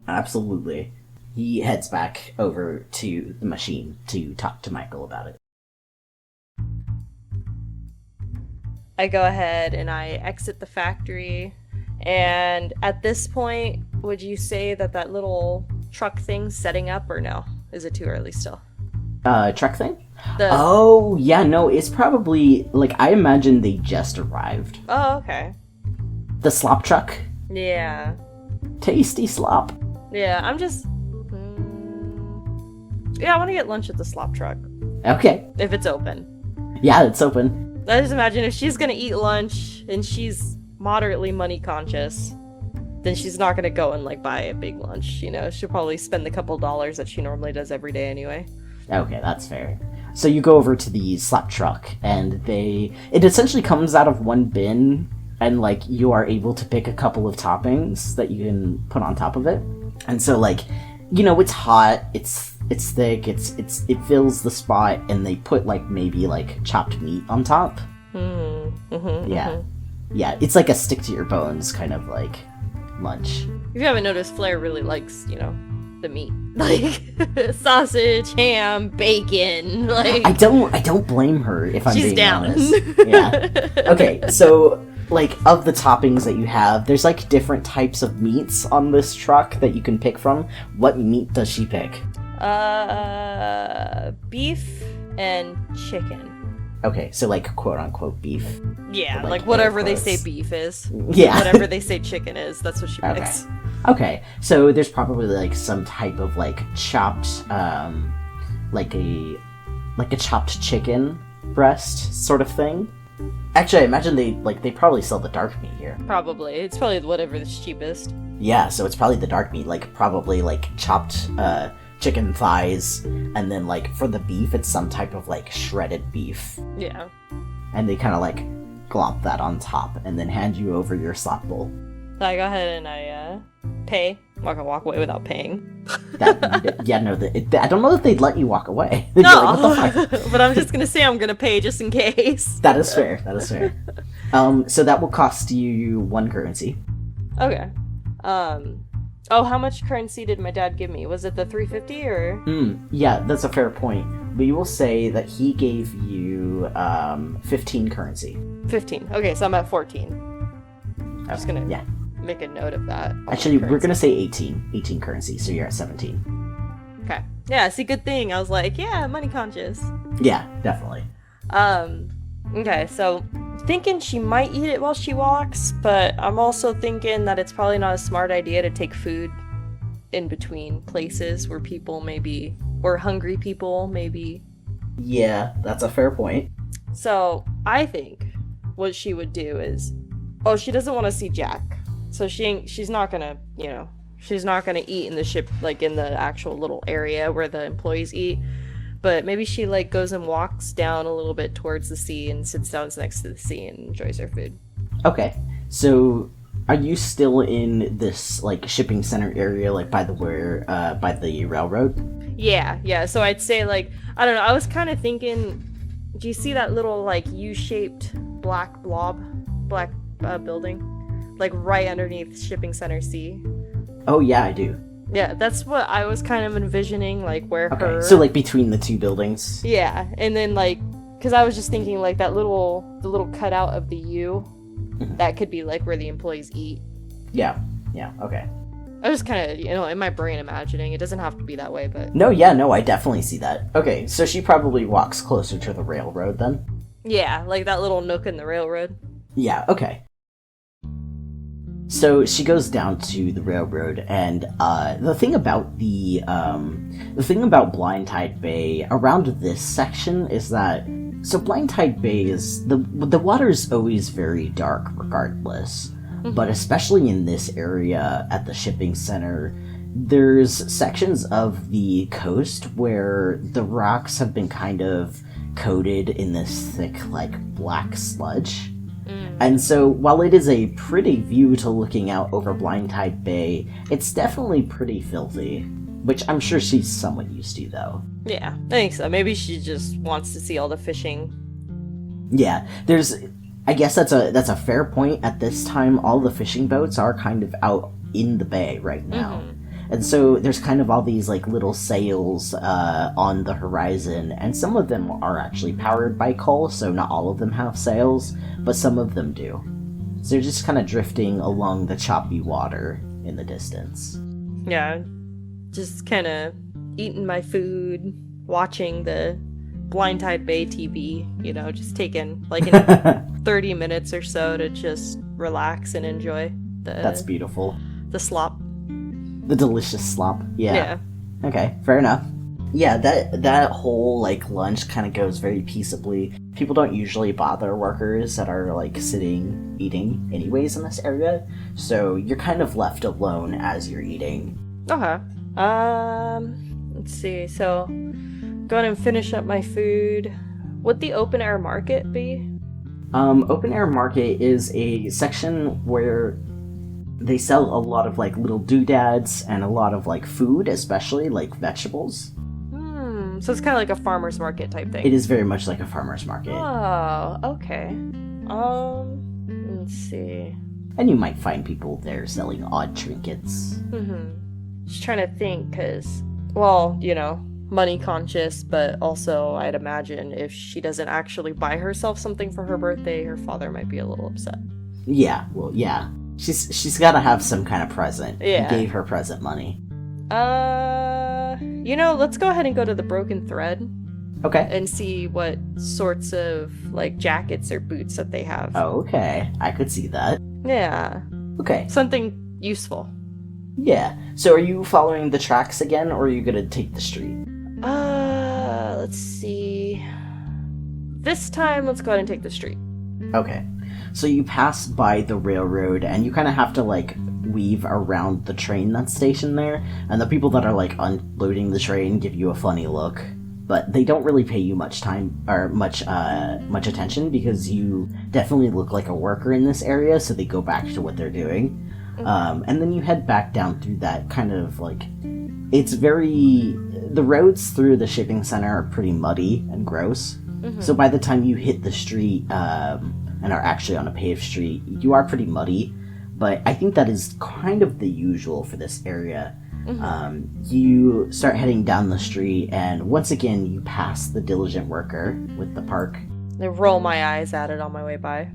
Speaker 1: Absolutely. He heads back over to the machine to talk to Michael about it.
Speaker 2: I go ahead and I exit the factory, and at this point, would you say that little truck thing's setting up, or no? Is it too early still?
Speaker 1: Truck thing? Oh, yeah, no, it's probably, I imagine they just arrived.
Speaker 2: Oh, okay.
Speaker 1: The slop truck?
Speaker 2: Yeah.
Speaker 1: Tasty slop.
Speaker 2: Yeah, I'm just... Yeah, I want to get lunch at the slop truck.
Speaker 1: Okay.
Speaker 2: If it's open.
Speaker 1: Yeah, it's open.
Speaker 2: I just imagine if she's gonna eat lunch, and she's moderately money conscious, then she's not gonna go and, buy a big lunch, She'll probably spend the couple dollars that she normally does every day anyway.
Speaker 1: Okay, that's fair. So you go over to the slop truck, and it essentially comes out of one bin, and, you are able to pick a couple of toppings that you can put on top of it. And so, it's hot, it's thick, it fills the spot, and they put, maybe, chopped meat on top. Yeah, it's like a stick-to-your-bones kind of, lunch.
Speaker 2: If you haven't noticed, Flarre really likes, the meat. Sausage, ham, bacon, I
Speaker 1: don't blame her, if I'm being
Speaker 2: down.
Speaker 1: Honest. Yeah. Okay, so, of the toppings that you have, there's, different types of meats on this truck that you can pick from. What meat does she pick?
Speaker 2: Beef and chicken.
Speaker 1: Okay, so quote-unquote beef.
Speaker 2: Yeah, whatever they say beef is.
Speaker 1: Yeah.
Speaker 2: Whatever they say chicken is, that's what she picks.
Speaker 1: Okay, so there's probably some type of chopped, a chopped chicken breast sort of thing. Actually, I imagine they probably sell the dark meat here.
Speaker 2: Probably. It's probably whatever is cheapest.
Speaker 1: Yeah, so it's probably the dark meat, probably chopped chicken thighs, and then for the beef, it's some type of shredded beef.
Speaker 2: Yeah.
Speaker 1: And they kind of glop that on top, and then hand you over your slop bowl.
Speaker 2: So I go ahead and I pay. I'm not gonna walk away without paying.
Speaker 1: I don't know that they'd let you walk away.
Speaker 2: No,
Speaker 1: what the fuck?
Speaker 2: But I'm just gonna say I'm gonna pay just in case.
Speaker 1: That is fair. So that will cost you 1 currency.
Speaker 2: Okay. Oh, how much currency did my dad give me? Was it the 350 or?
Speaker 1: Yeah, that's a fair point. We will say that he gave you 15 currency.
Speaker 2: 15. Okay, so I'm at 14. I'm just gonna
Speaker 1: yeah.
Speaker 2: make a note of that.
Speaker 1: Actually, we're gonna say 18 currency, so you're at 17.
Speaker 2: Okay. Yeah, see, good thing. I was money conscious.
Speaker 1: Yeah, definitely.
Speaker 2: Okay, so thinking she might eat it while she walks, but I'm also thinking that it's probably not a smart idea to take food in between places where people maybe, or hungry people maybe.
Speaker 1: Yeah, that's a fair point.
Speaker 2: So I think what she would do is, she doesn't want to see Jack, so she's not gonna, she's not gonna eat in the ship, in the actual little area where the employees eat. But maybe she goes and walks down a little bit towards the sea and sits down next to the sea and enjoys her food. Okay,
Speaker 1: so are you still in this shipping center area, by the railroad?
Speaker 2: Yeah. So I'd say I don't know. I was kind of thinking, do you see that little U-shaped black building, right underneath shipping center C?
Speaker 1: Oh yeah, I do.
Speaker 2: Yeah, that's what I was kind of envisioning, where her...
Speaker 1: So, between the two buildings?
Speaker 2: Yeah, and then, because I was just thinking, the little cutout of the U, that could be, where the employees eat.
Speaker 1: Yeah, okay.
Speaker 2: I was kind of, in my brain imagining. It doesn't have to be that way, but...
Speaker 1: No, I definitely see that. Okay, so she probably walks closer to the railroad, then?
Speaker 2: Yeah, that little nook in the railroad.
Speaker 1: Yeah, okay. So she goes down to the railroad, and the thing about Blind Tide Bay around this section is that Blind Tide Bay is the water is always very dark, regardless. But especially in this area at the shipping center, there's sections of the coast where the rocks have been kind of coated in this thick, like, black sludge. And so, while it is a pretty view to looking out over Blind Tide Bay, it's definitely pretty filthy. Which I'm sure she's somewhat used to, though.
Speaker 2: Yeah, I think so. Maybe she just wants to see all the fishing.
Speaker 1: Yeah, I guess that's a fair point. At this time, all the fishing boats are kind of out in the bay right now. And so there's kind of all these, like, little sails on the horizon, and some of them are actually powered by coal, so not all of them have sails, but some of them do. So they're just kind of drifting along the choppy water in the distance.
Speaker 2: Yeah, just kind of eating my food, watching the Blind Tide Bay TV, just taking, like, 30 minutes or so to just relax and enjoy
Speaker 1: That's beautiful.
Speaker 2: The slop.
Speaker 1: The delicious slop. Yeah. Okay, fair enough. Yeah, that whole, like, lunch kind of goes very peaceably. People don't usually bother workers that are, like, sitting, eating anyways in this area, so you're kind of left alone as you're eating.
Speaker 2: Okay. Let's see, so, go ahead and finish up my food. Would the open air market be?
Speaker 1: Open air market is a section where they sell a lot of, like, little doodads and a lot of, like, food, especially, like, vegetables.
Speaker 2: So it's kind of like a farmer's market type thing.
Speaker 1: It is very much like a farmer's market.
Speaker 2: Oh, okay. Let's see.
Speaker 1: And you might find people there selling odd trinkets.
Speaker 2: Just trying to think, because, well, money conscious, but also I'd imagine if she doesn't actually buy herself something for her birthday, her father might be a little upset.
Speaker 1: Yeah, well, yeah. She's got to have some kind of present.
Speaker 2: Yeah.
Speaker 1: He gave her present money.
Speaker 2: Let's go ahead and go to the Broken Thread.
Speaker 1: Okay.
Speaker 2: And see what sorts of, like, jackets or boots that they have.
Speaker 1: Oh, okay. I could see that.
Speaker 2: Yeah.
Speaker 1: Okay.
Speaker 2: Something useful.
Speaker 1: Yeah. So are you following the tracks again, or are you gonna take the street?
Speaker 2: Let's see. This time, let's go ahead and take the street.
Speaker 1: Okay. So you pass by the railroad, and you kind of have to, like, weave around the train that's stationed there, and the people that are, like, unloading the train give you a funny look, but they don't really pay you much time, or much attention, because you definitely look like a worker in this area, so they go back to what they're doing. And then you head back down through that kind of, like, the roads through the shipping center are pretty muddy and gross, so by the time you hit the street, and are actually on a paved street, you are pretty muddy, but I think that is kind of the usual for this area. You start heading down the street, and once again, you pass the diligent worker with the park.
Speaker 2: I roll my eyes at it on my way by.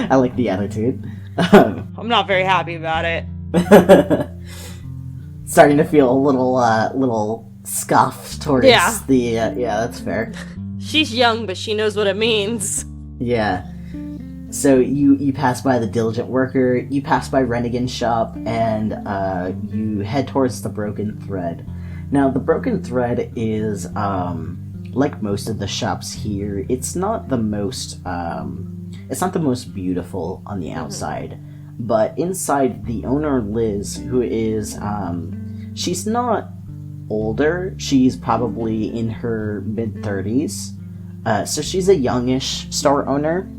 Speaker 1: I like the attitude.
Speaker 2: I'm not very happy about it.
Speaker 1: Starting to feel a little scoff towards the... yeah, that's fair.
Speaker 2: She's young, but she knows what it means.
Speaker 1: Yeah. So you pass by the diligent worker, you pass by Rennigan's shop, and you head towards the Broken Thread. Now, the Broken Thread is, like most of the shops here, it's not the most beautiful on the outside, but inside, the owner, Liz, who is, she's not older, she's probably in her mid-30s, so she's a youngish store owner,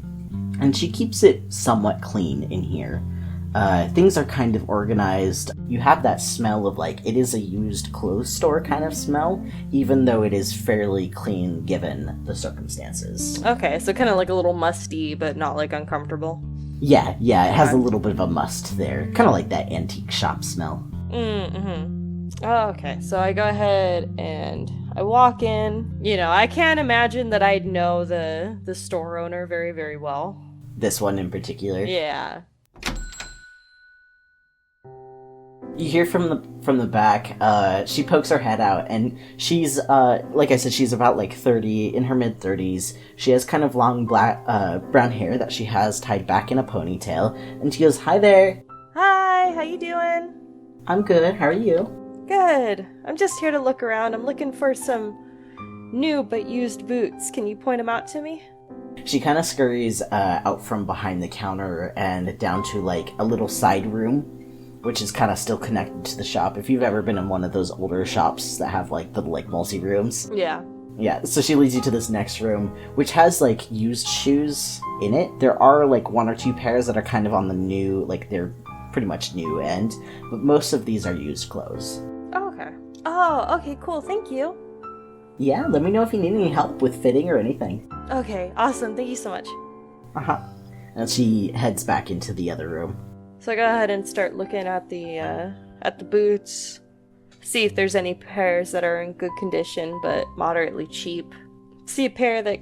Speaker 1: and she keeps it somewhat clean in here. Things are kind of organized. You have that smell of, like, it is a used clothes store kind of smell, even though it is fairly clean given the circumstances.
Speaker 2: Okay, so kind of like a little musty, but not, like, uncomfortable.
Speaker 1: Yeah, it has a little bit of a must there. Kind of like that antique shop smell.
Speaker 2: Oh, okay, so I go ahead and I walk in. I can't imagine that I'd know the store owner very, very well.
Speaker 1: This one in particular?
Speaker 2: Yeah.
Speaker 1: You hear from the back, she pokes her head out, and she's, like I said, she's about, 30, in her mid-30s. She has kind of long black, brown hair that she has tied back in a ponytail, and she goes, "Hi there."
Speaker 2: Hi, how you doing?
Speaker 1: "I'm good, how are you?"
Speaker 2: Good. I'm just here to look around. I'm looking for some new but used boots. Can you point them out to me?
Speaker 1: She kind of scurries, out from behind the counter and down to, a little side room, which is kind of still connected to the shop. If you've ever been in one of those older shops that have, the, multi-rooms.
Speaker 2: Yeah.
Speaker 1: Yeah, so she leads you to this next room, which has, used shoes in it. There are, one or two pairs that are kind of on the new, they're pretty much new end, but most of these are used clothes.
Speaker 2: Oh, okay. Oh, okay, cool, thank you.
Speaker 1: Yeah, let me know if you need any help with fitting or anything.
Speaker 2: Okay, awesome, thank you so much.
Speaker 1: Uh-huh. And she heads back into the other room.
Speaker 2: So I go ahead and start looking at the boots, see if there's any pairs that are in good condition but moderately cheap. See a pair that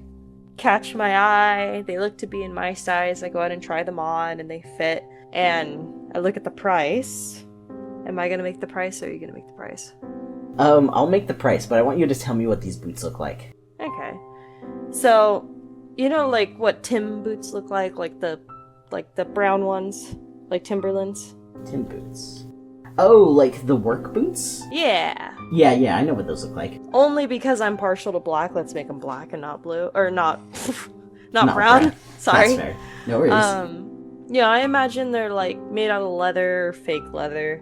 Speaker 2: catch my eye, they look to be in my size, I go ahead and try them on and they fit. And I look at the price. Am I gonna make the price or are you gonna make the price?
Speaker 1: I'll make the price, but I want you to tell me what these boots look like.
Speaker 2: Okay. So, you know what Tim boots look like the brown ones? Like Timberlands?
Speaker 1: Tim boots. Oh, the work boots?
Speaker 2: Yeah.
Speaker 1: Yeah, I know what those look like.
Speaker 2: Only because I'm partial to black, let's make them black and not blue. Or not... not brown. Sorry.
Speaker 1: That's fair. No worries.
Speaker 2: Yeah, I imagine they're made out of leather, fake leather.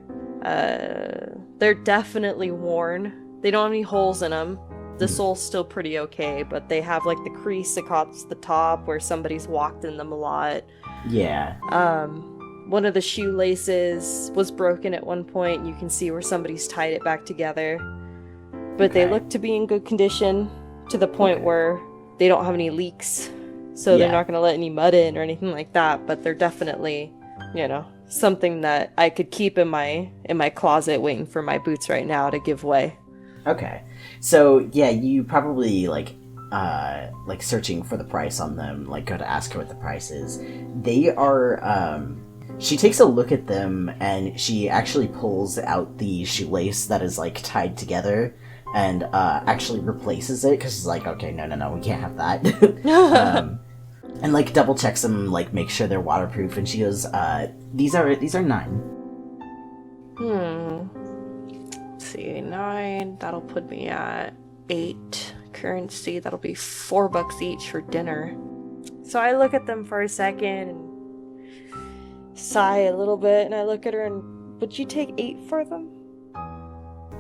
Speaker 2: They're definitely worn. They don't have any holes in them. The sole's still pretty okay, but they have the crease across the top where somebody's walked in them a lot.
Speaker 1: Yeah.
Speaker 2: One of the shoelaces was broken at one point. You can see where somebody's tied it back together. But they look to be in good condition to the point where they don't have any leaks. So they're not going to let any mud in or anything like that. But they're definitely, something that I could keep in my closet waiting for my boots right now to give way.
Speaker 1: Okay. So, yeah, you probably, searching for the price on them, go to ask her what the price is. They are, she takes a look at them, and she actually pulls out the shoelace that is, tied together, and, actually replaces it, because she's okay, no, we can't have that. And, double checks them, make sure they're waterproof, and she goes, these are 9.
Speaker 2: Let's see, 9, that'll put me at 8 currency, that'll be $4 each for dinner. So I look at them for a second and sigh a little bit, and I look at her and, would you take 8 for them?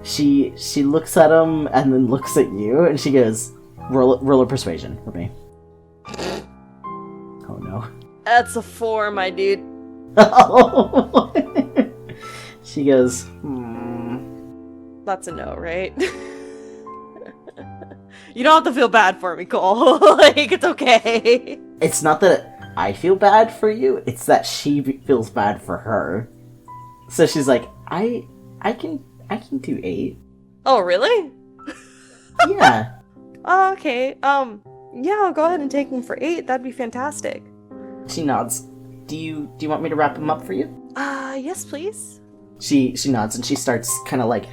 Speaker 1: She looks at them and then looks at you, and she goes, roll a persuasion for me. Oh no.
Speaker 2: That's a 4, my dude.
Speaker 1: Oh. She goes,
Speaker 2: That's a no, right? You don't have to feel bad for me, Cole. It's okay.
Speaker 1: It's not that I feel bad for you, it's that she feels bad for her. So she's like, I can do 8.
Speaker 2: Oh, really?
Speaker 1: Yeah.
Speaker 2: Oh, okay. Yeah, I'll go ahead and take them for 8. That'd be fantastic.
Speaker 1: She nods. Do you want me to wrap them up for you?
Speaker 2: Yes, please.
Speaker 1: She nods and she starts kind of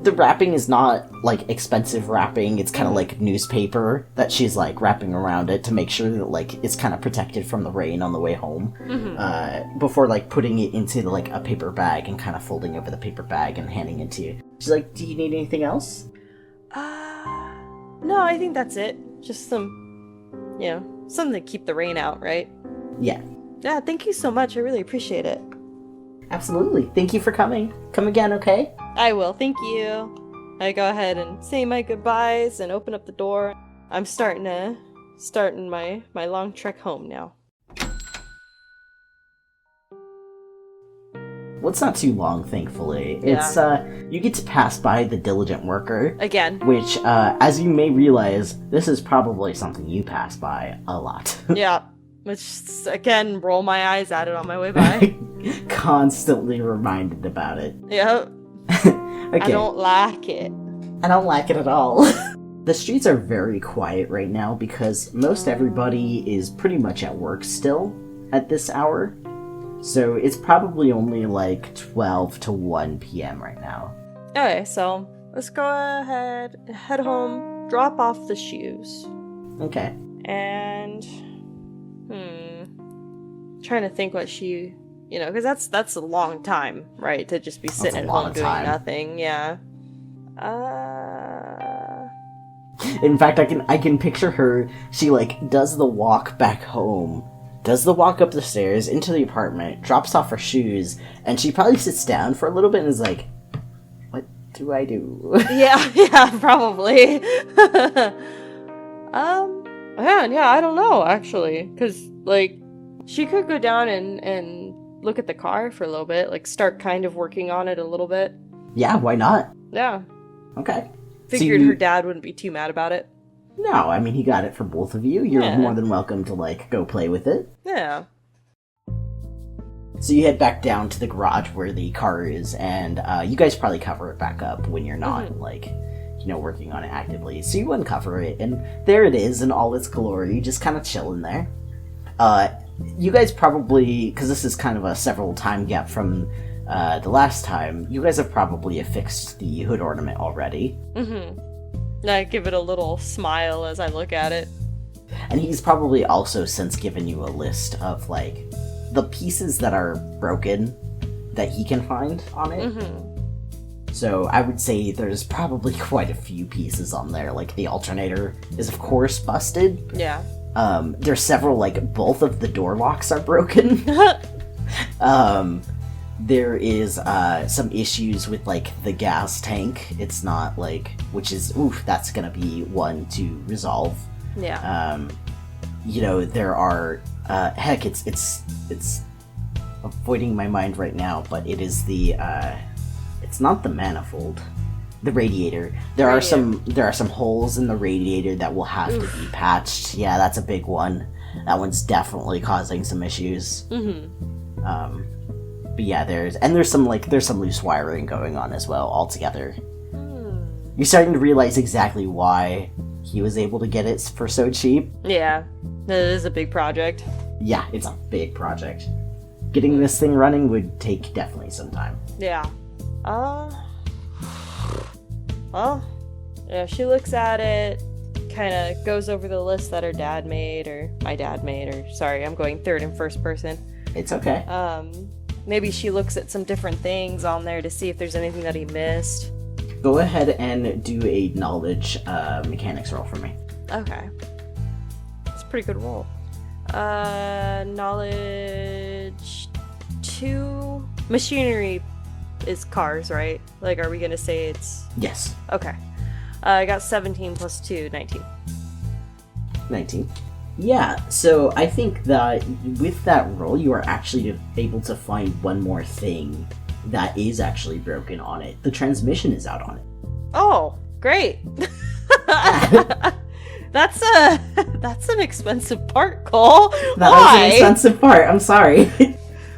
Speaker 1: the wrapping is not expensive wrapping. It's kind of newspaper that she's wrapping around it to make sure that it's kind of protected from the rain on the way home. Mm-hmm. Before putting it into a paper bag and kind of folding over the paper bag and handing it to you. She's like, do you need anything else?
Speaker 2: No, I think that's it. Just some, something to keep the rain out, right?
Speaker 1: Yeah.
Speaker 2: Yeah, thank you so much. I really appreciate it.
Speaker 1: Absolutely. Thank you for coming. Come again, okay?
Speaker 2: I will. Thank you. I go ahead and say my goodbyes and open up the door. I'm starting my long trek home now.
Speaker 1: Well, it's not too long, thankfully.
Speaker 2: Yeah.
Speaker 1: It's, you get to pass by the diligent worker.
Speaker 2: Again.
Speaker 1: Which, as you may realize, this is probably something you pass by a lot.
Speaker 2: Yeah. Which, again, roll my eyes at it on my way by.
Speaker 1: Constantly reminded about it.
Speaker 2: Yep.
Speaker 1: Okay.
Speaker 2: I don't like it.
Speaker 1: I don't like it at all. The streets are very quiet right now because most everybody is pretty much at work still at this hour. So it's probably only like 12 to 1 p.m. right now.
Speaker 2: Okay, so let's go ahead, head home, drop off the shoes.
Speaker 1: Okay.
Speaker 2: And, trying to think what she, because that's a long time, right? To just be sitting at home doing nothing, yeah.
Speaker 1: In fact, I can picture her, she, like, does the walk back home, does the walk up the stairs into the apartment, drops off her shoes, and she probably sits down for a little bit and is like, what do I do?
Speaker 2: Yeah, probably. Yeah, I don't know, actually, because, like, she could go down and look at the car for a little bit, like, start kind of working on it a little bit.
Speaker 1: Yeah, why not?
Speaker 2: Yeah.
Speaker 1: Okay.
Speaker 2: Figured her dad wouldn't be too mad about it.
Speaker 1: No, I mean, he got it for both of you. You're more than welcome to, like, go play with it.
Speaker 2: Yeah.
Speaker 1: So you head back down to the garage where the car is, and you guys probably cover it back up when you're not, like, working on it actively. So you uncover it, and there it is in all its glory, just kind of chilling there. You guys probably, because this is kind of a several time gap from the last time, you guys have probably affixed the hood ornament already.
Speaker 2: I give it a little smile as I look at it.
Speaker 1: And he's probably also since given you a list of, like, the pieces that are broken that he can find on it. So I would say there's probably quite a few pieces on there. Like, the alternator is, of course, busted.
Speaker 2: Yeah.
Speaker 1: There's several, like, both of the door locks are broken. There is some issues with, like, the gas tank. It's not, like, which is, that's gonna be one to resolve.
Speaker 2: Yeah.
Speaker 1: There are, heck, it's avoiding my mind right now, but it is the, it's not the manifold. The radiator. There are some holes in the radiator that will have to be patched. Yeah, that's a big one. That one's definitely causing some issues. But yeah, there's some loose wiring going on as well altogether. You're starting to realize exactly why he was able to get it for so cheap.
Speaker 2: Yeah, that is a big project.
Speaker 1: Yeah, it's a big project. Getting this thing running would take definitely some time.
Speaker 2: Yeah. Well, she looks at it, kind of goes over the list that her dad made, or my dad made, or sorry, I'm going third and first person.
Speaker 1: It's okay.
Speaker 2: Maybe she looks at some different things on there to see if there's anything that he missed.
Speaker 1: Go ahead and do a knowledge mechanics roll for me.
Speaker 2: Okay. It's a pretty good roll. Knowledge 2. Machinery is cars, right? Like, are we gonna say it's...
Speaker 1: Yes.
Speaker 2: Okay. I got 17 plus 2, 19.
Speaker 1: 19. Yeah, so I think that with that roll, you are actually able to find one more thing that is actually broken on it. The transmission is out on it.
Speaker 2: Oh, great. That's an expensive part, Cole.
Speaker 1: That is an expensive part, I'm sorry.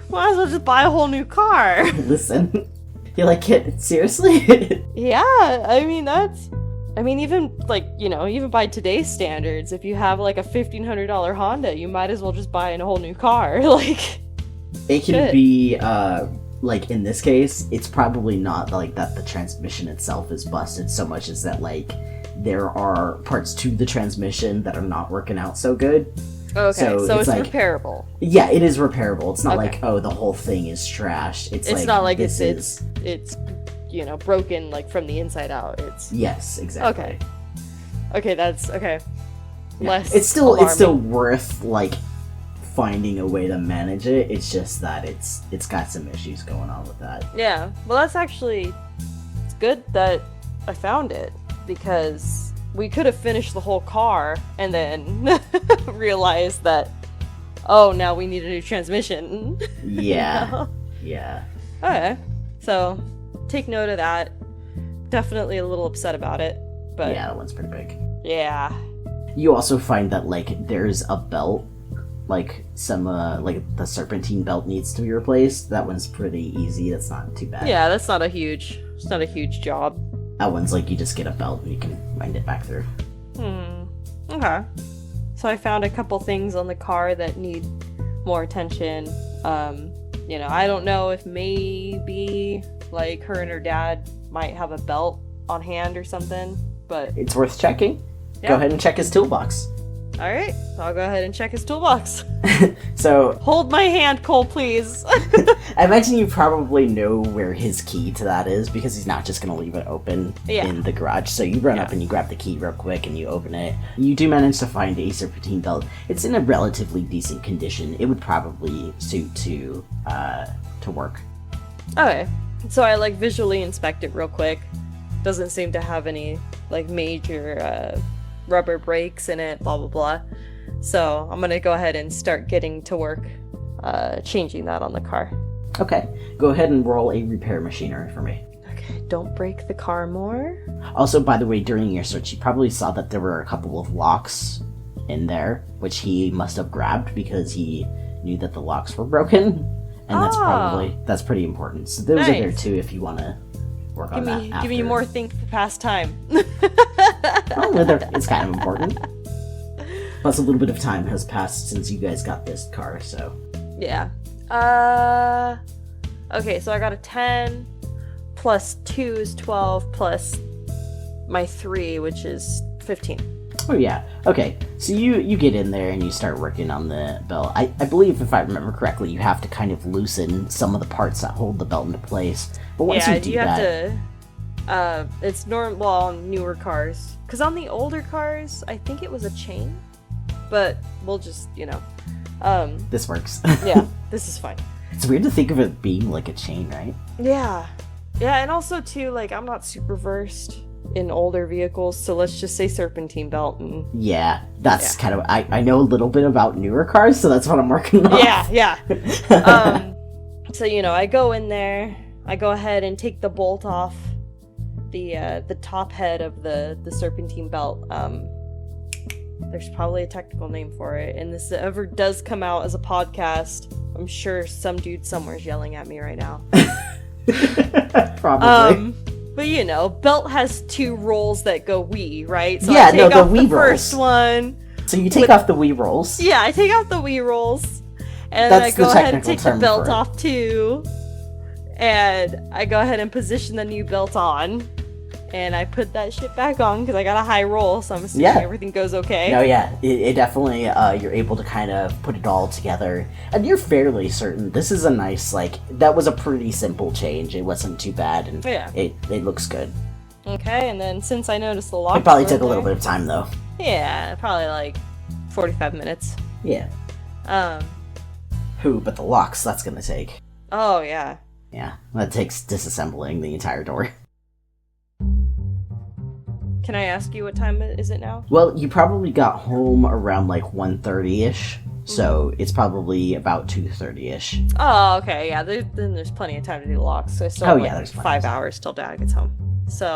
Speaker 2: Might as well just buy a whole new car.
Speaker 1: Listen, you're like, seriously?
Speaker 2: Yeah, even, like, even by today's standards, if you have, like, a $1,500 Honda, you might as well just buy a whole new car. Like,
Speaker 1: it can be, like, in this case, it's probably not, like, that the transmission itself is busted so much as that, like, there are parts to the transmission that are not working out so good.
Speaker 2: Okay, so it's like, repairable.
Speaker 1: Yeah, it is repairable. It's not like, the whole thing is trashed. It's
Speaker 2: not like it's broken, like, from the inside out. It's...
Speaker 1: Yes, exactly.
Speaker 2: Okay, that's... Okay.
Speaker 1: Yeah.
Speaker 2: Less
Speaker 1: It's still
Speaker 2: alarming.
Speaker 1: worth, like, finding a way to manage it. It's just that it's got some issues going on with that.
Speaker 2: Yeah. Well, that's actually... It's good that I found it, because we could have finished the whole car and then realized that, now we need a new transmission.
Speaker 1: Yeah. Yeah.
Speaker 2: Okay. So, take note of that. Definitely a little upset about it, but...
Speaker 1: Yeah, that one's pretty big.
Speaker 2: Yeah.
Speaker 1: You also find that, like, there's a belt, like, some, like, the serpentine belt needs to be replaced. That one's pretty easy. That's not too bad.
Speaker 2: Yeah, it's not a huge job.
Speaker 1: That one's like, you just get a belt and you can wind it back through.
Speaker 2: Okay. So I found a couple things on the car that need more attention. I don't know if maybe, like, her and her dad might have a belt on hand or something, but...
Speaker 1: It's worth checking.
Speaker 2: Yeah.
Speaker 1: Go ahead and check his toolbox.
Speaker 2: Alright, I'll go ahead and check his toolbox.
Speaker 1: So...
Speaker 2: Hold my hand, Cole, please.
Speaker 1: I imagine you probably know where his key to that is, because he's not just going to leave it open in the garage. So you run up and you grab the key real quick and you open it. You do manage to find a serpentine belt. It's in a relatively decent condition. It would probably suit to work.
Speaker 2: Okay, so I, like, visually inspect it real quick. Doesn't seem to have any, like, major rubber brakes in it, blah blah blah. So I'm gonna go ahead and start getting to work changing that on the car.
Speaker 1: Okay, go ahead and roll a repair machinery for me.
Speaker 2: Okay, don't break the car more.
Speaker 1: Also, by the way, during your search, you probably saw that there were a couple of locks in there, which he must have grabbed because he knew that the locks were broken, and that's pretty important. So those are there too if you want to work on that after.
Speaker 2: Give me more things to pass time.
Speaker 1: It's kind of important. Plus, a little bit of time has passed since you guys got this car, so...
Speaker 2: Yeah. Okay, so I got a 10, plus 2 is 12, plus my 3, which is 15.
Speaker 1: Oh, yeah. Okay, so you get in there and you start working on the belt. I believe, if I remember correctly, you have to kind of loosen some of the parts that hold the belt into place. But once you do that...
Speaker 2: have to... it's normal on newer cars. Because on the older cars, I think it was a chain. But we'll just,
Speaker 1: this works.
Speaker 2: Yeah, this is fine.
Speaker 1: It's weird to think of it being like a chain, right?
Speaker 2: Yeah. Yeah, and also, too, like, I'm not super versed in older vehicles, so let's just say serpentine belt. And...
Speaker 1: Yeah, that's kind of... I know a little bit about newer cars, so that's what I'm working on.
Speaker 2: Yeah. So, I go in there, I go ahead and take the bolt off the top head of the serpentine belt. There's probably a technical name for it, and this ever does come out as a podcast, I'm sure some dude somewhere's yelling at me right now.
Speaker 1: Probably.
Speaker 2: But belt has 2 rolls that go wee, right? So
Speaker 1: yeah,
Speaker 2: I take off
Speaker 1: the
Speaker 2: the first one.
Speaker 1: So you take off the wee rolls.
Speaker 2: Yeah, I take off the wee rolls, and then I go ahead and take the belt off too, and I go ahead and position the new belt on. And I put that shit back on because I got a high roll, so I'm assuming everything goes okay.
Speaker 1: No, yeah, it definitely, you're able to kind of put it all together. And you're fairly certain this is a nice, that was a pretty simple change. It wasn't too bad, and it looks good.
Speaker 2: Okay, and then since I noticed the locks...
Speaker 1: It probably took a little bit of time, though.
Speaker 2: Yeah, probably 45 minutes.
Speaker 1: Yeah. But the locks, that's gonna take.
Speaker 2: Oh, yeah.
Speaker 1: Yeah, that takes disassembling the entire door.
Speaker 2: Can I ask you what time is it now?
Speaker 1: Well, you probably got home around 1:30ish, so it's probably about 2:30ish.
Speaker 2: Oh, okay, yeah. Then there's plenty of time to do locks. So I still have
Speaker 1: there's
Speaker 2: 5 hours till Dad gets home. So,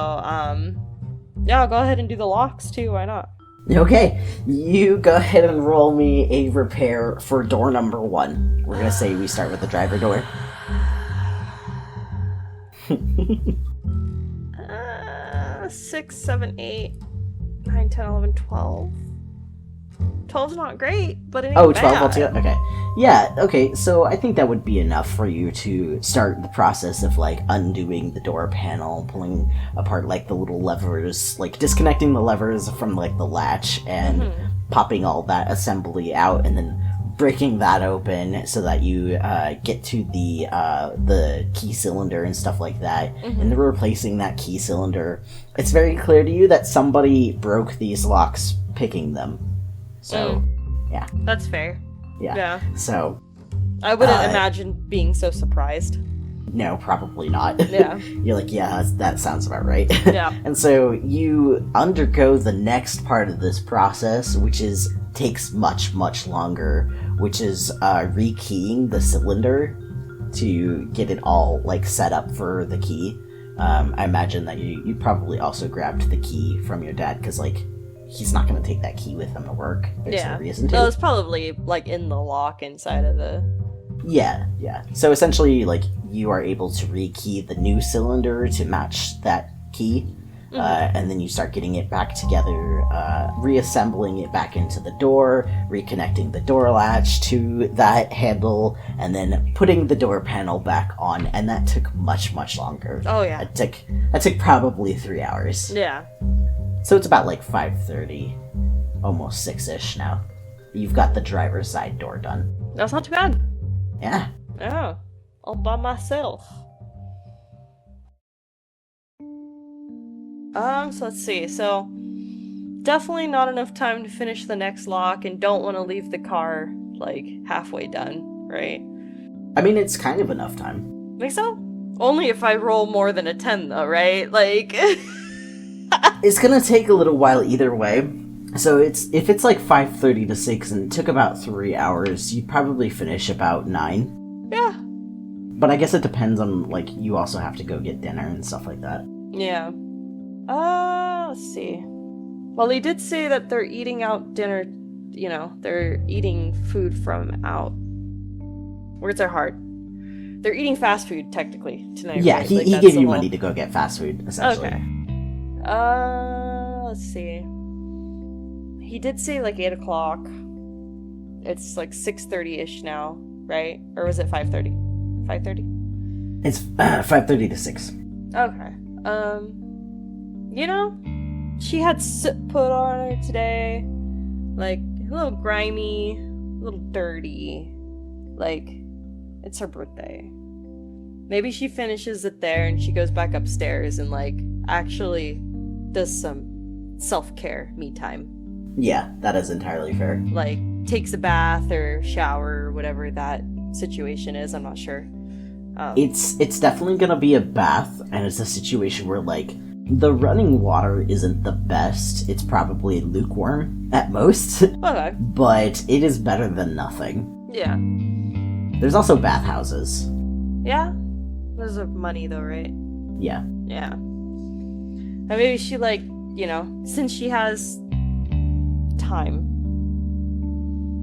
Speaker 2: yeah, I'll go ahead and do the locks too. Why not?
Speaker 1: Okay, you go ahead and roll me a repair for door number 1. We're gonna say we start with the driver door.
Speaker 2: 6, 7, 8, 9, 10, 11, 12. 12's not great, but it ain't
Speaker 1: 12
Speaker 2: bad.
Speaker 1: altogether? Okay. Yeah, okay, so I think that would be enough for you to start the process of, undoing the door panel, pulling apart, the little levers, disconnecting the levers from, the latch, and popping all that assembly out, and then breaking that open so that you get to the key cylinder and stuff like that, and then replacing that key cylinder. It's very clear to you that somebody broke these locks picking them. So, yeah.
Speaker 2: That's fair.
Speaker 1: Yeah. So...
Speaker 2: I wouldn't imagine being so surprised.
Speaker 1: No, probably not.
Speaker 2: Yeah.
Speaker 1: You're yeah, that sounds about right.
Speaker 2: Yeah.
Speaker 1: And so you undergo the next part of this process, which takes much, much longer, which is rekeying the cylinder to get it all set up for the key. I imagine that you probably also grabbed the key from your dad, because he's not going to take that key with him to work. There's no reason to.
Speaker 2: Well, it's probably in the lock inside of the...
Speaker 1: Yeah. So essentially, you are able to rekey the new cylinder to match that key. and then you start getting it back together, reassembling it back into the door, reconnecting the door latch to that handle, and then putting the door panel back on, and that took much, much longer.
Speaker 2: Oh, yeah.
Speaker 1: That took probably 3 hours.
Speaker 2: Yeah.
Speaker 1: So it's about like 5:30, almost 6-ish now. You've got the driver's side door done.
Speaker 2: That's not too bad.
Speaker 1: Yeah.
Speaker 2: Yeah. All by myself. So let's see. So, definitely not enough time to finish the next lock, and don't want to leave the car, like, halfway done, right?
Speaker 1: I mean, it's kind of enough time.
Speaker 2: Think so? Only if I roll more than a 10, though, right? Like...
Speaker 1: It's gonna take a little while either way. So if it's like 5:30 to 6 and it took about 3 hours, you'd probably finish about 9.
Speaker 2: Yeah.
Speaker 1: But I guess it depends on, like, you also have to go get dinner and stuff like that.
Speaker 2: Yeah. Let's see. Well, he did say that they're eating out dinner, you know, they're eating food from out. Words are hard. They're eating fast food, technically, tonight.
Speaker 1: Yeah,
Speaker 2: right?
Speaker 1: he
Speaker 2: Like,
Speaker 1: gave
Speaker 2: that's
Speaker 1: you
Speaker 2: the
Speaker 1: money
Speaker 2: whole-
Speaker 1: to go get fast food, essentially.
Speaker 2: Okay. Let's see. He did say, like, 8 o'clock. It's, like, 6:30-ish now, right? Or was it 5:30? 5:30?
Speaker 1: It's 5:30 to 6.
Speaker 2: Okay. You know, she had soot put on her today. Like, a little grimy, a little dirty. Like, it's her birthday. Maybe she finishes it there and she goes back upstairs and, like, actually does some self-care, me time.
Speaker 1: Yeah, that is entirely fair.
Speaker 2: Like, takes a bath or shower or whatever that situation is. I'm not sure.
Speaker 1: It's definitely gonna be a bath, and it's a situation where, like, the running water isn't the best. It's probably lukewarm at most.
Speaker 2: Okay.
Speaker 1: But it is better than nothing.
Speaker 2: Yeah.
Speaker 1: There's also bathhouses.
Speaker 2: Yeah? Those are money, though, right?
Speaker 1: Yeah.
Speaker 2: Yeah. And maybe she, like, you know, since she has time,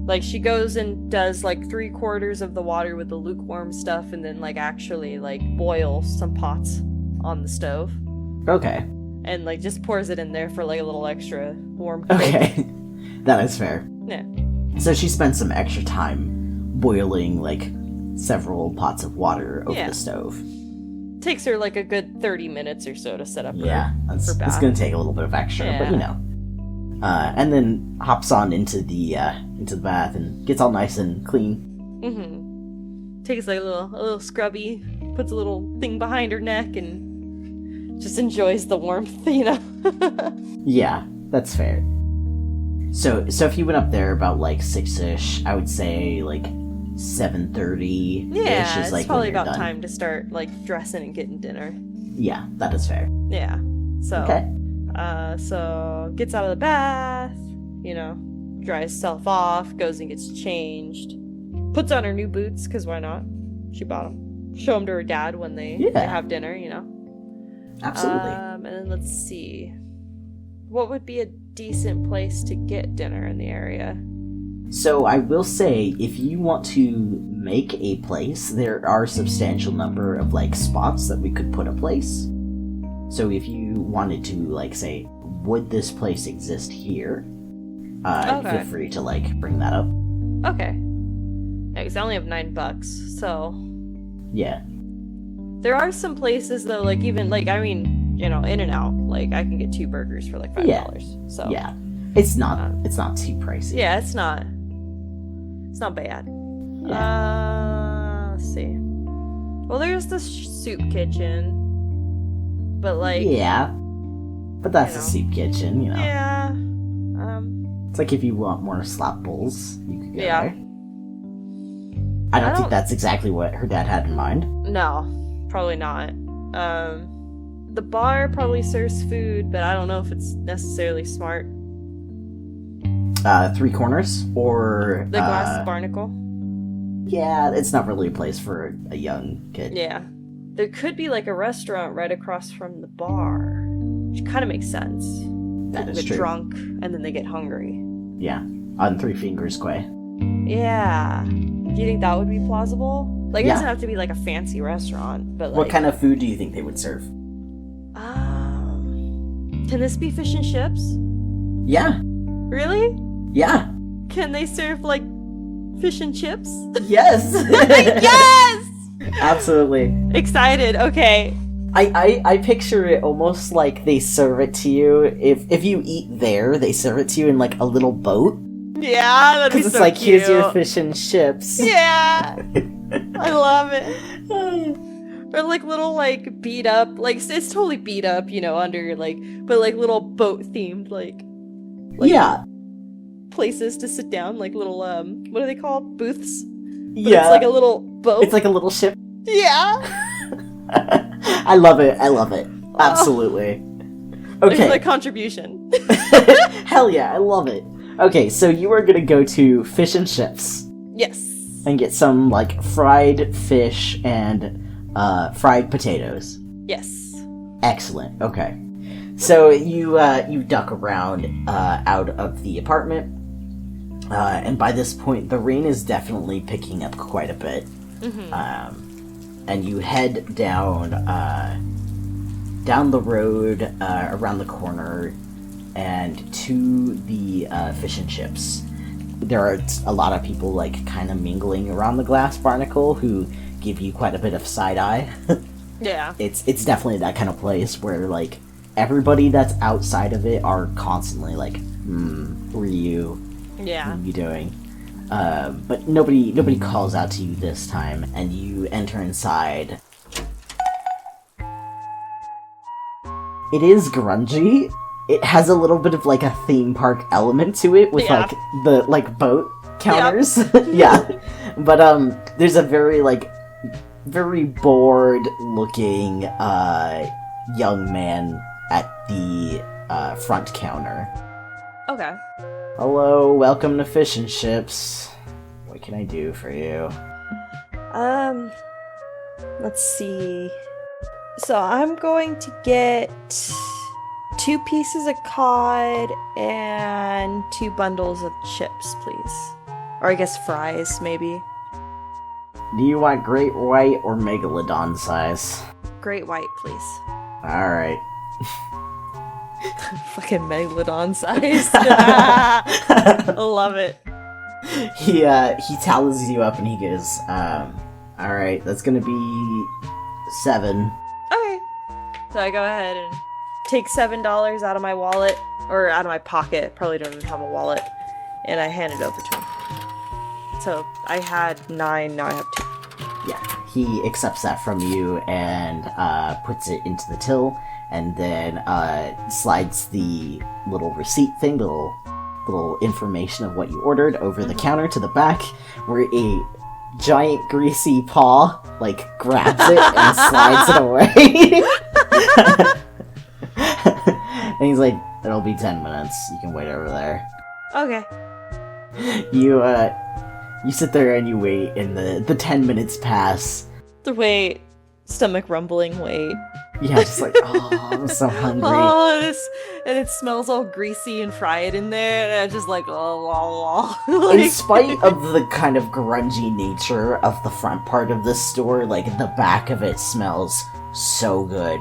Speaker 2: like, she goes and does, like, 3/4 of the water with the lukewarm stuff, and then, like, actually, like, boils some pots on the stove.
Speaker 1: Okay.
Speaker 2: And, like, just pours it in there for, like, a little extra warm.
Speaker 1: Okay. That is fair.
Speaker 2: Yeah.
Speaker 1: So she spent some extra time boiling, like, several pots of water over
Speaker 2: Yeah.
Speaker 1: the stove.
Speaker 2: Takes her, like, a good 30 minutes or so to set up
Speaker 1: Yeah,
Speaker 2: her
Speaker 1: it's
Speaker 2: bath.
Speaker 1: gonna take a little bit of extra, but you know. And then hops on into the bath and gets all nice and clean.
Speaker 2: Mm-hmm. Takes, like, a little scrubby, puts a little thing behind her neck, and just enjoys the warmth, you know?
Speaker 1: Yeah, that's fair. So if you went up there about, like, 6-ish, I would say, like, 7:30-ish
Speaker 2: Yeah,
Speaker 1: is,
Speaker 2: it's
Speaker 1: like,
Speaker 2: probably
Speaker 1: when you're
Speaker 2: about
Speaker 1: done.
Speaker 2: time to start, like, dressing and getting dinner.
Speaker 1: Yeah, that is fair.
Speaker 2: Yeah. So,
Speaker 1: Okay.
Speaker 2: so gets out of the bath, you know, dries herself off, goes and gets changed, puts on her new boots, because why not? She bought them. Show them to her dad when they have dinner, you know?
Speaker 1: Absolutely.
Speaker 2: And then let's see. What would be a decent place to get dinner in the area?
Speaker 1: So I will say, if you want to make a place, there are a substantial number of, like, spots that we could put a place. So if you wanted to, like, say, would this place exist here? Feel free to, like, bring that up.
Speaker 2: Okay. Yeah, 'cause I only have $9, so...
Speaker 1: Yeah.
Speaker 2: There are some places, though, like, even, like, I mean, you know, In-N-Out, like, I can get 2 burgers for, like, $5, so...
Speaker 1: Yeah. It's not too pricey.
Speaker 2: Yeah, it's not bad.
Speaker 1: Yeah.
Speaker 2: Let's see. Well, there's the soup kitchen, but, like...
Speaker 1: Yeah. But that's
Speaker 2: you
Speaker 1: a
Speaker 2: know.
Speaker 1: soup kitchen, you know.
Speaker 2: Yeah.
Speaker 1: It's like if you want more slap bowls, you could go
Speaker 2: Yeah.
Speaker 1: there. I don't think that's exactly what her dad had in mind.
Speaker 2: No, probably not. The bar probably serves food, but I don't know if it's necessarily smart.
Speaker 1: 3 Corners or
Speaker 2: The Glass Barnacle?
Speaker 1: Yeah, it's not really a place for a young kid.
Speaker 2: Yeah. There could be, like, a restaurant right across from the bar, which kind of makes sense.
Speaker 1: That
Speaker 2: People
Speaker 1: is
Speaker 2: get
Speaker 1: true.
Speaker 2: drunk, and then they get hungry.
Speaker 1: Yeah, on Three Fingers Quay.
Speaker 2: Yeah. Do you think that would be plausible? Like, it
Speaker 1: Yeah.
Speaker 2: doesn't have to be, like, a fancy restaurant, but, like...
Speaker 1: What kind of food do you think they would serve?
Speaker 2: Can this be fish and chips?
Speaker 1: Yeah.
Speaker 2: Really?
Speaker 1: Yeah.
Speaker 2: Can they serve, like, fish and chips?
Speaker 1: Yes!
Speaker 2: Yes!
Speaker 1: Absolutely.
Speaker 2: Excited, okay.
Speaker 1: I picture it almost like they serve it to you. If you eat there, they serve it to you in, like, a little boat.
Speaker 2: Yeah, that'd be so
Speaker 1: Because it's like,
Speaker 2: cute.
Speaker 1: here's your fish and chips.
Speaker 2: Yeah! I love it. Or, like, little, like, beat up, like, it's totally beat up, you know, under, like, but, like, little boat-themed, like
Speaker 1: yeah.
Speaker 2: places to sit down, like, little, what are they called? Booths? But
Speaker 1: Yeah.
Speaker 2: it's like a little boat.
Speaker 1: It's like a little ship.
Speaker 2: Yeah!
Speaker 1: I love it. Absolutely.
Speaker 2: Look
Speaker 1: Okay.
Speaker 2: at the contribution.
Speaker 1: Hell yeah, I love it. Okay, so you are gonna go to Fish and Chips.
Speaker 2: Yes.
Speaker 1: And get some, like, fried fish and fried potatoes.
Speaker 2: Yes.
Speaker 1: Excellent. Okay. So you duck around out of the apartment, and by this point the rain is definitely picking up quite a bit. And you head down the road around the corner and to the Fish and Chips. There are a lot of people, like, kind of mingling around the glass barnacle who give you quite a bit of side-eye.
Speaker 2: Yeah.
Speaker 1: It's definitely that kind of place where, like, everybody that's outside of it are constantly like, who are you?
Speaker 2: Yeah.
Speaker 1: What are you doing? But nobody calls out to you this time, and you enter inside. It is grungy. It has a little bit of, like, a theme park element to it with, like, the, like, boat counters. Yep. Yeah. But, there's a very, like, very bored looking, young man at the, front counter.
Speaker 2: Okay.
Speaker 1: Hello, welcome to Fish and Chips. What can I do for you?
Speaker 2: Let's see. So I'm going to get 2 pieces of cod and 2 bundles of chips, please. Or I guess fries, maybe.
Speaker 1: Do you want great white or megalodon size?
Speaker 2: Great white, please.
Speaker 1: Alright.
Speaker 2: Fucking megalodon size. I love it.
Speaker 1: He tallies you up and he goes, alright, that's gonna be 7.
Speaker 2: Okay. So I go ahead and take $7 out of my wallet, or out of my pocket, probably don't even have a wallet, and I hand it over to him. So I had 9, now I have 2.
Speaker 1: Yeah, he accepts that from you and puts it into the till, and then slides the little receipt thing, the little information of what you ordered over the counter to the back, where a giant greasy paw, like, grabs it and slides it away. And he's like, it'll be 10 minutes, you can wait over there.
Speaker 2: Okay.
Speaker 1: You sit there and you wait, and the 10 minutes pass.
Speaker 2: The wait, stomach rumbling wait.
Speaker 1: Yeah, just like, oh, I'm so hungry.
Speaker 2: And it smells all greasy and fried in there, and I'm just like, oh.
Speaker 1: In spite of the kind of grungy nature of the front part of this store, like, the back of it smells so good.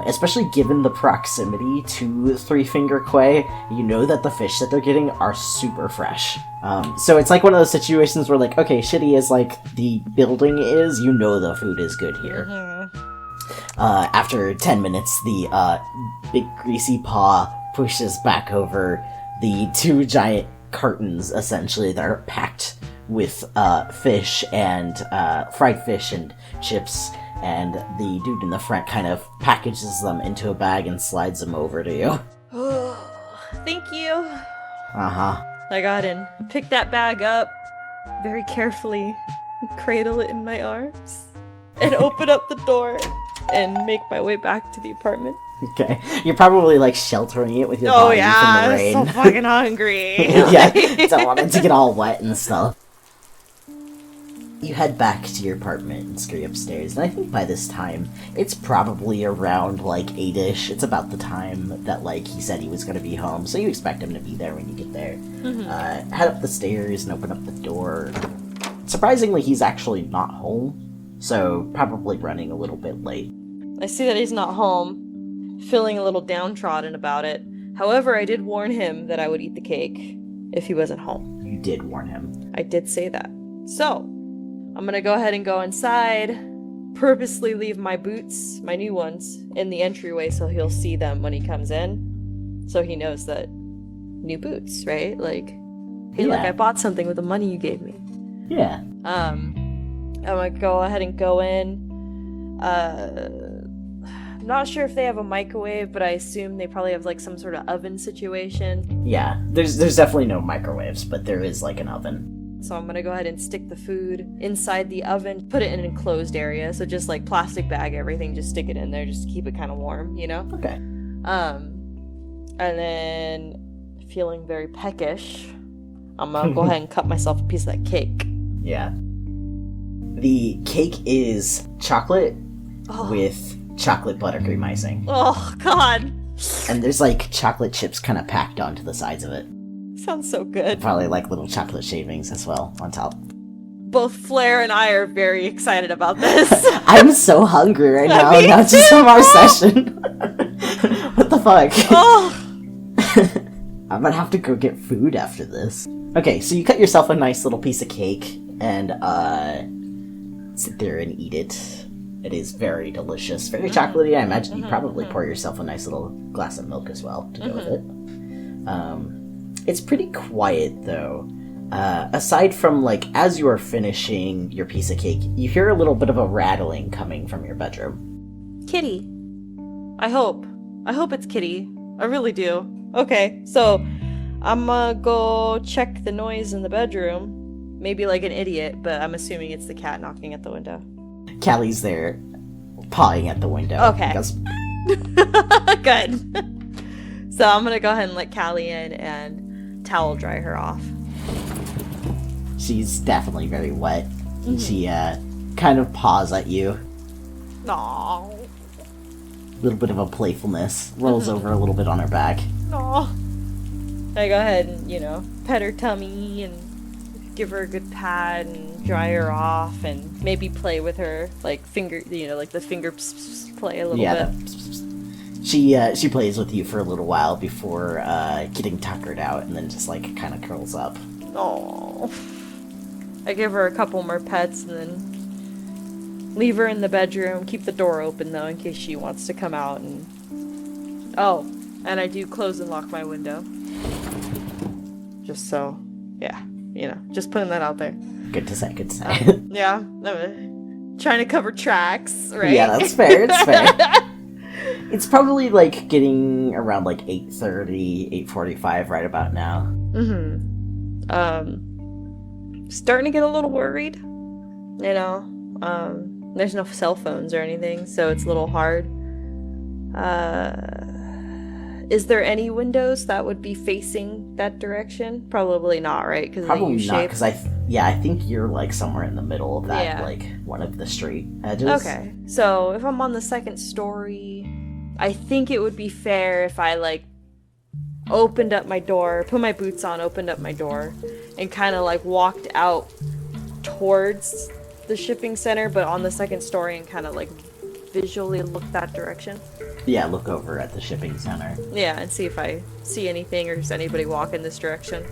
Speaker 1: Especially given the proximity to Three Finger Quay, you know that the fish that they're getting are super fresh. So it's like one of those situations where, like, okay, shitty as, like, the building is, you know the food is good here.
Speaker 2: Mm-hmm.
Speaker 1: After 10 minutes, the big greasy paw pushes back over the 2 giant cartons, essentially, that are packed with fish and fried fish and chips, and the dude in the front kind of packages them into a bag and slides them over to you.
Speaker 2: Oh, thank you.
Speaker 1: Uh-huh.
Speaker 2: I got in, pick that bag up very carefully, cradle it in my arms, and open up the door and make my way back to the apartment.
Speaker 1: Okay. You're probably, like, sheltering it with your body from the rain.
Speaker 2: I'm so fucking hungry.
Speaker 1: Yeah, don't want it to get all wet and stuff. You head back to your apartment and scurry upstairs, and I think by this time, it's probably around, like, 8-ish. It's about the time that, like, he said he was going to be home, so you expect him to be there when you get there. Mm-hmm. Head up the stairs and open up the door. Surprisingly, he's actually not home, so probably running a little bit late.
Speaker 2: I see that he's not home. feeling a little downtrodden about it. However, I did warn him that I would eat the cake if he wasn't home.
Speaker 1: You did warn him.
Speaker 2: I did say that. So, I'm gonna go ahead and go inside, purposely leave my boots, my new ones, in the entryway so he'll see them when he comes in. So he knows that new boots, right? Like, hey, look, I bought something with the money you gave me.
Speaker 1: Yeah.
Speaker 2: I'm gonna go ahead and go in. I'm not sure if they have a microwave, but I assume they probably have like some sort of oven situation.
Speaker 1: Yeah, there's definitely no microwaves, but there is like an oven.
Speaker 2: So I'm gonna go ahead and stick the food inside the oven, put it in an enclosed area, so just like plastic bag everything, just stick it in there just to keep it kind of warm, you know?
Speaker 1: Okay.
Speaker 2: And then, feeling very peckish, I'm gonna go ahead and cut myself a piece of that cake.
Speaker 1: Yeah. The cake is chocolate with chocolate buttercream icing.
Speaker 2: Oh, God.
Speaker 1: And there's like chocolate chips kind of packed onto the sides of it.
Speaker 2: Sounds so good.
Speaker 1: Probably like little chocolate shavings as well on top.
Speaker 2: Both Flarre and I are very excited about this.
Speaker 1: I'm so hungry right now,
Speaker 2: Me
Speaker 1: not just
Speaker 2: too.
Speaker 1: from our session. What the fuck?
Speaker 2: Oh.
Speaker 1: I'm gonna have to go get food after this. Okay, so you cut yourself a nice little piece of cake and sit there and eat it. It is very delicious, very chocolatey. I imagine you probably pour yourself a nice little glass of milk as well to go with it. It's pretty quiet though. Aside from like as you are finishing your piece of cake, you hear a little bit of a rattling coming from your bedroom.
Speaker 2: Kitty. I hope it's Kitty. I really do. Okay, so I'm gonna go check the noise in the bedroom. Maybe like an idiot, but I'm assuming it's the cat knocking at the window.
Speaker 1: Callie's there, pawing at the window.
Speaker 2: Okay.
Speaker 1: Because...
Speaker 2: Good. So I'm gonna go ahead and let Callie in and towel dry her off.
Speaker 1: She's definitely very wet. She kind of paws at you.
Speaker 2: Aww.
Speaker 1: A little bit of a playfulness. Rolls over a little bit on her back.
Speaker 2: Aww. I go ahead and, pet her tummy and give her a good pat and dry her off and maybe play with her, like finger, like the finger play a little bit.
Speaker 1: She plays with you for a little while before getting tuckered out and then just like kind of curls up.
Speaker 2: Oh. I give her a couple more pets and then leave her in the bedroom. Keep the door open though in case she wants to come out and. Oh, and I do close and lock my window. Just so, yeah. Just putting that out there.
Speaker 1: Good to say.
Speaker 2: Yeah, trying to cover tracks, right?
Speaker 1: Yeah, that's fair. It's fair. It's probably like getting around like 8:30, 8:45 right about now.
Speaker 2: Starting to get a little worried. There's no cell phones or anything, so it's a little hard. Is there any windows that would be facing that direction? Probably not, right?
Speaker 1: Probably not, because I think you're like somewhere in the middle of that, like one of the street edges.
Speaker 2: Okay, so if I'm on the second story, I think it would be fair if I like opened up my door, put my boots on, opened up my door, and kind of like walked out towards the shipping center, but on the second story and kind of like visually look that direction.
Speaker 1: Yeah, look over at the shipping center.
Speaker 2: Yeah, and see if I see anything or just anybody walk in this direction.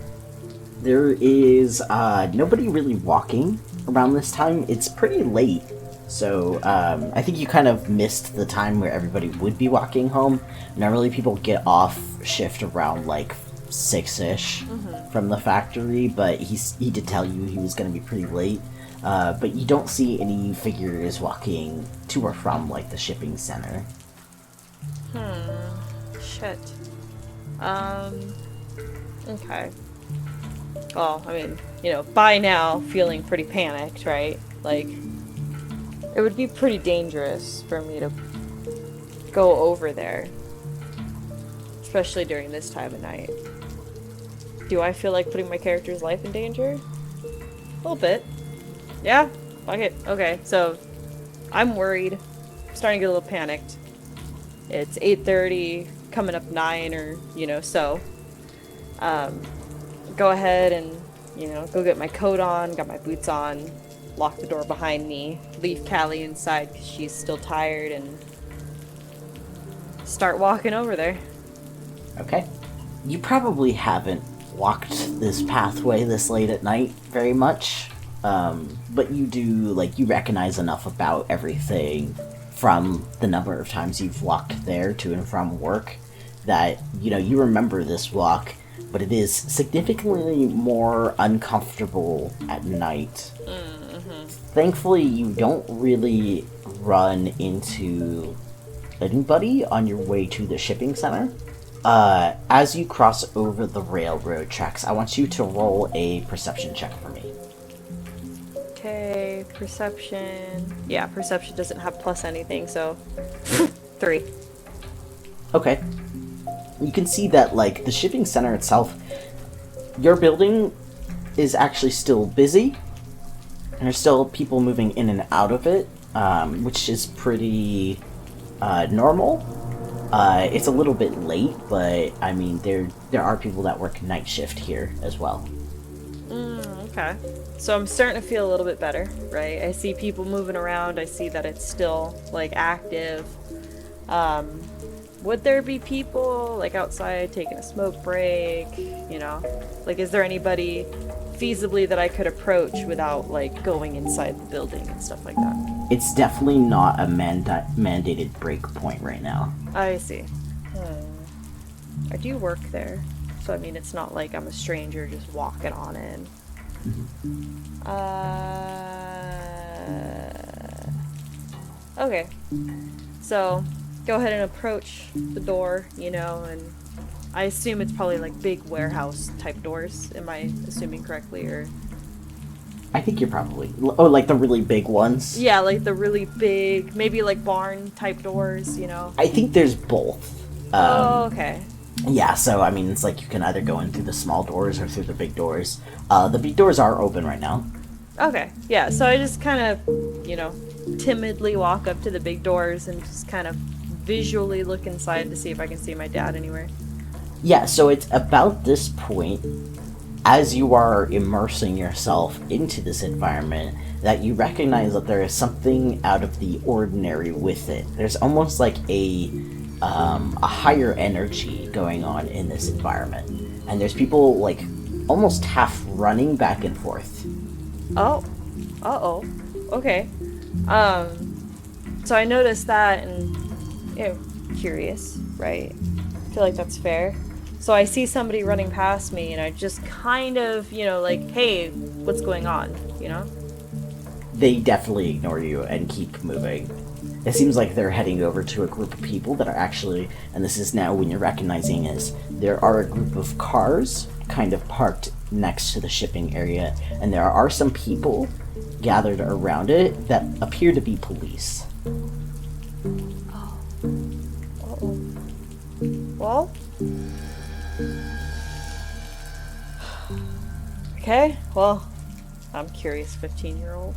Speaker 1: There is nobody really walking around this time. It's pretty late, so I think you kind of missed the time where everybody would be walking home. Normally people get off shift around like 6-ish from the factory, but he did tell you he was going to be pretty late. But you don't see any figures walking to or from like the shipping center.
Speaker 2: Shit. Okay. Well, I mean, by now, feeling pretty panicked, right? Like, it would be pretty dangerous for me to go over there. Especially during this time of night. Do I feel like putting my character's life in danger? A little bit. Yeah? Fuck it. Okay, so, I'm worried. I'm starting to get a little panicked. It's 8:30, coming up 9 or, so. Go ahead and, go get my coat on, got my boots on, lock the door behind me, leave Callie inside because she's still tired and start walking over there.
Speaker 1: Okay. You probably haven't walked this pathway this late at night very much, but you do, like, you recognize enough about everything from the number of times you've walked there to and from work that, you know, you remember this walk, but it is significantly more uncomfortable at night. Mm-hmm. Thankfully, you don't really run into anybody on your way to the shipping center. As you cross over the railroad tracks, I want you to roll a perception check for me.
Speaker 2: Okay, perception. Yeah, perception doesn't have plus anything, so 3.
Speaker 1: Okay. You can see that, like, the shipping center itself, your building is actually still busy. And there's still people moving in and out of it, which is pretty normal. It's a little bit late, but, I mean, there are people that work night shift here as well.
Speaker 2: Okay. So I'm starting to feel a little bit better, right? I see people moving around. I see that it's still, like, active. Would there be people, like, outside taking a smoke break, you know? Like, is there anybody feasibly that I could approach without, like, going inside the building and stuff like that?
Speaker 1: It's definitely not a mandated break point right now.
Speaker 2: I see. I do work there, so, I mean, it's not like I'm a stranger just walking on in. Okay. So, go ahead and approach the door, you know, and I assume it's probably like big warehouse type doors. Am I assuming correctly, or?
Speaker 1: I think you're probably... Oh, like the really big ones?
Speaker 2: Yeah, like the really big, maybe like barn type doors, you know?
Speaker 1: I think there's both.
Speaker 2: Okay.
Speaker 1: Yeah, so, I mean, it's like you can either go in through the small doors or through the big doors. The big doors are open right now.
Speaker 2: Okay, yeah, so I just kind of, you know, timidly walk up to the big doors and just kind of visually look inside to see if I can see my dad anywhere.
Speaker 1: Yeah, so it's about this point, as you are immersing yourself into this environment, that you recognize that there is something out of the ordinary with it. There's almost like a higher energy going on in this environment. And there's people, like, almost half running back and forth.
Speaker 2: Oh. Uh-oh. Okay. So I noticed that and, you know, curious, right? I feel like that's fair. So I see somebody running past me and I just kind of, you know, like, hey, what's going on, you know?
Speaker 1: They definitely ignore you and keep moving. It seems like they're heading over to a group of people that are actually, and this is now when you're recognizing is, there are a group of cars kind of parked next to the shipping area, and there are some people gathered around it that appear to be police.
Speaker 2: Oh. Uh-oh. Well? Okay, well, I'm curious, 15-year-old.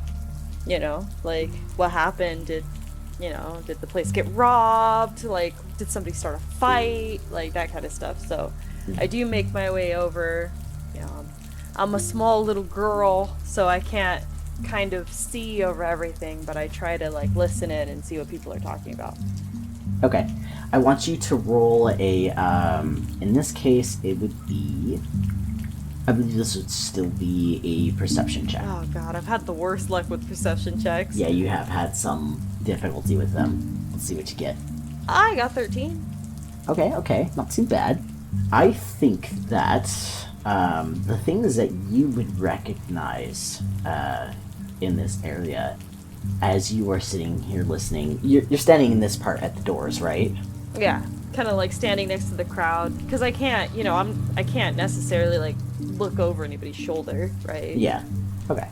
Speaker 2: You know, like, what happened? Did the place get robbed? Like, did somebody start a fight? Like, that kind of stuff. So, I do make my way over. You know, I'm a small little girl, so I can't kind of see over everything, but I try to, like, listen in and see what people are talking about.
Speaker 1: Okay. I want you to roll a, in this case, it would be... I believe this would still be a perception check.
Speaker 2: Oh god, I've had the worst luck with perception checks.
Speaker 1: Yeah, you have had some difficulty with them. Let's see what you get.
Speaker 2: I got 13.
Speaker 1: Okay, not too bad. I think that the things that you would recognize in this area as you are sitting here listening, you're standing in this part at the doors, right?
Speaker 2: Yeah, kind of like standing next to the crowd, because I can't, you know, I can't necessarily like look over anybody's shoulder, right?
Speaker 1: Yeah. Okay.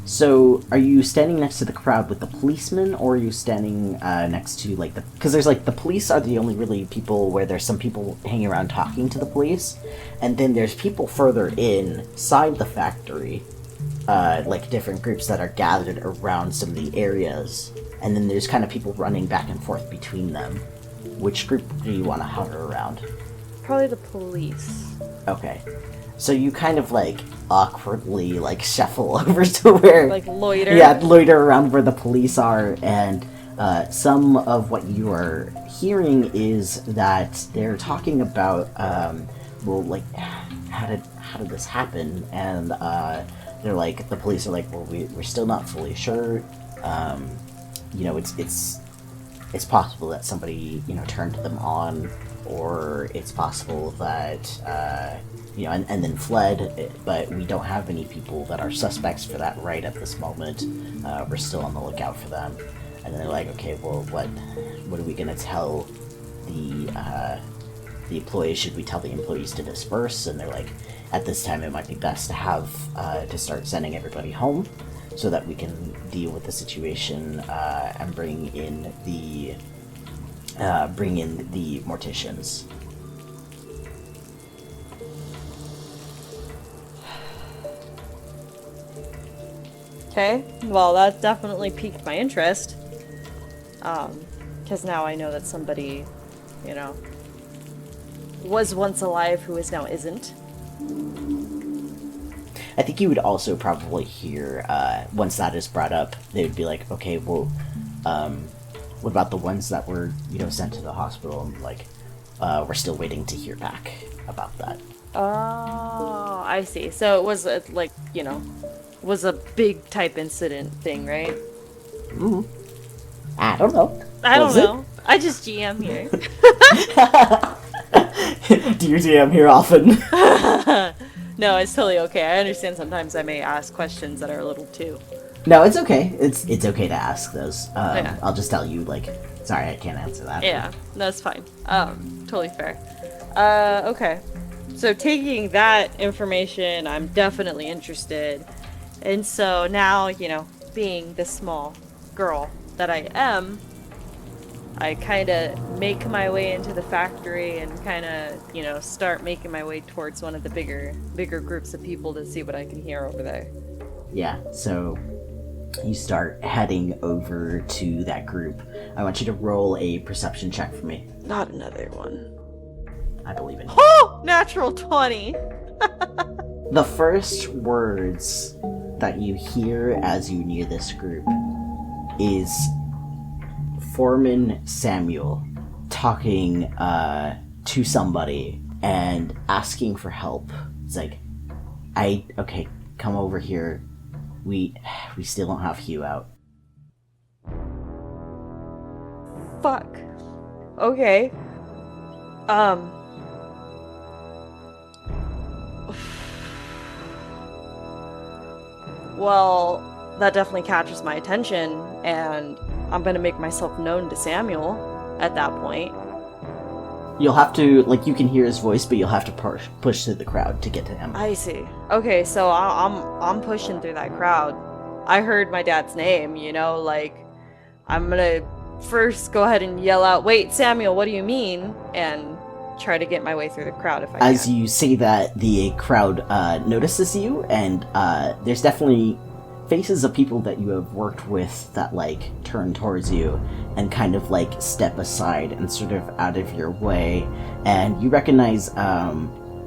Speaker 1: So, are you standing next to the crowd with the policemen, or are you standing next to, like, the... Because there's, like, the police are the only really people where there's some people hanging around talking to the police, and then there's people further inside the factory, like, different groups that are gathered around some of the areas, and then there's kind of people running back and forth between them. Which group do you want to hover around?
Speaker 2: Probably the police.
Speaker 1: Okay. So you kind of, like, awkwardly, like, shuffle over to where...
Speaker 2: Like, loiter?
Speaker 1: Yeah, loiter around where the police are, and Some of what you are hearing is that they're talking about, how did this happen? And they're like, the police are like, well, we're still not fully sure. It's possible that somebody, turned them on, or it's possible that, and then fled, but we don't have any people that are suspects for that right at this moment. We're still on the lookout for them. And they're like, okay, well, what are we going to tell the employees? Should we tell the employees to disperse? And they're like, at this time, it might be best to have, to start sending everybody home, so that we can deal with the situation and bring in the morticians.
Speaker 2: Okay, well, that definitely piqued my interest. Because now I know that somebody, was once alive who is now isn't.
Speaker 1: I think you would also probably hear, once that is brought up, they would be like, okay, well, what about the ones that were, sent to the hospital? And like, we're still waiting to hear back about that.
Speaker 2: Oh, I see. So it was, was a big type incident thing, right?
Speaker 1: Mm-hmm. I don't know.
Speaker 2: I don't know. I just GM here.
Speaker 1: Do you GM here often?
Speaker 2: No, it's totally okay. I understand sometimes I may ask questions that are a little too...
Speaker 1: No, it's okay. It's okay to ask those.
Speaker 2: Yeah.
Speaker 1: I'll just tell you, sorry, I can't answer that.
Speaker 2: Yeah, that's fine. Totally fair. Okay. So taking that information, I'm definitely interested. And so now, being the small girl that I am, I kind of make my way into the factory and kind of, start making my way towards one of the bigger groups of people to see what I can hear over there.
Speaker 1: Yeah, so you start heading over to that group. I want you to roll a perception check for me.
Speaker 2: Not another one.
Speaker 1: I believe in you.
Speaker 2: Oh! Natural 20!
Speaker 1: The first words that you hear as you near this group is Foreman Samuel talking to somebody and asking for help. It's like, okay, come over here. We still don't have Hugh out.
Speaker 2: Fuck. Okay. Well, that definitely catches my attention, and I'm gonna make myself known to Samuel at that point.
Speaker 1: You'll have to, you can hear his voice, but you'll have to push through the crowd to get to him.
Speaker 2: I see. Okay, so I'm pushing through that crowd. I heard my dad's name, I'm gonna first go ahead and yell out, "Wait, Samuel, what do you mean?" and try to get my way through the crowd if I can.
Speaker 1: As you say that, the crowd notices you, and there's definitely faces of people that you have worked with that turn towards you and kind of step aside and sort of out of your way, and you recognize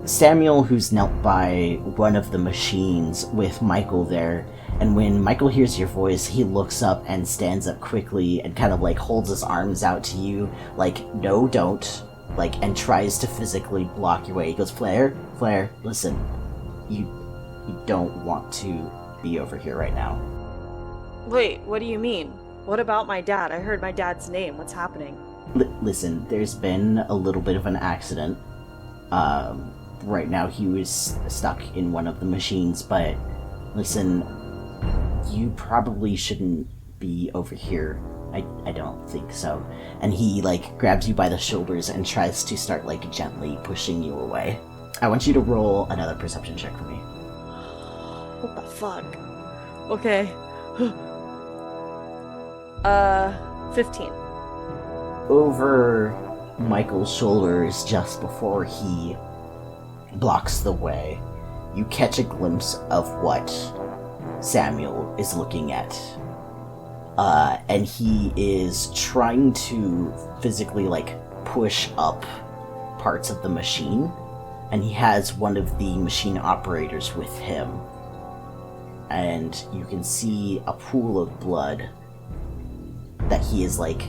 Speaker 1: Samuel, who's knelt by one of the machines with Michael there. And when Michael hears your voice, he looks up and stands up quickly and kind of holds his arms out to you, no, don't, and tries to physically block your way. He goes, Flarre, listen, you don't want to be over here right now.
Speaker 2: Wait, what do you mean? What about my dad? I heard my dad's name. What's happening?
Speaker 1: Listen, there's been a little bit of an accident. Right now he was stuck in one of the machines, but listen, you probably shouldn't be over here. I don't think so. And he, grabs you by the shoulders and tries to start, gently pushing you away. I want you to roll another perception check for me.
Speaker 2: What the fuck? Okay. 15.
Speaker 1: Over Michael's shoulders, just before he blocks the way, you catch a glimpse of what Samuel is looking at. And he is trying to physically, push up parts of the machine, and he has one of the machine operators with him. And you can see a pool of blood that he is, like,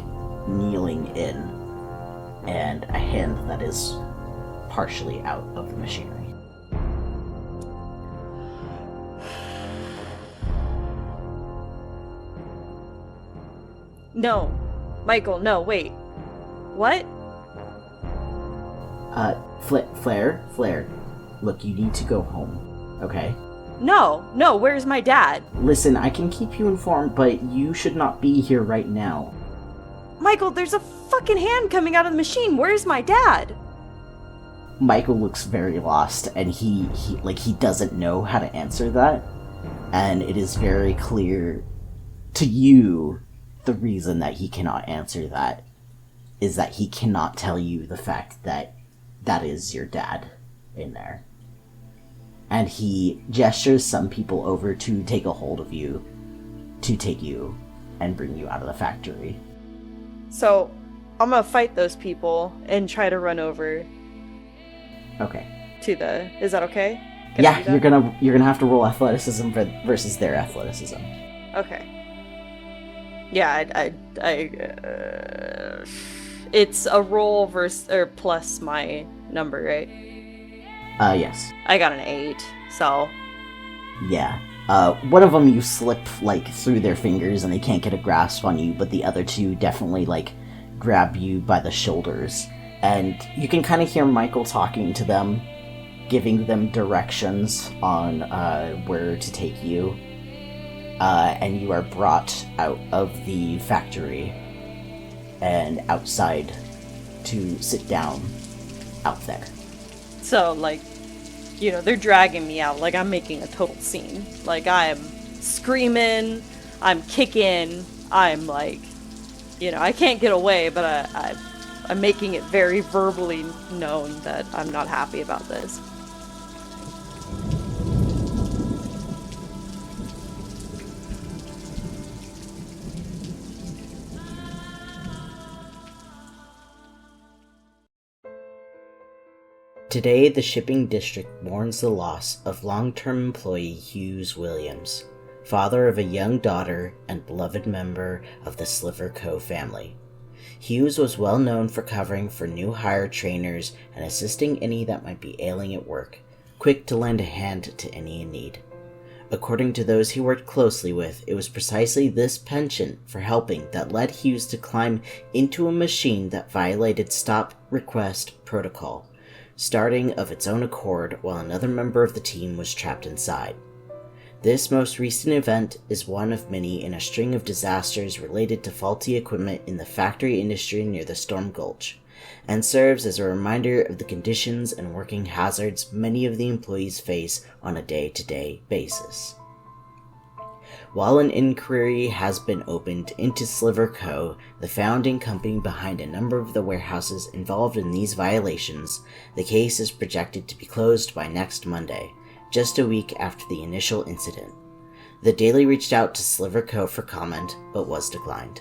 Speaker 1: kneeling in, and a hand that is partially out of the machinery.
Speaker 2: No. Michael, no, wait. What?
Speaker 1: Flarre, look, you need to go home, okay?
Speaker 2: No, where's my dad?
Speaker 1: Listen, I can keep you informed, but you should not be here right now.
Speaker 2: Michael, there's a fucking hand coming out of the machine. Where's my dad?
Speaker 1: Michael looks very lost, and he doesn't know how to answer that. And it is very clear to you the reason that he cannot answer that is that he cannot tell you the fact that that is your dad in there. And he gestures some people over to take a hold of you, to take you and bring you out of the factory.
Speaker 2: So, I'm gonna fight those people and try to run over.
Speaker 1: Okay.
Speaker 2: To the... Is that okay?
Speaker 1: Yeah, you're gonna have to roll athleticism versus their athleticism.
Speaker 2: Okay. Yeah, it's a roll versus or plus my number, right?
Speaker 1: Yes.
Speaker 2: I got an 8, so...
Speaker 1: Yeah. One of them you slip, like, through their fingers and they can't get a grasp on you, but the other two definitely, like, grab you by the shoulders. And you can kind of hear Michael talking to them, giving them directions on, where to take you. And you are brought out of the factory and outside to sit down out there.
Speaker 2: So, like, you know, they're dragging me out, like I'm making a total scene. Like, I'm screaming, I'm kicking, I'm like, you know, I can't get away, but I'm making it very verbally known that I'm not happy about this.
Speaker 1: Today, the shipping district mourns the loss of long-term employee Hughes Williams, father of a young daughter and beloved member of the Sliver Co. family. Hughes was well known for covering for new hire trainers and assisting any that might be ailing at work, quick to lend a hand to any in need. According to those he worked closely with, it was precisely this penchant for helping that led Hughes to climb into a machine that violated stop request protocol, starting of its own accord while another member of the team was trapped inside. This most recent event is one of many in a string of disasters related to faulty equipment in the factory industry near the Storm Gulch, and serves as a reminder of the conditions and working hazards many of the employees face on a day-to-day basis. While an inquiry has been opened into Sliver Co., the founding company behind a number of the warehouses involved in these violations, the case is projected to be closed by next Monday, just a week after the initial incident. The Daily reached out to Sliver Co. for comment, but was declined.